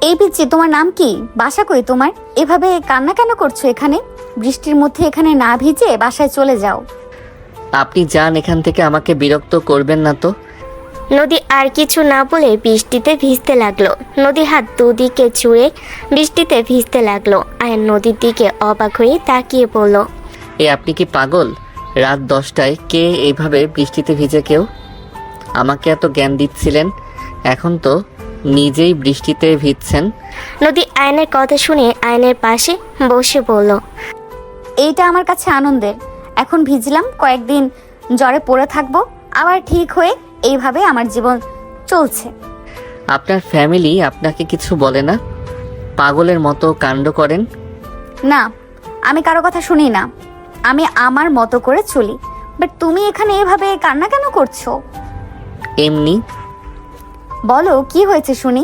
এই পিচ্চি, তোমার নাম কি? বাসা কই তোমার? এভাবে কান্না কেন করছো এখানে? বৃষ্টির মধ্যে এখানে না ভিজে বাসায় চলে যাও। আপনি যান এখান থেকে, আমাকে বিরক্ত করবেন না তো। নদী আর কিছু না বলে বৃষ্টিতে ভিজতে লাগলো। নদী হাত দুদিকে ছুঁড়ে বৃষ্টিতে ভিজতে লাগলো। আয়ান নদীর দিকে অবাক হয়ে তাকিয়ে পড়ল। আপনি কি পাগল? রাত 10টায় কে এইভাবে বৃষ্টিতে ভিজে কেউ? আমাকে এত জ্ঞান দিচ্ছিলেন, এখন তো নিজেই বৃষ্টিতে ভিজছেন। নদী আয়নের কথা শুনে আয়নের পাশে বসে পড়ল। এইটা আমার কাছে আনন্দের। এখন ভিজলাম, কয়েকদিন জ্বরে পড়ে থাকবো, আবার ঠিক হয়ে এইভাবে আমার জীবন চলছে। আপনার ফ্যামিলি আপনাকে কিছু বলে না? পাগলের মতো কাণ্ড করেন? না, আমি কারো কথা শুনি না, আমি আমার মতো করে চলি। বাট তুমি এখানে এভাবে কান্না কেন করছো? এমনি। বলো কি হয়েছে শুনি।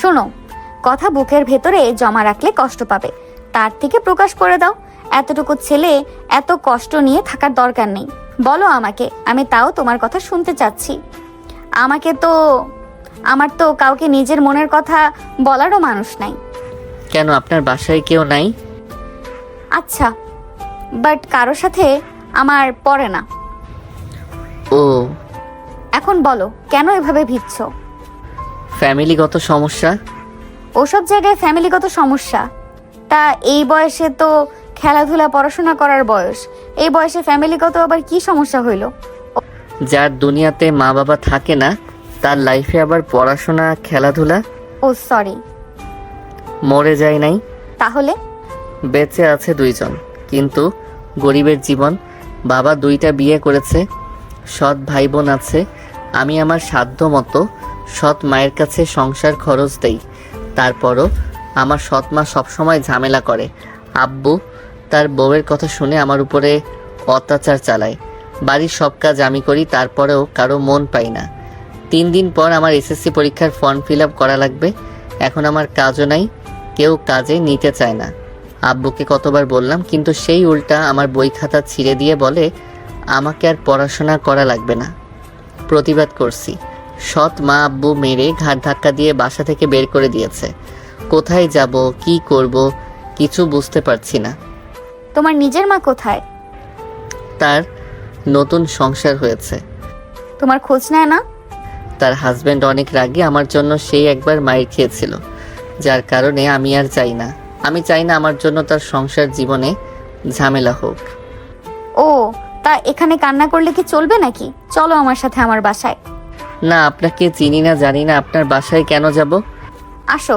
শোনো, কথা বুকের ভেতরে জমা রাখলে কষ্ট পাবে, তার থেকে প্রকাশ করে দাও। এতটুকু ছেলে এত কষ্ট নিয়ে থাকার দরকার নেই। বলো আমাকে, আমি তাও তোমার কথা শুনতে চাচ্ছি। আমার তো কাউকে নিজের মনের কথা বলারও মানুষ নাই। কেন, আপনার বাসায় কেউ নাই? আচ্ছা, বাট কারোর সাথে আমার পড়ে না। ও, এখন বলো কেন এভাবে ভিজছো? ফ্যামিলিগত সমস্যা। ওসব জায়গায় ফ্যামিলিগত সমস্যা? তা এই বয়সে তো খেলাধুলা পড়াশোনা করার বয়স, এই বয়সে ফ্যামিলিগত আবার কি সমস্যা হইল? যার দুনিয়াতে মা বাবা থাকে না, তার লাইফে আবার পড়াশোনা খেলাধুলা? ও সরি। মরে যায় নাই? তাহলে? বেঁচে আছে 2জন, কিন্তু গরিবের জীবন। বাবা 2টা বিয়ে করেছে, সৎ ভাই বোন আছে। আমি আমার সাধ্য মতো সৎ মায়ের কাছে সংসার খরচ দেই, তারপরও আমার সৎ মা সবসময় ঝামেলা করে। আব্বু তার বউয়ের কথা শুনে আমার উপরে অত্যাচার চালায়। বাড়ির সব কাজ আমি করি, তারপরেও কারো মন পাই না। 3 দিন পর আমার এসএসসি পরীক্ষার ফর্ম ফিল আপ করা লাগবে, এখন আমার কাজও নাই, কেউ কাজে নিতে চায় না। আব্বুকে কতবার বললাম, কিন্তু সেই উল্টা আমার বই খাতা ছিঁড়ে দিয়ে বলে আমাকে আর পড়াশোনা করা লাগবে না। প্রতিবাদ করছি, সৎ মা আব্বু মেরে ঘাট ধাক্কা দিয়ে বাসা থেকে বের করে দিয়েছে। কোথায় যাব, কি করব, কিছু বুঝতে পারছি না। তোমার নিজের মা কোথায়? তার নতুন সংসার হয়েছে। তোমার খোঁজ নেয় না? তার হাজব্যান্ড অনেক রাগী আমার জন্য, সেই একবার মাইর খেয়েছিল, যার কারণে আমি আর চাই না। আমি চাই না আমার জন্য তার সংসার জীবনে ঝামেলা হোক। ও, তা এখানে কান্না করলে কি চলবে নাকি? চলো আমার সাথে আমার বাসায়। না, আপনাকে চিনি না, জানি না, আপনার বাসায় কেন যাব? আসো,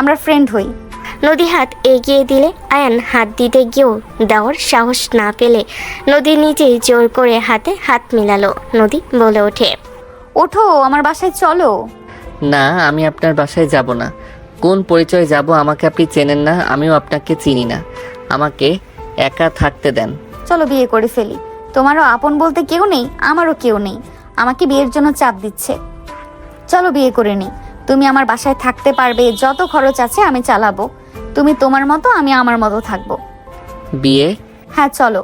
আমরা ফ্রেন্ড হই। নদী হাত এগিয়ে দিলে আয়ান হাত দিতে গিয়েও দেওয়ার সাহস না পেলে নদী নিজেই জোর করে হাতে হাত মিলালো। নদী বলে ওঠে, ওঠো, আমার বাসায় চলো। না, আমি আপনার বাসায় যাব না। কোন পরিচয় যাব? আমাকে আপনি চেনেন না, আমিও আপনাকে চিনি না। আমাকে একা থাকতে দেন। চলো বিয়ে করে ফেলি। তোমারও আপন বলতে কেউ নেই, আমারও কেউ নেই। আমাকে বিয়ের জন্য চাপ দিচ্ছে। চলো বিয়ে করে নিই। তুমি আমার বাসায় থাকতে পারবে, যত খরচ আছে আমি চালাবো। তুমি তোমার মতো, আমি আমার মতো থাকবো। বিয়ে? হ্যাঁ চলো।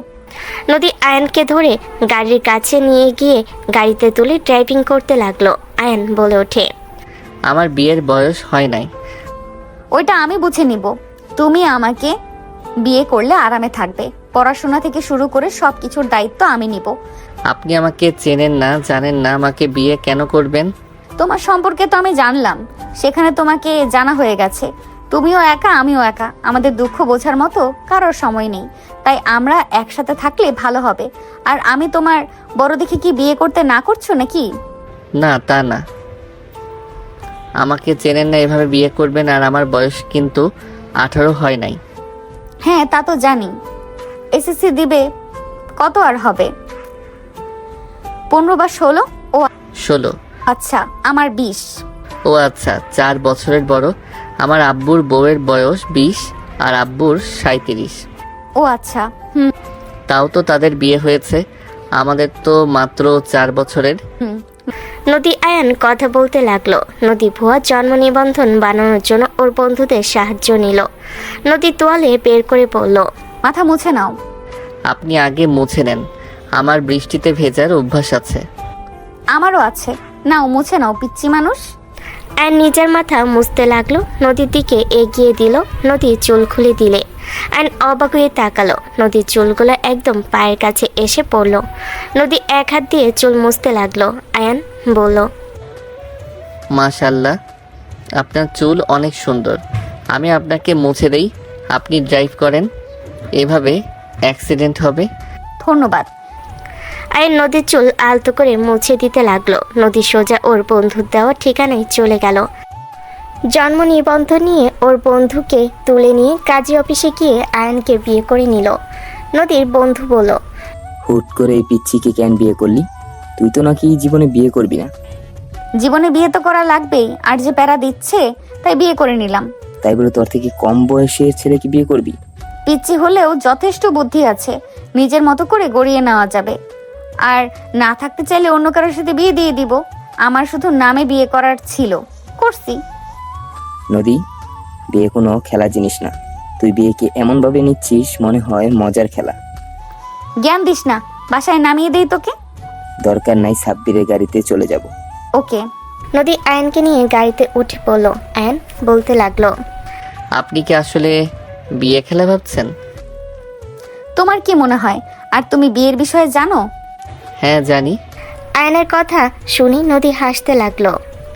নদী আয়ানকে ধরে গাড়ির কাছে নিয়ে গিয়ে গাড়িতে তুলে ড্রাইভিং করতে লাগলো। আয়ান বলে ওঠে, আমার বিয়ের বয়স হয় নাই। ওইটা আমি বুঝে নিব। তুমি আমাকে বিয়ে করলে আরামে থাকবে, পড়াশোনা থেকে শুরু করে সবকিছুর দায়িত্ব আমি নিব। আপনি আমাকে চেনেন না, জানেন না, আমাকে বিয়ে কেন করবেন? তোমার সম্পর্কে তো আমি জানলাম, সেখানে তোমাকে জানা হয়ে গেছে। তুমিও একা, আমিও একা, আমাদের দুঃখ বোঝার মতো কারোর সময় নেই। তাই আমরা একসাথে থাকলে ভালো হবে। আর আমি তোমার বড় দেখে কি বিয়ে করতে না করছো নাকি? না, তা না। আমাকে চেনেন না, এভাবে বিয়ে করবেন? আর আমার বয়স কিন্তু 18 হয় নাই। হ্যাঁ তা তো জানি। এসএসসি দিবে, কত আর হবে? 15 বা 16? ও 16। আচ্ছা, আমার 20। ও আচ্ছা, 4 বছরের বড়। আমার আব্বুর বউয়ের বয়স 20 আর আব্বুর 37। ও আচ্ছা, হুম তাও তো তাদের বিয়ে হয়েছে, আমাদের তো মাত্র 4 বছরের। হুম। নদী আয়ান কথা বলতে লাগলো। নদী ভুয়া জন্ম নিবন্ধন বানানোর জন্য ওর বন্ধুদের সাহায্য নিল। নদী তোয়ালে বের করে পড়ল। মাথা মুছে নাও। আপনি আগে মুছে নেন, আমার বৃষ্টিতে ভেজার অভ্যাস আছে। আমারও আছে, নাও মুছে নাও পিচ্চি মানুষ। আয়ন নিজের মাথা মুছতে লাগলো, নদীর দিকে এগিয়ে দিল। নদী চুল খুলে দিলে আয়ন অবাক হয়ে তাকালো। নদীর চুলগুলো একদম পায়ের কাছে এসে পড়লো। নদী এক হাত দিয়ে চুল মুছতে লাগলো। আয়ন বলল, মাশাল্লাহ, আপনার চুল অনেক সুন্দর। আমি আপনাকে মুছে দেই, আপনি ড্রাইভ করেন, এভাবে অ্যাক্সিডেন্ট হবে। ধন্যবাদ। আয়ন নদীর চুল আলতো করে মুছে দিতে লাগলো। নদী সোজা ওর বন্ধুর দেওয়া ঠিকানায় চলে গেল। জন্ম নিবন্ধন নিয়ে ওর বন্ধুকে তুলে নিয়ে কাজী অফিসে গিয়ে আয়নকে বিয়ে করে নিল। নদীর বন্ধু বলল, হুট করে এই পিচ্ছিকে কেন বিয়ে করলি? তুই তো নাকি জীবনে বিয়ে করবি না। জীবনে বিয়ে তো করা লাগবেই, আর যে প্যারা দিচ্ছে তাই বিয়ে করে নিলাম। তাই বলে তোর থেকে কম বয়সের ছেলেকে বিয়ে করবি? পিচ্ছি হলেও যথেষ্ট বুদ্ধি আছে, নিজের মতো করে গড়িয়ে নেওয়া যাবে। আর না থাকতে চাইলে অন্য কারোর সাথে বিয়ে দিয়ে দিব। আমার শুধু নামে বিয়ে করার ছিল, করছি। নদী, বিয়ে কোনো খেলা জিনিস না। তুই বিয়েকে এমনভাবে নিচ্ছিস মনে হয় মজার খেলা। জ্ঞান দিস না, বাসায় নামিয়ে দেই তোকে। দরকার নাই, সাব্বিরের গাড়িতে চলে যাব। ওকে। নদী আয়নকে নিয়ে গাড়িতে উঠে পড়ল। আয়ন বলতে লাগলো, আপনি কি আসলে বিয়ে খেলা ভাবছেন? তোমার কি মনে হয় আর তুমি বিয়ের বিষয়ে জানো? হ্যাঁ জানি। আয়নের কথা শুনি নদী হাসতে লাগলো।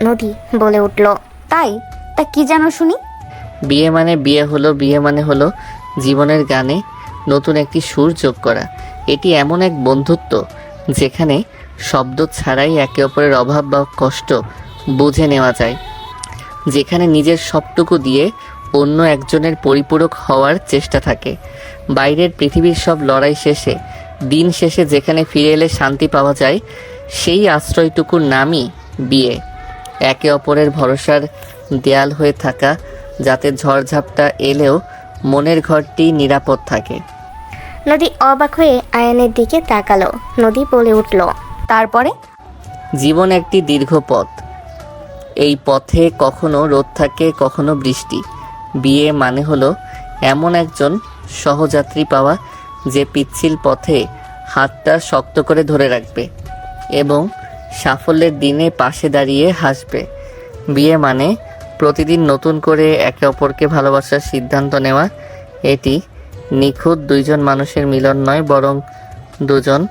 নদী বলে উঠল, তাই? তা কি জানো শুনি? বিয়ে মানে বিয়ে হলো, বিয়ে মানে হলো জীবনের গানে নতুন একটি সুর যোগ করা। এটি এমন এক বন্ধুত্ব যেখানে শব্দ ছাড়াই একে অপরের অভাব বা কষ্ট বুঝে নেওয়া যায়, যেখানে নিজের সবটুকু দিয়ে অন্য একজনের পরিপূরক হওয়ার চেষ্টা থাকে। বাইরের পৃথিবীর সব লড়াই শেষে দিন শেষে যেখানে ফিরে এলে শান্তি পাওয়া যায়, সেই আশ্রয়টুকুর নামই বিয়ে। একে অপরের ভরসার দেয়াল হয়ে থাকা, যাতে ঝড়ঝাপটা এলেও মনের ঘরটি নিরাপদ থাকে। নদী অবাক হয়ে আয়নের দিকে তাকালো। নদী বলে উঠল, তারপরে? জীবন একটি দীর্ঘ পথ। এই পথে কখনো রোদ থাকে, কখনো বৃষ্টি। বিয়ে মানে হলো এমন একজন সহযাত্রী পাওয়া যে পিচ্ছিল পথে হাতটা শক্ত করে ধরে রাখবে এবং সাফল্যের দিনে পাশে দাঁড়িয়ে হাসবে। বিয়ে মানে প্রতিদিন নতুন করে একে অপরকে ভালোবাসার সিদ্ধান্ত নেওয়া। এটি নিখুঁত দুইজন মানুষের মিলন নয়, বরং দুজন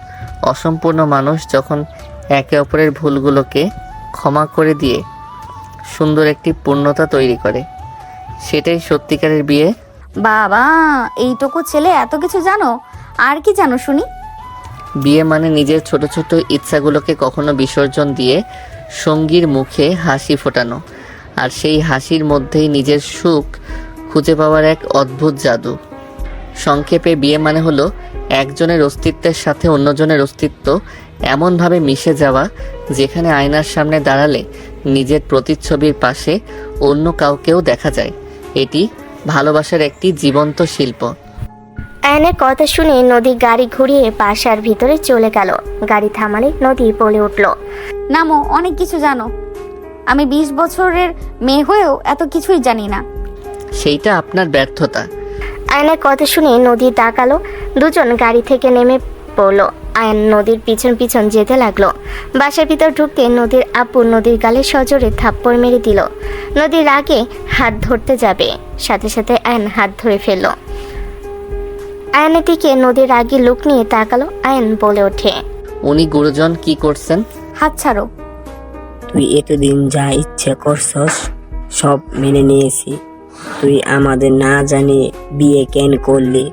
অসম্পূর্ণ মানুষ যখন একে অপরের ভুলগুলোকে ক্ষমা করে দিয়ে সুন্দর একটি পূর্ণতা তৈরি করে, সেটাই সত্যিকারের বিয়ে। বাবা, এইটুকু ছেলে এত কিছু জানো! আর কি জানো শুনি? বিয়ে মানে নিজের ছোট ছোট ইচ্ছাগুলোকে কখনো বিসর্জন দিয়ে সঙ্গীর মুখে হাসি ফোটানো, আর সেই হাসির মধ্যেই নিজের সুখ খুঁজে পাওয়ার এক অদ্ভুত জাদু। সংক্ষেপে বিয়ে মানে হলো একজনের অস্তিত্বের সাথে অন্যজনের অস্তিত্ব এমনভাবে মিশে যাওয়া, যেখানে আয়নার সামনে দাঁড়ালে নিজের প্রতিচ্ছবির পাশে অন্য কাউকেও দেখা যায়। এটি ভালোবাসার একটি জীবন্ত শিল্প। আয়নের কথা শুনে নদী গাড়ি ঘুরিয়ে বাসার ভিতরে চলে গেল। গাড়ি থামালে নদী বলে উঠল, নামো, অনেক কিছু জানো। আমি 20 বছরের মেয়ে হয়েও এত কিছুই জানি না। সেইটা আপনার ব্যর্থতা। আয়নের কথা শুনে নদী তাকালো। দুজন গাড়ি থেকে নেমে পড়লো। আয়ন নদীর পিছন পিছন যেতে লাগলো। বাসার ভিতর ঢুকতে নদীর আব্বু নদীর গালে সজোরে থাপ্পড় মেরে দিল। নদীর আগে হাত ধরতে যাবে, সাথে সাথে আয়ন হাত ধরে ফেলল। আয়নের দিকে নদীর আগে লুক নিয়ে তাকালো। আয়ন বলে ওঠে, উনি গুরুজন কি করছেন? হাত ছাড়ো। তুই এতদিন যা ইচ্ছে করছস সব মেনে নিয়েছি। তুই আমাদের না জানিয়ে বিয়ে কেন করলি?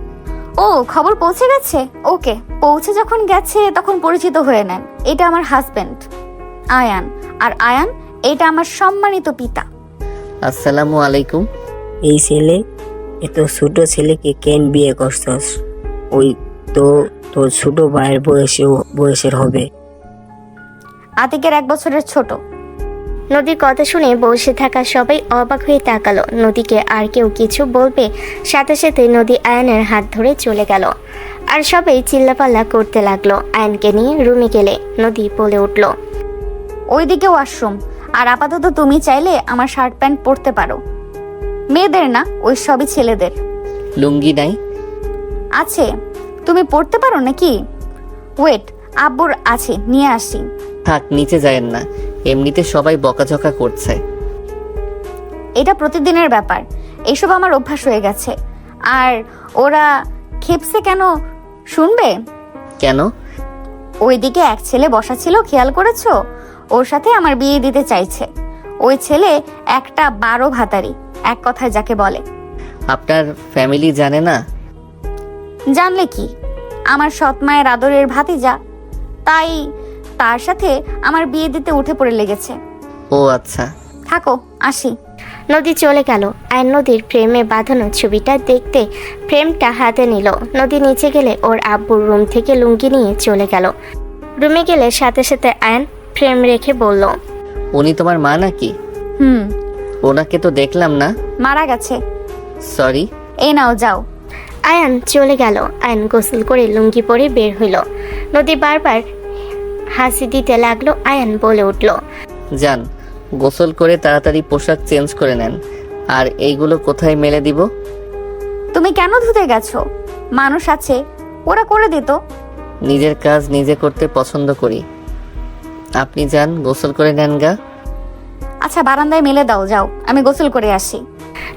ও, খবর পৌঁছে গেছে? ওকে, পৌঁছে যখন গেছে তখন পরিচিত হয়ে নেন। এটা আমার হাজবেন্ড আয়ান, আর আয়ান এটা আমার সম্মানিত পিতা। আসসালামু আলাইকুম। এই ছেলে, এত ছোট ছেলেকে কেন বিয়ে করছস? ওই তো তোর ছোট ভাইয়ের বয়সের হবে। আতিকের 1 বছরের ছোট। নদীর কথা শুনে বসে থাকা সবাই অবাক হয়ে তাকালো। নদীকে আর কেউ কিছু বলবে, সাথে সাথে নদী আয়নের হাত ধরে চলে গেল। আর সবাই চিল্লাপাল্লা করতে লাগলো। আয়নকে নিয়ে রুমে গেলে নদী বলে উঠল, ওইদিকে ওয়াশরুম। আর আপাতত তুমি চাইলে আমার শার্ট প্যান্ট পরতে পারো। মেয়েদের না, ওই সবই ছেলেদের। লুঙ্গি নাই? আছে, তুমি পরতে পারো নাকি? ওয়েট, আব্বুর আছে, নিয়ে আসি। থাক, নিচে যায়েন না, এমনিতে সবাই বকাঝকা করছে। এটা প্রতিদিনের ব্যাপার, এসব আমার অভ্যাস হয়ে গেছে। আর ওরা খেপসে কেন শুনবে? কেন? ওইদিকে এক ছেলে বসা ছিল, খেয়াল করেছো? ওর সাথে আমার বিয়ে দিতে চাইছে। ওই ছেলে একটা 12 ভাতারি, এক কথায় যাকে বলে। আপনার ফ্যামিলি জানে না? জানলে কি, আমার সৎ মায়ের আদরের ভাতিজা, তাই তার সাথে আমার বিয়ে দিতে উঠে পড়ে লেগেছে। ও আচ্ছা। থাকো, আসি। নদী চলে গেল। আয়ন নদীর ফ্রেমে বাঁধানো ছবিটা দেখতে ফ্রেমটা হাতে নিল। নদী নিচে গেলে ওর আব্বুর রুম থেকে লুঙ্গি নিয়ে চলে গেল। রুমে গেলে সাথে সাথে আয়ন ফ্রেম রেখে বলল, উনি তোমার মা নাকি? হুম, ওনাকে তো দেখলাম না। মারা গেছে। সরি। এই নাও, যাও। আয়ান চলে গেল। আয়ন গোসল করে লুঙ্গি পরে বের হইল। নদী বারবার হাসি দিতে লাগলো। আয়ান বলে উঠল, যান, গোসল করে তাড়াতাড়ি পোশাক চেঞ্জ করে নেন। আর এইগুলো কোথায় মেলে দিব? তুমি কেন ধুতে গেছো? মানুষ আছে, ওরা করে দিত। নিজের কাজ নিজে করতে পছন্দ করি। আপনি যান, গোসল করে নেন গা। আচ্ছা, বারান্দায় মেলে দাও, যাও, আমি গোসল করে আসি।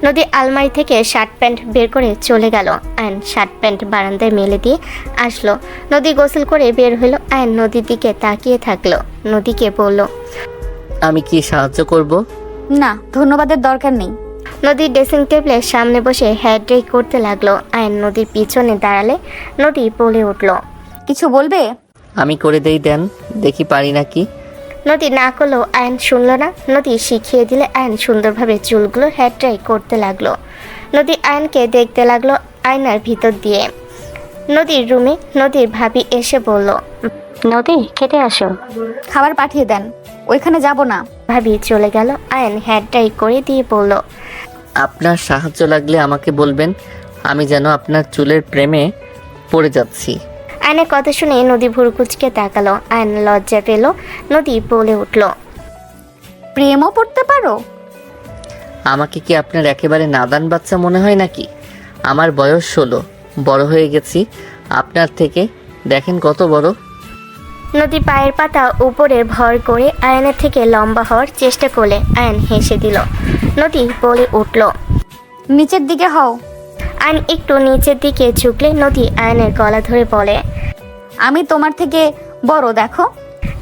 নদী আলমারি থেকে শার্ট প্যান্ট বের করে চলে গেল। আয়ন শার্ট প্যান্ট বারান্দায় মেলে দিয়ে আসলো। নদী গোসল করে বের হলো। আয়ন নদীর দিকে তাকিয়ে থাকলো। নদীকে বলল, আমি কি সাহায্য করব? না, ধন্যবাদের দরকার নেই। নদীর ড্রেসিং টেবিলের সামনে বসে হেয়ার ড্রাই করতে লাগলো। আয়ন নদীর পিছনে দাঁড়ালে নদী বলে উঠল, কিছু বলবে? আমি করে দেই, দেন, দেখি পারি নাকি। নদী না করলো। আয়ন শুনল না। নদী শিখিয়ে দিলে আয়ন সুন্দরভাবে চুলগুলো হেয়ার ড্রাই করতে লাগলো। নদী আয়নকে দেখতে লাগলো আয়নার ভিতর দিয়ে। নদীর রুমে নদীর ভাবি এসে বলল, নদী খেতে আসো। খাবার পাঠিয়ে দেন, ওইখানে যাব না। ভাবি চলে গেল। আয়ন হেয়ার ড্রাই করে দিয়ে বলল, আপনার সাহায্য লাগলে আমাকে বলবেন, আমি যেন আপনার চুলের প্রেমে পড়ে যাচ্ছি। আয়নের কথা শুনে নদী ভুরকুচকে তাকালো। আয়ন লজ্জা পেল। নদী বলে উঠল, প্রেমও পড়তে পারো? আমাকে কি আপনার একেবারে নাদান বাচ্চা মনে হয় নাকি? আমার বয়স 16, বড় হয়ে গেছি আপনার থেকে, দেখেন কত বড়। নদী পায়ের পাতা উপরে ভর করে আয়নের থেকে লম্বা হওয়ার চেষ্টা করলে আয়ন হেসে দিল। নদী বলে উঠল, নিচের দিকে হও। আয়ন একটু নিচের দিকে ঝুঁকলে নদী আয়নের গলা ধরে বলে, আমি তোমার থেকে বড়, দেখো।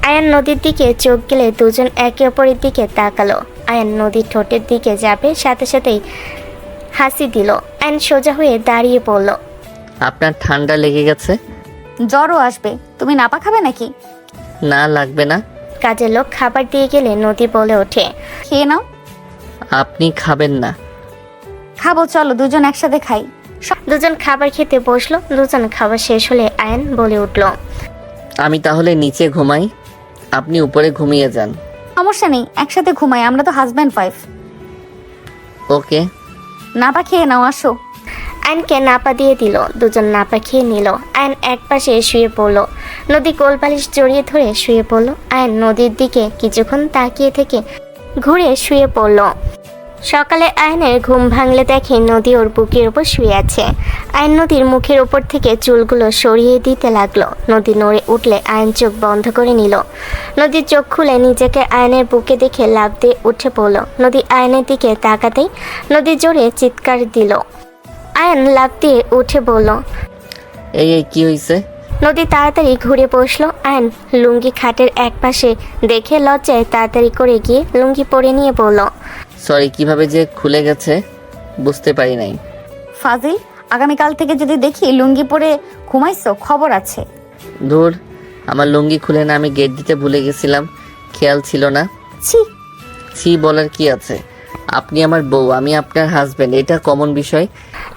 আয়ন নদীর দিকে চোখ গেলে দুজন একে অপরের দিকে তাকালো। আয়ন নদীর ঠোঁটের দিকে যাবে, সাথে সাথেই হাসি দিল। আয়ন সোজা হয়ে দাঁড়িয়ে পড়ল। আপনার ঠান্ডা লেগে গেছে? জ্বরও আসবে, তুমি নাপা খাবে নাকি? না, লাগবে না। কাজের লোক খাবার দিয়ে গেলে নদী বলে ওঠে, খেয়ে নাও। আপনি খাবেন না? খাবো, চলো দুজন একসাথে খাই। দুজন খাবার খেতে বসলো। দুজন খাবার শেষ হলে আয়ন বলে উঠল, আমি তাহলে নিচে ঘুমাই, আপনি উপরে ঘুমিয়ে যান। সমস্যা নেই, একসাথে ঘুমাই, আমরা তো হাজব্যান্ড ওয়াইফ। ওকে। নাপা খেয়ে নাও, আসো। আয়নকে নাপা দিয়ে দিল। দুজন নাপা খেয়ে নিল। আয়ন এক পাশে শুয়ে পড়ল। নদী কোলবালিশ জড়িয়ে ধরে শুয়ে পড়ল। আয়ন নদীর দিকে কিছুক্ষণ তাকিয়ে থেকে ঘুরে শুয়ে পড়ল। সকালে আয়নের ঘুম ভাঙলে দেখে নদী ওর বুকের উপর শুয়ে আছে। আয়ন নদীর মুখের উপর থেকে চুলগুলো সরিয়ে দিতে লাগলো। নদী নড়ে উঠলে আয়ন চোখ বন্ধ করে নিল। নদীর চোখ খুলে নিজেকে আয়নের বুকে দেখে লাফ দিয়ে উঠে পড়ল। নদী আয়নের দিকে তাকাতেই নদী জোরে চিৎকার দিল। আয়ন লাফ দিয়ে উঠে বলল, এই কি হয়েছে? নদী তাড়াতাড়ি ঘুরে বসলো। আয়ন লুঙ্গি খাটের এক পাশে দেখে লজ্জায় তাড়াতাড়ি করে গিয়ে লুঙ্গি পরে নিয়ে বলল, সরি, কিভাবে যে খুলে গেছে বুঝতে পারি নাই। ফাজিল, আগামীকাল থেকে যদি দেখি লুঙ্গি পরে ঘুমাইছো, খবর আছে। ধুর, আমার লুঙ্গি খুলে না, আমি গেট দিতে ভুলে গেছিলাম, খেয়াল ছিল না। ছি, ছি বলার কি আছে? আপনি আমার বউ, আমি আপনার হাজবেন্ড, এটা কমন বিষয়।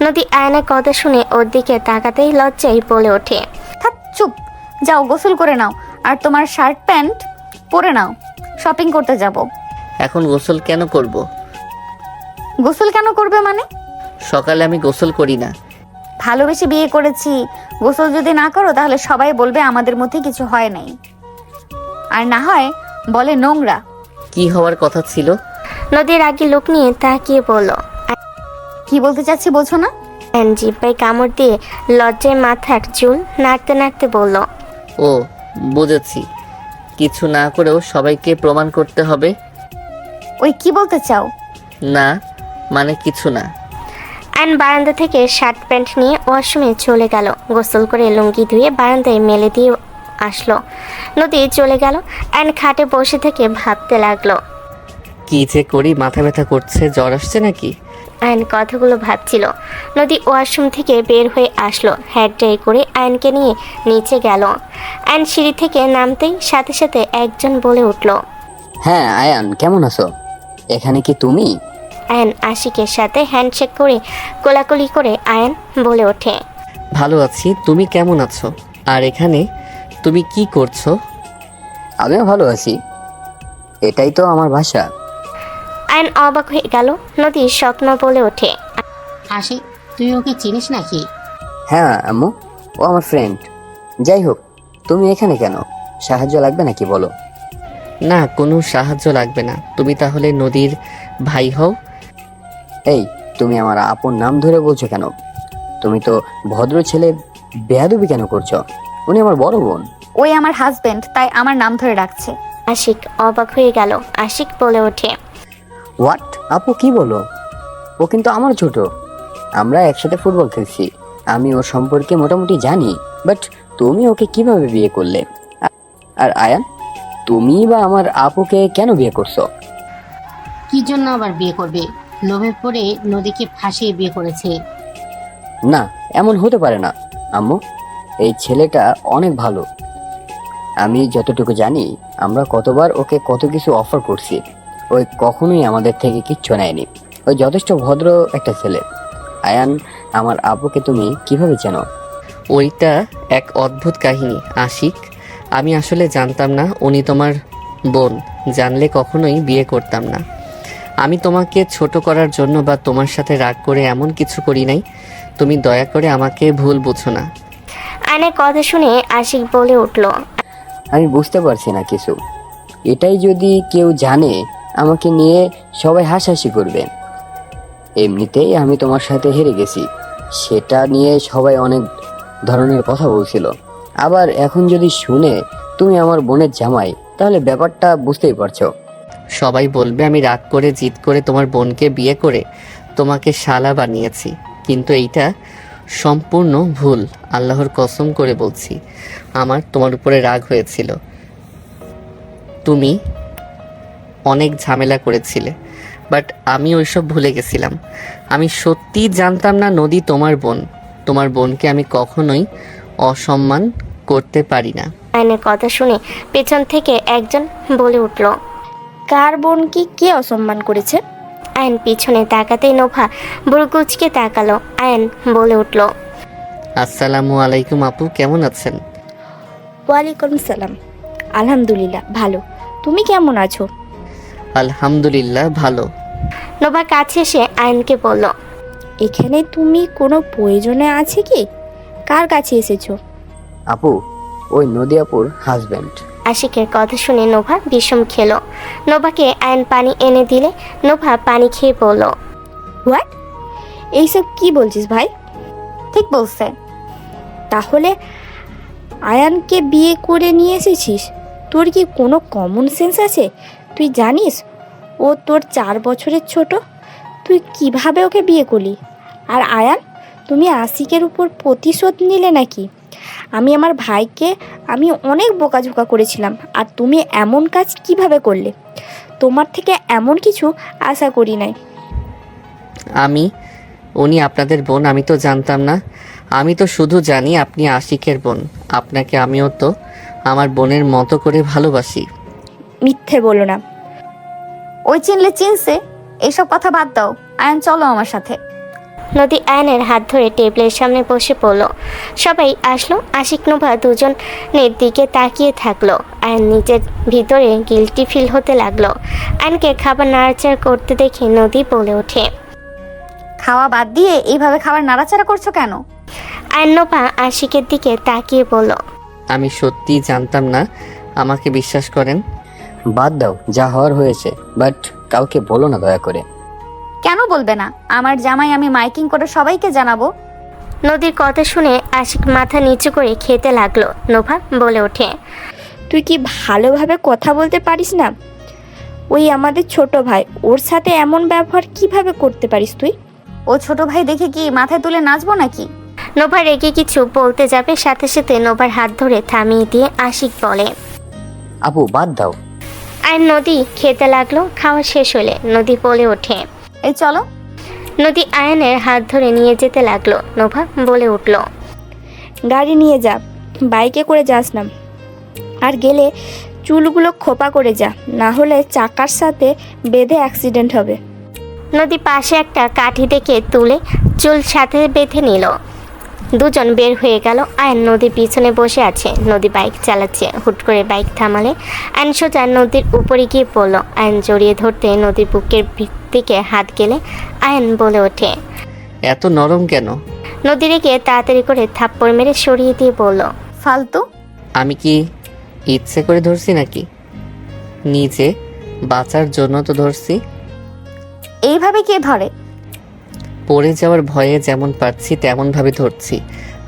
নদী আয়নের কথা শুনে ওর দিকে তাকাতেই লজ্জায় বলে ওঠে, থাক, চুপ। যাও গোসল করে নাও, আর তোমার শার্ট প্যান্ট পরে নাও, শপিং করতে যাব। এখন গোসল কেন করব? গোসল কেন করবে মানে? সকালে আমি গোসল করি না। ভালোবেসে বিয়ে করেছি, গোসল যদি না করো তাহলে সবাই বলবে আমাদের মধ্যে কিছু হয় নাই, আর না হয় বলে নোংরা। কি হওয়ার কথা ছিল? নদীর আগে লোক নিয়ে তাকিয়ে বলল, কি বলতে চাচ্ছি বোঝো না? আয়ন জিব্বায় কামড় দিয়ে লজ্জায় মাথার চুল নাড়তে নাড়তে বলল, ও, বুঝেছি, কিছু না করেও সবাইকে প্রমাণ করতে হবে। ওই কি বলতে চাও? না, মানে কিছু না। আয়ন বারান্দা থেকে শার্ট প্যান্ট নিয়ে ওয়াশরুমে চলে গেল। গোসল করে লুঙ্গি ধুয়ে বারান্দায় মেলে দিয়ে আসলো। নদী চলে গেল। আয়ন খাটে বসে থেকে ভাবতে লাগলো। কি যে করি, মাথা ব্যথা করছে, জ্বর আসছে নাকি? আয়ন কথাগুলো ভাবছিল। নদী ওয়াশরুম থেকে বের হয়ে আসলো। হেয়ার ড্রাই করে আয়নকে নিয়ে নিচে গেল। আয়ন সিঁড়ি থেকে নামতেই সাথে সাথে একজন বলে উঠল, হ্যাঁ আয়ান, কেমন আছো? এখানে কি তুমি? আয়ন আশিকের সাথে হ্যান্ডশেক করে কোলাকুলি করে আয়ন বলে ওঠে, ভালো আছি, তুমি কেমন আছো? আর এখানে তুমি কি করছো? আমিও ভালো আছি, এটাই তো আমার বাসা। আয়ন অবাক হয়ে গেল। নদীর স্বপ্ন বলে ওঠে, আশিক, তুই ওকে চিনিস নাকি? হ্যাঁ আম্মু, ও আমার ফ্রেন্ড। যাই হোক, তুমি এখানে কেন? সাহায্য লাগবে নাকি বলো? না, কোনো সাহায্য লাগবে না। তুমি তাহলে নদীর ভাই হও? এই, তুমি আমার আপন নাম ধরে বলছো কেন? তুমি তো ভদ্র ছেলে, বেয়াদবি কেন করছো? উনি আমার বড় বোন। ওই আমার হাজবেন্ড, তাই আমার নাম ধরে ডাকছে। আশিক অবাক হয়ে গেল। আশিক বলে ওঠে, হোয়াট? আপু কি বলো? ও কিন্তু আমার ছোট। আমরা একসাথে ফুটবল খেলছি, আমি ওর সম্পর্কে মোটামুটি জানি। বাট তুমি ওকে কিভাবে বিয়ে করলে? আর আয়ান, তুমি বা আমার আপুকে কেন বিয়ে করছো? কি জন্য আবার বিয়ে করবে? লোভে পড়ে নদীকে ফাঁসিয়ে বিয়ে করেছে। না, এমন হতে পারে না আম্মু। এই ছেলেটা অনেক ভালো। আমি যতটুকু জানি, আমরা কতবার ওকে কত কিছু অফার করছি, ওই কখনোই আমাদের থেকে কিচ্ছু নেয়নি। ওই যথেষ্ট ভদ্র একটা ছেলে। আয়ান, আমার আপুকে তুমি কিভাবে চেনো? ওইটা এক অদ্ভুত কাহিনী আশিক। আমি আসলে জানতাম না উনি তোমার বোন। জানলে কখনোই বিয়ে করতাম না। আমি তোমাকে ছোট করার জন্য বা তোমার সাথে রাগ করে এমন কিছু করি নাই। তুমি দয়া করে আমাকে ভুল বুঝো না। আয়নের কথা শুনে আশিক বলে উঠল, আমি বুঝতে পারছি না কিছু। এটাই যদি কেউ জানে, আমাকে নিয়ে সবাই হাসাহাসি করবে। এমনিতেই আমি তোমার সাথে হেরে গেছি, সেটা নিয়ে সবাই অনেক ধরনের কথা বলছিল। আবার এখন যদি শুনে তুমি আমার বোনের জামাই, তাহলে ব্যাপারটা বুঝতেই পারছো। সবাই বলবে আমি রাগ করে জিদ করে তোমার বোনকে বিয়ে করে তোমাকে শালা বানিয়েছি, কিন্তু এইটা সম্পূর্ণ ভুল। আল্লাহর কসম করে বলছি, আমার তোমার উপরে রাগ হয়েছিল। তুমি অনেক ঝামেলা করেছিলে, বাট আমি ওইসব ভুলে গেছিলাম। আমি সত্যিই জানতাম না নদী তোমার বোন। তোমার বোনকে আমি কখনোই অসম্মান করতে পারি না। আয়নের কথা শুনে পেছন থেকে একজন বলে উঠল, কার বোনকে কে অসম্মান করেছে? আয়ন পিছনে তাকাতেই নোভা বুড়কুচকে তাকালো। আয়ন বলে উঠল, আসসালামু আলাইকুম আপু, কেমন আছেন? ওয়ালাইকুম সালাম, আলহামদুলিল্লাহ ভালো। তুমি কেমন আছো? আলহামদুলিল্লাহ ভালো। নোভা কাছে এসে আয়নকে বলল, এখানে তুমি কোনো প্রয়োজনে আছে কি? কার কাছে এসেছো? আপু, ওই নদী আপুর হাজব্যান্ড। আশিকের কথা শুনে নোভা বিষম খেলো। নোভাকে আয়ন পানি এনে দিলে নোভা পানি খেয়ে বলল, হোয়াট? এইসব কি বলছিস ভাই? ঠিক বলছে। তাহলে আয়ানকে বিয়ে করে নিয়ে এসেছিস? তোর কি কোনো কমন সেন্স আছে? তুই জানিস ও তোর 4 বছরের ছোট। তুই কিভাবে ওকে বিয়ে করলি? আর আয়ান, তুমি আশিকের উপর প্রতিশোধ নিলে নাকি? আমি আমার ভাইকে অনেক বোকাঝোকা করেছিলাম, আর তুমি এমন কাজ কিভাবে করলে? তোমার থেকে এমন কিছু আশা করি নাই। উনি আপনাদের বোন আমি তো জানতাম না। আমি তো শুধু জানি আপনি আশিকের বোন। আপনাকে আমিও তো আমার বোনের মতো করে ভালোবাসি। মিথ্যে বলো না। ওই চিনলে চিনছে, এইসব কথা বাদ দাও। আয়ন, চলো আমার সাথে। নদী আয়নের হাত ধরে টেবিলের সামনে বসে পড়ল। সবাই আসলো। আশিক নোভা দুজনের দিকে তাকিয়ে থাকলো। আয়ন নিজের ভিতরে গিল্টি ফিল হতে লাগলো। আয়নকে খাবার নাড়াচাড়া করতে দেখে নদী বলে ওঠে, খাওয়া বাদ দিয়ে এইভাবে খাবার নাড়াচাড়া করছো কেন? আয়ন নোভা আশিকের দিকে তাকিয়ে বলল, আমি সত্যিই জানতাম না, আমাকে বিশ্বাস করেন। বাদ দাও, যা হওয়ার হয়েছে, বাট কাউকে বলো না দয়া করে। কেন বলবে না? আমার জামাই আমি মাইকিং করে সবাইকে জানাবো। নদীর কথা শুনে আশিক মাথা নিচু করে খেতে লাগলো। নোভা বলে ওঠে, তুই কি ভালোভাবে কথা বলতে পারিস না? ওই আমাদের ছোট ভাই, ওর সাথে এমন ব্যবহার কিভাবে করতে পারিস তুই? ও ছোট ভাই দেখে কি মাথায় তুলে নাচবো নাকি? নোভা রেগে কিছু বলতে যাবে, সাথে সাথে নোভার হাত ধরে থামিয়ে দিয়ে আশিক বলে। আপু বাদ দাও। আর নদী খেতে লাগলো। খাওয়া শেষ হলে নদী বলে ওঠে। এই চলো। নদী আয়নের হাত ধরে নিয়ে যেতে লাগলো। নোভা বলে উঠল। গাড়ি নিয়ে যা, বাইকে করে যাস না, আর গেলে চুলগুলো খোপা করে যা, না হলে চাকার সাথে বেঁধে অ্যাক্সিডেন্ট হবে। নদী পাশে একটা কাঠি দেখে তুলে চুল সাথে বেঁধে নিল। দুজন বের হয়ে গেল। আয়ন নদীর পিছনে বসে আছে, নদী বাইক চালাচ্ছে। হুট করে বাইক থামালে আয়ন সোজা নদীর উপরে গিয়ে পড়ল। আয়ন জড়িয়ে ধরতে নদীর বুকের দিকে হাত গেলে আয়ন বলে ওঠে। এত নরম কেন? নদী রেখে তাড়াতাড়ি করে থাপ্পড় মেরে সরিয়ে দিয়ে বলল। ফালতু। আমি কি ইচ্ছে করে ধরছি নাকি? নিজে বাঁচার জন্য তো ধরছি। এইভাবে কে ধরে? পড়ে যাওয়ার ভয়ে যেমন পারছি তেমন ভাবে ধরছি।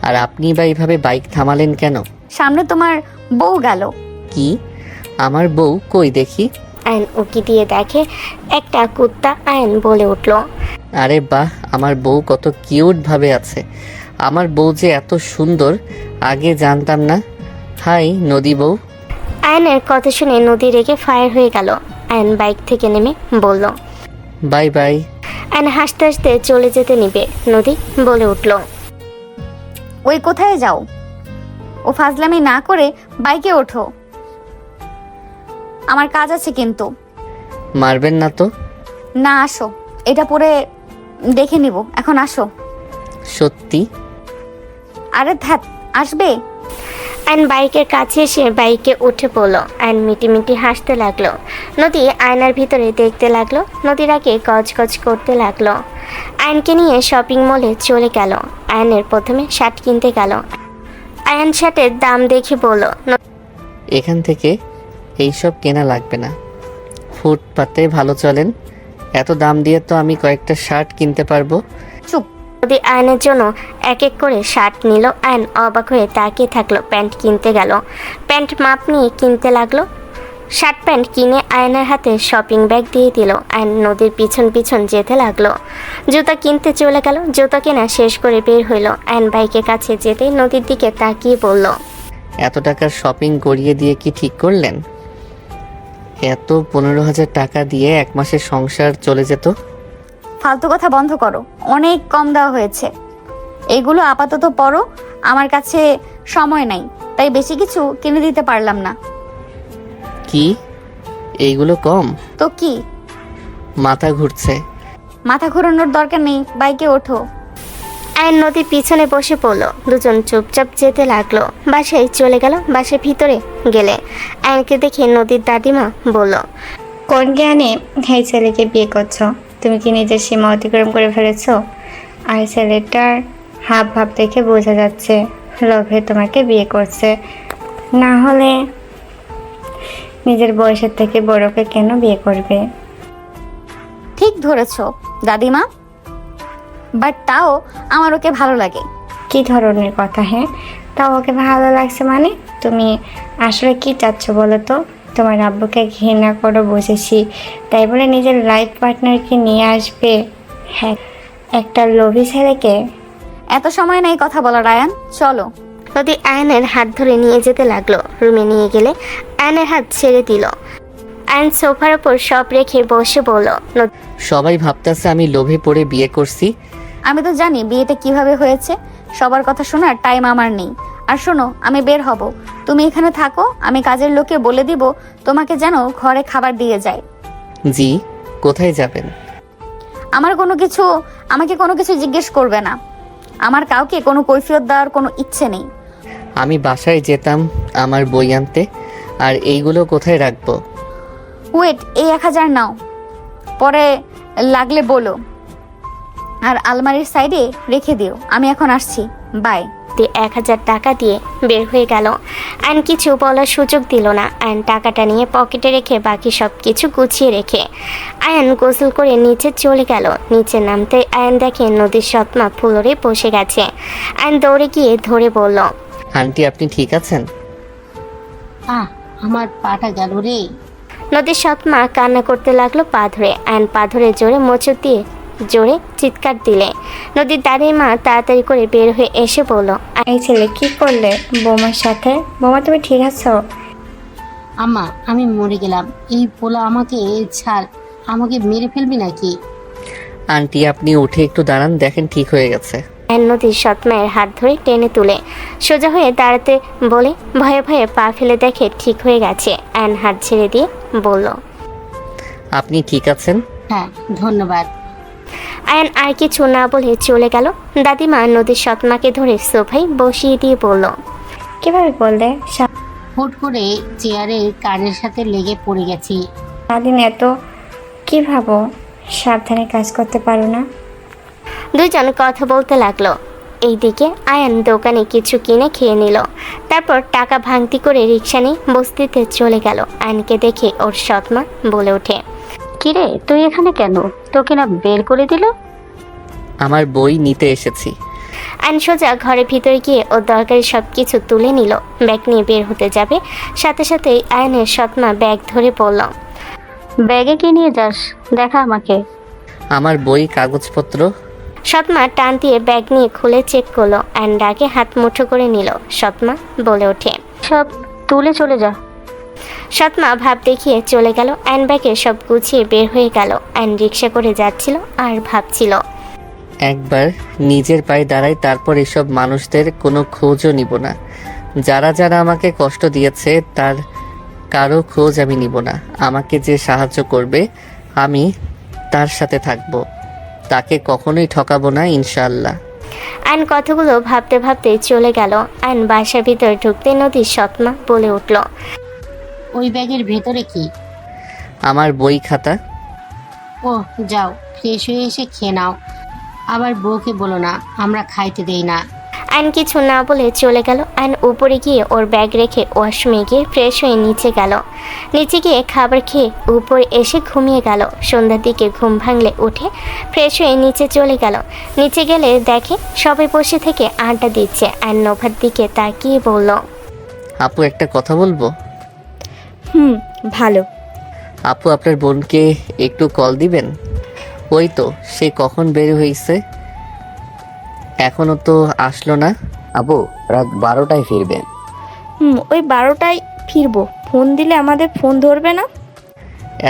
আর আপনি বা এইভাবে বাইক থামালেন কেন? সামনে তোমার বউ গেল। কি? আমার বউ কই দেখি? আয়ন উকি দিয়ে দেখে একটা কুত্তা। আয়ন বলে উঠল। আরে বাহ, আমার বউ কত কিউট ভাবে আছে। আমার বউ যে এত সুন্দর আগে জানতাম না। হাই নদী বউ। আয়নের কথা শুনে নদী রেগে ফায়ার হয়ে গেল। আয়ন বাইক থেকে নেমে বলল। Bye bye. আয়ন হাসতে হাসতে চলে যেতে নিবে, নদী বলে উঠল। ওই কোথায় যাও? ও ফাজলামি না করে বাইকে ওঠো, আমার কাজ আছে কিন্তু। মারবেন না তো? না, আসো, এটা পরে দেখে নিব, এখন আসো। সত্যি? আরে ধ্যাত, আসবে। আয়ন বাইকের কাছে এসে বাইকে উঠে পড়লো। আয়ন মিটি মিটি হাসতে লাগলো। নদী আয়নার ভিতরে দেখতে লাগলো। নদীর আগে গজগজ করতে লাগলো। আয়নকে নিয়ে শপিং মলে চলে গেল। আয়নের প্রথমে শার্ট কিনতে গেল। আয়ন শার্টের দাম দেখে বলল। এখান থেকে এইসব কেনা লাগবে না, ফুটপাতে ভালো চলেন। এত দাম দিয়ে তো আমি কয়েকটা শার্ট কিনতে পারবো। চুপ। নদী আয়নের জন্য এক এক করে শার্ট নিল। আয়ন অবাক হয়ে তাকিয়ে থাকলো। প্যান্ট কিনতে গেল। প্যান্ট মাপ নিয়ে কিনতে লাগলো। শার্ট প্যান্ট কিনে আয়নের হাতে শপিং ব্যাগ দিয়ে দিল। আয়ন নদীর পিছন পিছন যেতে লাগলো। জুতা কিনতে চলে গেল। জুতা কেনা শেষ করে বের হইল। আয়ন বাইকের কাছে যেতে নদীর দিকে তাকিয়ে বলল। এত টাকার শপিং করিয়ে দিয়ে কি ঠিক করলেন? এত 15,000 টাকা দিয়ে এক মাসের সংসার চলে যেত। ফালতু কথা বন্ধ করো, অনেক কম দেওয়া হয়েছে। এগুলো আপাতত পরো, আমার কাছে সময় নাই, তাই বেশি কিছু কিনে দিতে পারলাম না। কি এইগুলো কম? তো কি? মাথা ঘুরছে। মাথা ঘোরানোর দরকার নেই, বাইকে ওঠো। আয়ন নদীর পিছনে বসে পড়লো। দুজন চুপচাপ যেতে লাগলো। বাসায় চলে গেল। বাসার ভিতরে গেলে আয়নকে দেখে নদীর দাদিমা বলল। কোন জ্ঞানে এই ছেলেকে বিয়ে করছো? তুমি কি নিজের সীমা অতিক্রম করে ফেলেছো? আর ছেলেটার হাব ভাব দেখে বোঝা যাচ্ছে লোভে তোমাকে বিয়ে করছে। না হলে নিজের বয়সের থেকে বড়কে কেন বিয়ে করবে? ঠিক ধরেছো দাদিমা, বাট তাও আমার ওকে ভালো লাগে। কি ধরনের কথা? হ্যাঁ, তাও ওকে ভালো লাগছে মানে? তুমি আসলে কি চাচ্ছ বলো তো? তোমার আব্বুকে ঘৃণা করো বুঝেছি, তাই বলে নিজের লাইফ পার্টনারকে নিয়ে আসবে? হ্যাঁ, একটা লোভী ছেলেকে। এত সময় নেই কথা বলার, আয়ান চলো। নদী আয়নের হাত ধরে নিয়ে যেতে লাগলো। রুমে নিয়ে গেলে আয়নের হাত ছেড়ে দিল। আয়ন সোফার ওপর সব রেখে বসে বলল। সবাই ভাবতেছে আমি লোভে পড়ে বিয়ে করছি। আমি তো জানি বিয়েটা কিভাবে হয়েছে, সবার কথা শোনার টাইম আমার নেই। আর শোনো, আমি বের হব, তুমি এখানে থাকো। আমি কাজের লোকে বলে দিব তোমাকে যেন ঘরে খাবার দিয়ে যায়। জি, কোথায় যাবেন? আমাকে কোনো কিছু জিজ্ঞেস করবে না। আমার কাউকে কোনো কৈফিয়ত দেওয়ার কোনো ইচ্ছে নেই। আমি বাসায় যেতাম আমার বই আনতে। আর এইগুলো কোথায় রাখবো? ওয়েট, এই 1000 নাও, পরে লাগলে বলো। আর আলমারির সাইডে রেখে দিও। আমি এখন আসছি, বাই। 1000 টাকা দিয়ে বের হয়ে গেল। আয়ন কিছু বলার সুযোগ দিল না। আয়ন টাকাটা নিয়ে পকেটে রেখে বাকি সব কিছু গুছিয়ে রেখে আয়ন গোসল করে নিচে চলে গেল। নিচে নামতে আয়ন দেখে নদীর সৎমা ফ্লোরে বসে গেছে। আয়ন দৌড়ে গিয়ে ধরে বলল। আন্টি আপনি ঠিক আছেন? আমার পাটা গেল রে। নদীর সৎমা কান্না করতে লাগলো পা ধরে। আয়ন পা ধরে জোরে মোচড় দিয়ে জোরে চিৎকার দিলে নদীর দাদিমা তাড়াতাড়ি করে বের হয়ে এসে বলল, এই ছেলে কি করলে বৌমার সাথে? বৌমা তুমি ঠিক আছো? আম্মা আমি মরে গেলাম, এই পোলা আমাকে ছাড়, আমাকে মেরে ফেলবি নাকি? আন্টি আপনি উঠে একটু দাঁড়ান, দেখেন ঠিক হয়ে গেছে। আয়ন নদীর সৎমায়ের হাত ধরে টেনে তুলে সোজা হয়ে দাঁড়াতে বলে ভয়ে ভয়ে পা ফেলে দেখে ঠিক হয়ে গেছে। আয়ন হাত ছেড়ে দিয়ে বলল, আপনি ঠিক আছেন? হ্যাঁ ধন্যবাদ। আয়ন আর কিছু না বলে চলে গেল। দাদিমা নদীর সৎমাকে ধরে সোফায় বসিয়ে দিয়ে বলল, কিভাবে বললে? হুট করে চেয়ারের কানের সাথে লেগে পড়ে গেছি। সারাদিন এত কি ভাবো, সাবধানে কাজ করতে পারো না? দুজন কথা বলতে লাগলো। এইদিকে আয়ান দোকানে কিছু কিনে খেয়ে নিল, তারপর টাকা ভাঙতি করে রিক্সা নিয়ে বস্তিতে চলে গেল। আয়নকে দেখে ওর সৎমা বলে ওঠে, কিরে তুই এখানে কেন? তোকে না বের করে দিল? আমার বই নিতে এসেছি। আয়ন সোজা ঘরের ভিতরে গিয়ে ওর দরকারি সব কিছু তুলে নিল। ব্যাগ নিয়ে বের হতে যাবে, সাথে সাথেই আয়নের সৎমা ব্যাগ ধরে পড়ল। ব্যাগে কি নিয়ে যাস? দেখা আমাকে। আমার বই কাগজপত্র। সৎমা টান দিয়ে ব্যাগ নিয়ে খুলে চেক করলো। আয়ন রাগে হাত মুঠো করে নিল। সৎমা বলে ওঠে, সব তুলে চলে যা। সৎমা ভাব দেখিয়ে চলে গেল। আয়ন ব্যাগে সব গুছিয়ে বের হয়ে গেল। আয়ন রিক্সা করে যাচ্ছিল আর ভাবছিল, একবার নিজের পায়ে দাঁড়াই, তারপর এসব মানুষদের কোনো খোঁজও নিব না। যারা যারা আমাকে কষ্ট দিয়েছে তার কারো খোঁজ আমি নিব না। আমাকে যে সাহায্য করবে আমি তার সাথে থাকব, তাকে কখনোই ঠকাবো না ইনশাআল্লাহ। আয়ন কথাগুলো ভাবতে ভাবতে চলে গেল। আয়ন বাসার ভিতর ঢুকতে নদীর সৎমা বলে উঠল, ওই ব্যাগের ভেতরে কি? আমার বই খাতা। ও যাও, ফ্রেশ হয়ে এসে খেয়ে নাও। আবার বউকে বলো না আমরা খাইতে দেই না। আয়ন কিছু না বলে চলে গেল। আয়ন উপরে গিয়ে ওর ব্যাগ রেখে ওয়াশরুমে গিয়ে ফ্রেশ হয়ে নিচে গেল। নিচে গিয়ে খাবার খেয়ে উপরে এসে ঘুমিয়ে গেল। সন্ধ্যার দিকে ঘুম ভাঙলে উঠে ফ্রেশ হয়ে নিচে চলে গেল। নিচে গেলে দেখে সবাই বসে থেকে আড্ডা দিচ্ছে। আয়ন নোভার দিকে তাকিয়ে বলল, আপু একটা কথা বলবো? ভালো। আপু আপনার বোনকে একটু কল দিবেন? ওই তো সে কখন বের হয়েছে, এখনো তো আসলো না। আপু রাত 12টায় ফিরবে। ওই 12টায় ফিরবো। ফোন দিলে আমাদের ফোন ধরবে না।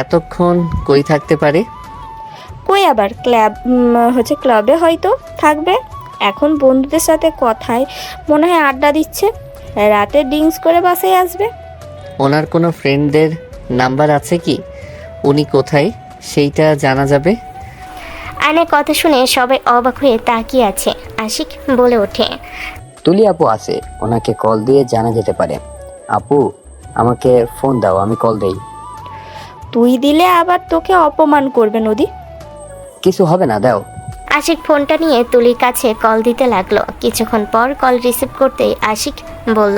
এতক্ষণ কই থাকতে পারে? কই আবার ক্লাবে হয়তো থাকবে। এখন বন্ধুদের সাথে কথায় মনে হয় আড্ডা দিচ্ছে। রাতে ড্রিঙ্কস করে বাসায় আসবে। ওনার কোনো ফ্রেন্ডদের নাম্বার আছে কি? উনি কোথায় সেইটা জানা যাবে। আয়নের কথা শুনে সবাই অবাক হয়ে তাকিয়ে আছে। আশিক বলে ওঠে, তুলি আপু আছে, ওনাকে কল দিয়ে জানা যেতে পারে। আপু আমাকে ফোন দাও, আমি কল দেই। তুই দিলে আবার তোকে অপমান করবে নদী। কিছু হবে না, দাও। আশিক ফোনটা নিয়ে তুলির কাছে কল দিতে লাগলো। কিছুক্ষণ পর কল রিসিভ করতেই আশিক বলল,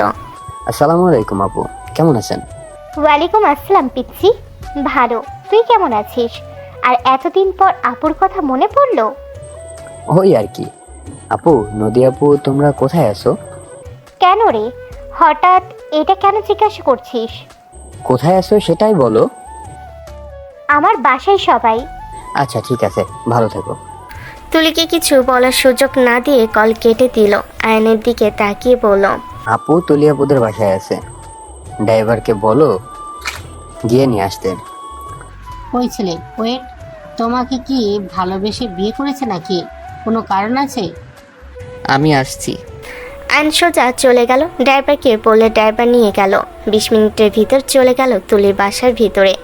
আসসালামু আলাইকুম আপু, কেমন আছেন? ওয়ালাইকুম আসসালাম পিচ্ছি, ভালো। তুই কেমন আছিস? আর এতদিন পর আপুর কথা মনে পড়লো? ওই আর কি। আপু, নদী আপু তোমরা কোথায় আছো? কেন রে, হঠাৎ এটা কেন জিজ্ঞাসা করছিস? কোথায় আছো সেটাই বলো। আমার বাসায় সবাই। আচ্ছা ঠিক আছে, ভালো থেকো। তুলিকে কিছু বলার সুযোগ না দিয়ে কল কেটে দিল। আয়নের দিকে তাকিয়ে বলল, আপু তুলি আপুদের বাসায় আছে, ড্রাইভারকে বলো গিয়ে নিয়ে আসতে। ওই ছেলে ওয়েট, তোমাকে কি ভালোবেসে বিয়ে করেছে নাকি? কোনো কারণ আছে? আমি আসছি। আইন সোজা চলে গেল। ড্রাইভারকে বলে ড্রাইভার নিয়ে গেল। 20 মিনিটের ভিতর চলে গেল তুলির বাসার ভিতরে।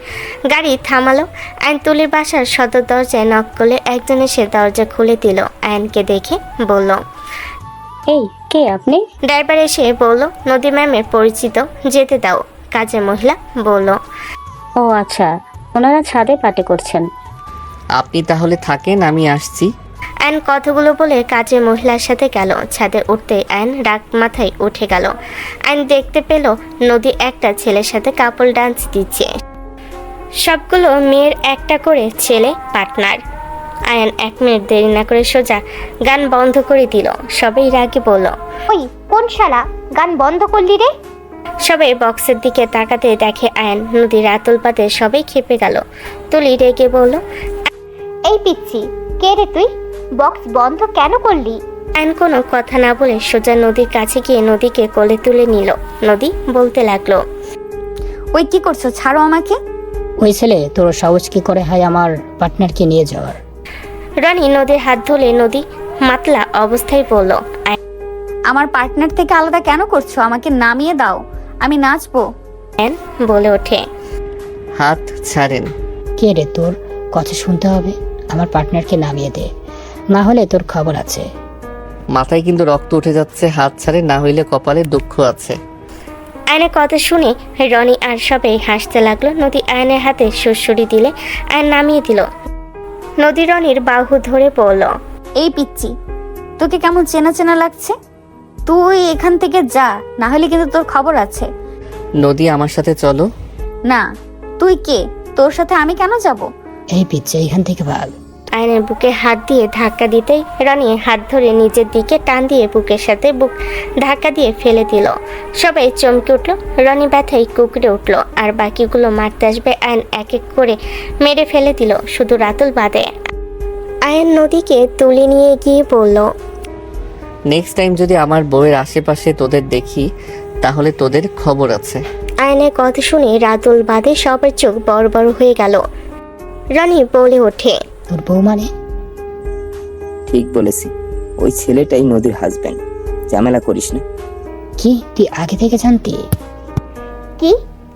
গাড়ি থামালো। আইন তুলির বাসার সদর দরজায় নক করলে একজন এসে দরজা খুলে দিল। আইনকে দেখে বলল, এই কে আপনি? ড্রাইভার এসে বলল, নদী ম্যামের পরিচিত, যেতে দাও। কাজের মহিলা বলল, ও আচ্ছা, ওনারা ছাদে পার্টি করছেন। আপনি তাহলে থাকেন, আমি আসছি। আয়ন কথাগুলো বলে কাজের মহিলার সাথে গেল। ছাদে উঠতে আয়ন রাগ মাথায় উঠে গেল। আয়ন দেখতে পেল নদী একটা ছেলের সাথে কাপল ডান্স দিচ্ছে। সবগুলো মেয়ের একটা করে ছেলে পার্টনার। আয়ন 1 মিনিট দেরি না করে সোজা গান বন্ধ করে দিল। সবাই রাগে বলল, ওই কোন শালা গান বন্ধ করলি রে? সবাই বক্সের দিকে তাকাতে দেখে আয়ান, নদী, রাতুল বাদে সবাই খেপে গেল। তুলি রেগে বলল, এই পিচ্ছি, কে রে তুই? বক্স বন্ধ কেন করলি? আয়ান কোনো কথা না বলে সোজা নদীর কাছে গিয়ে নদীকে কোলে তুলে নিল। নদী বলতে লাগলো, ওই কি করছো, ছাড়ো আমাকে। ওই ছেলে তোর সাহস কি করে হয় আমার পার্টনারকে নিয়ে যাওয়ার? রনি নদীর হাত ধরে নদী মাতলা অবস্থায় বলল, আমার পার্টনার থেকে আলাদা কেন করছো? আমাকে নামিয়ে দাও, আমি নাচবো। আয়ান বলে ওঠে, হাত ছাড়েন। কে রে তোর? কথা শুনতে হবে। আমার পার্টনারকে নামিয়ে দে, না হলে তোর খবর আছে। মাথায় কিন্তু রক্ত উঠে যাচ্ছে, হাত ছাড়ে, না হইলে কপালে দুঃখ আছে। আয়নের কথা শুনে রনি আর সবাই হাসতে লাগলো। নদী আয়নের হাতে সুড়সুড়ি দিলে আয়ন নামিয়ে দিল। নদী রনির বাহু ধরে বলল, এই পিচ্ছি, তোকে কেমন চেনা চেনা লাগছে। তুই এখান থেকে যা, না হলে কিন্তু তোর খবর আছে। নদী, আমার সাথে চলো। না, তুই কে? তোর সাথে আমি কেন যাব? এই পিচ্ছে, এখান থেকে ভাগ। আয়নের বুকে হাত দিয়ে ধাক্কা দিতেই রনি হাত ধরে নিজের দিকে টান দিয়ে বুকের সাথে বুক ধাক্কা দিয়ে ফেলে দিল। সবাই চমকে উঠল। রনি ব্যথায় কুকড়ে উঠল, আর বাকিগুলো মারতে আসবে আয়ন এক এক করে মেরে ফেলে দিল, শুধু রাতুল বাদে। আয়ন নদীকে তুলে নিয়ে গিয়ে বলল, নেক্সট টাইম যদি আমার বউয়ের আশেপাশে তোদের দেখি, তাহলে তোদের খবর আছে। আয়নের কথা শুনে রাতুল বাদে সবার চোখ বড় বড় হয়ে গেল। রনি বলে ওঠে, তোর বউ মানে? ঠিক বলেছি, ওই ছেলেটাই নদীর হাজবেন্ড। ঝামেলা করিস না। কি তুই আগে থেকে জানতি? কি,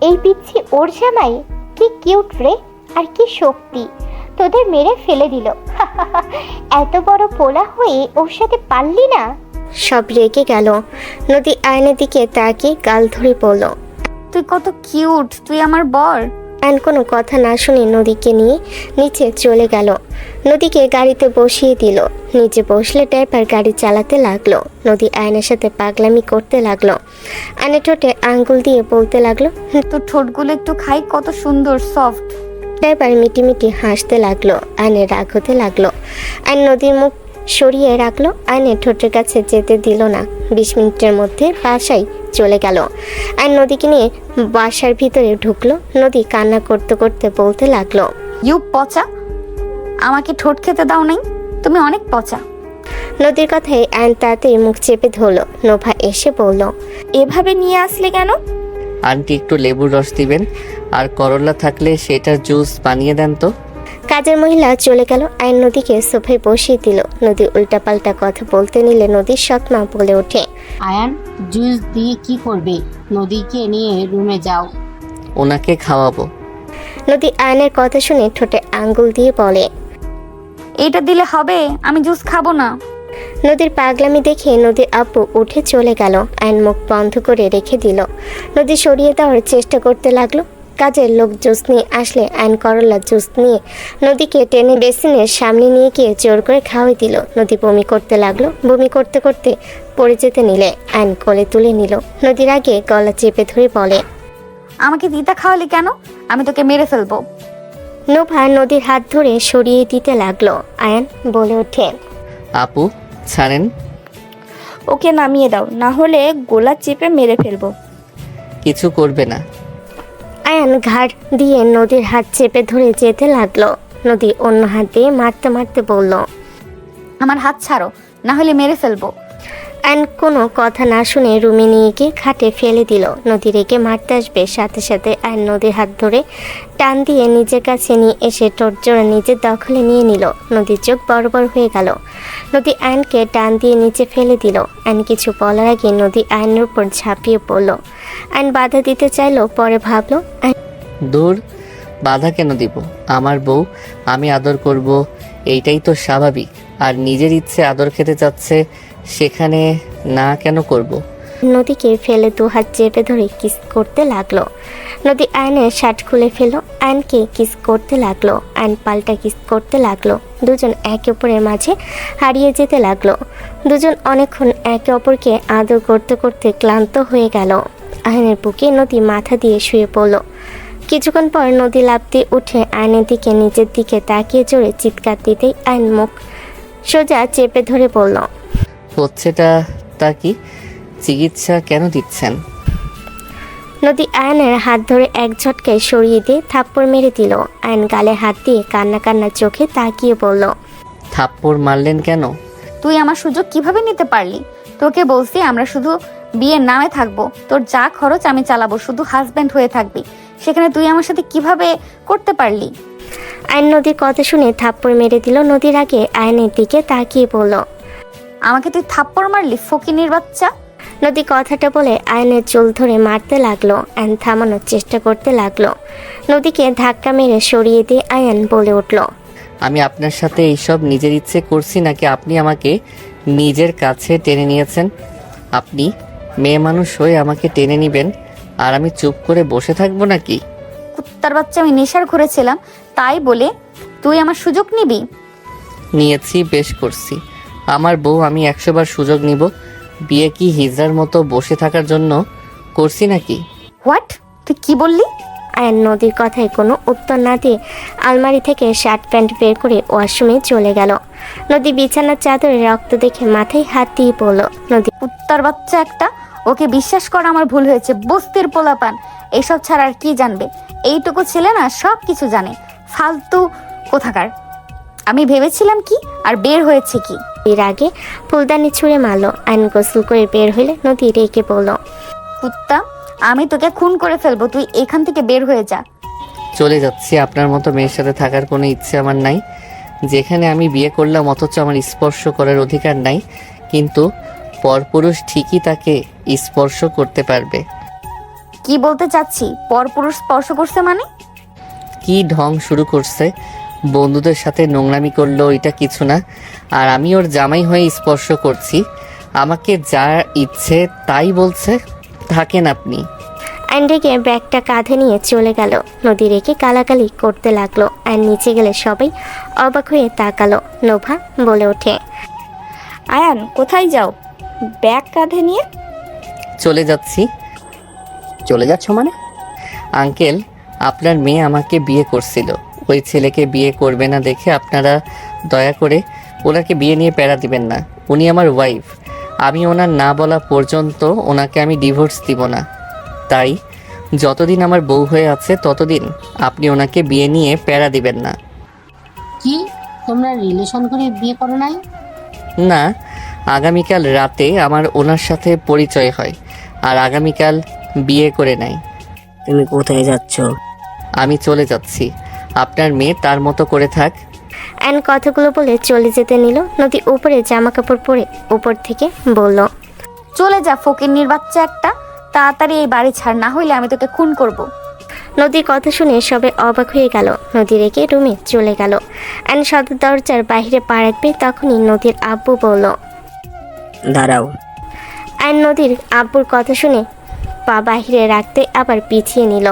এই পিচ্ছি ওর জামাই? কি কিউট রে, আর কি শক্তি! তোদের মেরে ফেলে দিল। এত বড় পোলা হয়ে ওর সাথে পারলি না? সব রেগে গেল। নদী আয়নের দিকে তাকিয়ে গাল ধরে বলল, তুই কত কিউট, তুই আমার বর। আয়ন কোনো কথা না শুনে নদীকে নিয়ে নিচে চলে গেল। নদীকে গাড়িতে বসিয়ে দিল। নিচে বসলে ড্রাইভার গাড়ি চালাতে লাগলো। নদী আয়নের সাথে পাগলামি করতে লাগলো। আয়নের ঠোঁটে আঙ্গুল দিয়ে বলতে লাগলো, তোর ঠোঁটগুলো একটু খাই, কত সুন্দর সফট। ড্রাইভার মিটি মিটি হাসতে লাগলো। আয়নের রাগ হতে লাগলো। আয়ন নদীর মুখ সরিয়ে রাখলো। আয়নের ঠোঁটের কাছে যেতে দিল না। 20 মিনিটের মধ্যে বাসায় চলে গেল। আয়ন নদীকে নিয়ে বাসার ভিতরে ঢুকলো। নদী কান্না করতে করতে বলতে লাগলো, ইউ পচা, আমাকে ঠোঁট খেতে দাও নাই, তুমি অনেক পচা। নদীর কথায় আয়ন তাড়াতাড়ি মুখ চেপে ধরলো। নোভা এসে বলল, এভাবে নিয়ে আসলে কেন? আন্টি, একটু লেবুর রস দিবেন, আর করলা থাকলে সেটার জুস বানিয়ে দেন তো। কাজের মহিলা চলে গেল। আয়ন নদীকে সোফায় বসিয়ে দিল। নদী উল্টাপাল্টা কথা বলতে নিলে নদীর সৎমা বলে ওঠে, আয়ান, জুস দিয়ে কি করবে? নদীকে নিয়ে রুমে যাও। ওনাকে খাওয়াবো। নদী আয়নের কথা শুনে ঠোঁটে আঙ্গুল দিয়ে বলে, এইটা দিলে হবে, আমি জুস খাবো না। নদীর পাগলামি দেখে নদীর আব্বু উঠে চলে গেল। আয়ন মুখ বন্ধ করে রেখে দিল। নদী সরিয়ে দেওয়ার চেষ্টা করতে লাগলো। কাজের লোক জুস নিয়ে আসলে আয়ন করলা জুস নিয়ে নদীকে টেনে বেসিনের সামনে নিয়ে গিয়ে জোর করে খাওয়াই দিল। নদী বমি করতে লাগলো। বমি করতে করতে পড়ে যেতে নিলে আয়ন কোলে তুলে নিল। নদীর আগে গলা চেপে ধরে বলে, আমাকে দিতে খাওয়ালি কেন? আমি তোকে মেরে ফেলবো। নোভা নদীর হাত ধরে সরিয়ে দিতে লাগলো। আয়ন বলে ওঠে, আপু, ছাড়েন। ওকে নামিয়ে দাও, না হলে গোলা চেপে মেরে ফেলবো। কিছু করবে না। আয়ান ঘাড় দিয়ে নদীর হাত চেপে ধরে যেতে লাগলো। নদী অন্য হাত দিয়ে মারতে মারতে বলল, আমার হাত ছাড়ো, না হলে মেরে ফেলবো। আয়ন কোনো কথা না শুনে রুমে নিয়ে গিয়ে খাটে ফেলে দিল। নদী রেগে মারতে আসবে, সাথে সাথে আয়ন নদীর হাত ধরে টান দিয়ে নিজের কাছে নিয়ে এসে টোটজোড়া নিজের দখলে নিয়ে নিল। নদীর চোখ বড় বড় হয়ে গেল। নদী আয়নকে টান দিয়ে নিচে ফেলে দিল। আয়ন কিছু বলার আগে নদী আয়নের উপর ঝাঁপিয়ে পড়ল। আয়ন বাধা দিতে চাইলো, পরে ভাবলো, দূর, বাধা কেন দিব? আমার বউ, আমি আদর করব, এইটাই তো স্বাভাবিক। আর নিজের ইচ্ছে আদর খেতে চাচ্ছে, সেখানে না কেন করব? নদীকে ফেলে 2 হাত চেপে ধরে কিস করতে লাগলো। নদী আয়নের শার্ট খুলে ফেলল। আয়নকে কিস করতে লাগলো। আয়ন পাল্টা কিস করতে লাগলো। দুজন একে অপরের মাঝে হারিয়ে যেতে লাগলো। দুজন অনেকক্ষণ একে অপরকে আদর করতে করতে ক্লান্ত হয়ে গেল। আয়নের বুকে নদী মাথা দিয়ে শুয়ে পড়ল। কিছুক্ষণ পর নদী লাফ দিয়ে উঠে আয়নের দিকে নিজের দিকে তাকিয়ে জোরে চিৎকার দিতেই আয়ন মুখ সোজা চেপে ধরে বলল, হচ্ছেটা তা কি? চিকিৎসা কেন দিচ্ছেন? নদী আয়নের হাত ধরে এক ঝটকায় সরিয়ে দিয়ে থাপ্পড় মেরে দিল। আয়ন গালে হাত দিয়ে কান্না কান্না চোখে তাকিয়ে বলল, থাপ্পড় মারলেন কেন? তুই আমার সুযোগ কিভাবে নিতে পারলি? তোকে বলছি আমরা শুধু বিয়ের নামে থাকবো, তোর যা খরচ আমি চালাবো, শুধু হাজব্যান্ড হয়ে থাকবি। সেখানে তুই আমার সাথে কিভাবে করতে পারলি? আয়ন নদীর কথা শুনে থাপ্পড় মেরে দিল। নদীর আগে আয়নের দিকে তাকিয়ে বলল, আমাকে তুই থাপ্পড় মারলি, ফকিনীর বাচ্চা! নদী কথাটা বলে আয়নের চুল ধরে মারতে লাগলো। আয়ন থামানোর চেষ্টা করতে লাগলো। নদীকে ধাক্কা মেরে সরিয়ে দিয়ে আয়ন বলে উঠল, আমি আপনার সাথে এইসব নিজের ইচ্ছে করছি নাকি আপনি আমাকে নিজের কাছে টেনে নিয়েছেন? আপনি মেয়ে মানুষ হয়ে আমাকে টেনে নিবেন আর আমি চুপ করে বসে থাকবো নাকি? কুত্তার বাচ্চা, আমি নেশার ঘুরেছিলাম তাই বলে তুই আমার সুযোগ নিবি? নিয়েছি, বেশ করছি। আমার বউ, আমি 100 বার সুযোগ নিব। বিয়ে কি হিজড়ার মতো বসে থাকার জন্য করছি নাকি? হোয়াট? তুই কি বললি? আয়ন নদীর কথায় কোনো উত্তর না দিয়ে আলমারি থেকে শার্ট প্যান্ট বের করে ওয়াশরুমে চলে গেল। নদী বিছানার চাদরে রক্ত দেখে মাথায় হাত দিয়ে পড়ল। নদী কুত্তার বাচ্চা একটা! ওকে বিশ্বাস করা আমার ভুল হয়েছে। বস্তির পোলাপান এইসব ছাড়া আর কি জানবে? এইটুকু ছেলে না সব কিছু জানে, ফালতু কোথাকার। আমি ভেবেছিলাম কি, আর বের হয়েছে কি। এর আগে ফুলদানি ছুঁড়ে মারল। আয়ন গোসল করে বের হইলে নদী রেগে বলল, কুত্তা, আমি তোকে খুন করে ফেলবো, তুই এখান থেকে বের হয়ে যা। চলে যাচ্ছি। আপনার মতো মেয়ের সাথে থাকার কোনো ইচ্ছে আমার নাই। যেখানে আমি বিয়ে করলাম অথচ আমার স্পর্শ করার অধিকার নাই, কিন্তু পরপুরুষ ঠিকই তাকে স্পর্শ করতে পারবে। কি বলতে চাচ্ছি? পরপুরুষ স্পর্শ করছে মানে? কি ঢং শুরু করছে! বন্ধুদের সাথে নোংরামি করলো, এটা কিছু না। আর আমি ওর জামাই হয়ে স্পর্শ করছি। আমাকে যা ইচ্ছে তাই বলছে। থাকেন আপনি। আইন রেগে ব্যাগটা কাঁধে নিয়ে চলে গেল। নদী রেখে কালাকালি করতে লাগলো। আইন নিচে গেলে সবাই অবাক হয়ে তাকালো। নোভা বলে ওঠে, আয়ান কোথায় যাও ব্যাগ কাঁধে নিয়ে? চলে যাচ্ছি। চলে যাচ্ছ মানে? আঙ্কেল, আপনার মেয়ে আমাকে বিয়ে করছিল। ওই ছেলেকে বিয়ে করবে না দেখে আপনারা দয়া করে ওনাকে বিয়ে নিয়ে প্যারা দিবেন না। উনি আমার ওয়াইফ। আমি ওনার না বলা পর্যন্ত ওনাকে আমি ডিভোর্স দিব না। তাই যতদিন আমার বউ হয়ে আছে ততদিন আপনি ওনাকে বিয়ে নিয়ে প্যারা দিবেন না। কি, তোমরা রিলেশন করে বিয়ে করো নাই? না, আগামীকাল রাতে আমার ওনার সাথে পরিচয় হয়, আর আগামীকাল বিয়ে করে নাই। তুমি কোথায় যাচ্ছ? আমি চলে যাচ্ছি। আপনার মেয়ে তার মতো করে থাক। আইন কথাগুলো বলে চলে যেতে নিল। নদী উপরে জামা কাপড় পরে উপর থেকে বলল, চলে যা ফকিন্নির বাচ্চা একটা! তাড়াতাড়ি এই বাড়ি ছাড়, না হইলে আমি তোকে খুন করব। নদীর কথা শুনে সবাই অবাক হয়ে গেল। নদী রেখে রুমে চলে গেল। আইন সদর দরজার বাইরে পা রাখবে তখনই নদীর আব্বু বলল, দাঁড়াও। আইন নদীর আব্বুর কথা শুনে পা বাহিরে রাখতে আবার পিছিয়ে নিল।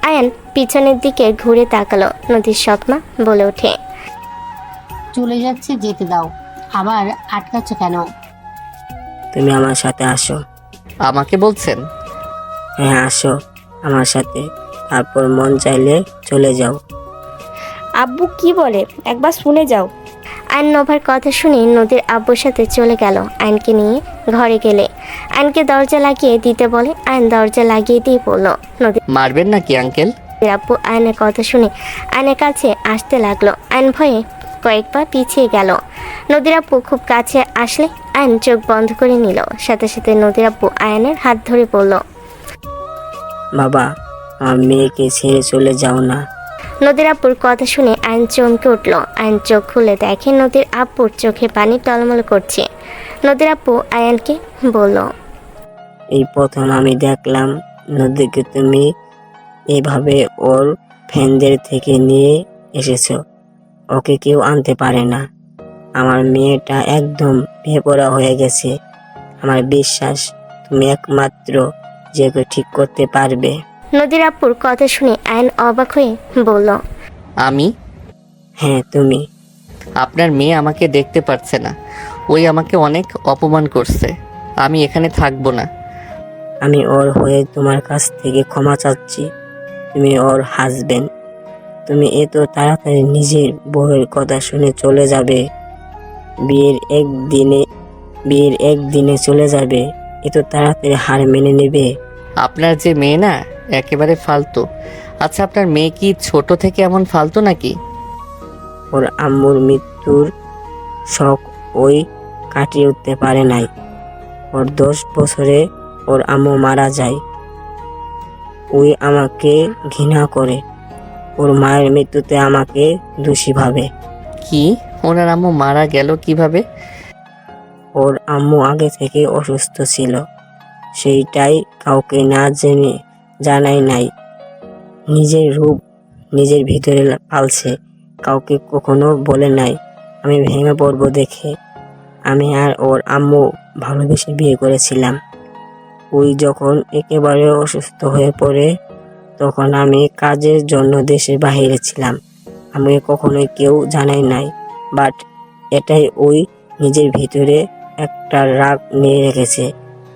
আয়ান পিছনের দিকে ঘুরে তাকালো। নদীর সৎমা বলে ওঠে, চলে যাচ্ছে, যেতে দাও। আবার আটকাচ্ছ কেন? তুমি আমার সাথে আসো। আমাকে বলছেন? হ্যাঁ, আসো আমার সাথে, তারপর মন চাইলে চলে যাও। আব্বু কি বলে একবার শুনে যাও। আইন নোভার কথা শুনে নদীর আব্বুর সাথে চলে গেল। আইনকে নিয়ে ঘরে গেলে আইনকে দরজা লাগিয়ে দিতে বলে। আইন দরজা লাগিয়ে দিয়ে বলল, নদীর মারবেন নাকি আঙ্কেল? আব্বু আইনের কথা শুনে আইনের কাছে আসতে লাগলো। আইন ভয়ে কয়েকবার পিছিয়ে গেল। নদীর আব্বু খুব কাছে আসলে আইন চোখ বন্ধ করে নিল। সাথে সাথে নদীর আব্বু আয়নের হাত ধরে বলল, বাবা, আমার মেয়েকে ছেড়ে চলে যাও না। নদীর আব্বুর কথা শুনে আইন চমকে উঠল। আইন চোখ খুলে দেখে নদীর আব্বুর চোখে পানি টলমল করছে। নদীর আব্বু আয়ানকে বলল, এই প্রথম আমি দেখলাম নদীকে তুমি এভাবে ওর ফ্যানদের থেকে নিয়ে এসেছো। ওকে কেউ আনতে পারে না। আমার মেয়েটা একদম বেপরোয়া হয়ে গেছে। আমার বিশ্বাস তুমি একমাত্র যে ওকে ঠিক করতে পারবে। নদীর আব্বুর কথা শুনে আইন অবাক হয়ে বলল, আমি? হ্যাঁ, তুমি। আপনার মেয়ে আমাকে দেখতে পারছে না। ওই আমাকে অনেক অপমান করছে। আমি এখানে থাকবো না। আমি ওর হয়ে তোমার কাছ থেকে ক্ষমা চাচ্ছি। তুমি ওর হাজবেন্ড। তুমি এত তাড়াতাড়ি নিজের বউয়ের কথা শুনে চলে যাবে? বিয়ের একদিনে চলে যাবে? এত তাড়াতাড়ি হার মেনে নেবে? আপনার যে মেয়ে না একেবারে ফালতু। আচ্ছা, আপনার মেয়ে কি ছোট থেকে এমন ফালতু নাকি? ওর আম্মুর মৃত্যুর শখ ওই কাটিয়ে উঠতে পারে নাই। ওর 10 বছরে ওর আম্মু মারা যায়। ওই আমাকে ঘৃণা করে। ওর মায়ের মৃত্যুতে আমাকে দোষী ভাবে। কি, ওনার আম্মু মারা গেল কিভাবে? ওর আম্মু আগে থেকে অসুস্থ ছিল, সেইটাই কাউকে না জেনে জানাই নাই। নিজের রূপ নিজের ভিতরে পালছে, কাউকে কখনো বলে নাই। আমি ভেঙে পড়বো দেখে আমি আর ওর আম্মু ভালোবেসে বিয়ে করেছিলাম। ওই যখন একেবারে অসুস্থ হয়ে পড়ে তখন আমি কাজের জন্য দেশের বাইরে ছিলাম। আমি কখনোই কেউ জানাই নাই, বাট এটাই ওই নিজের ভিতরে একটা রাগ নিয়ে রেখেছে।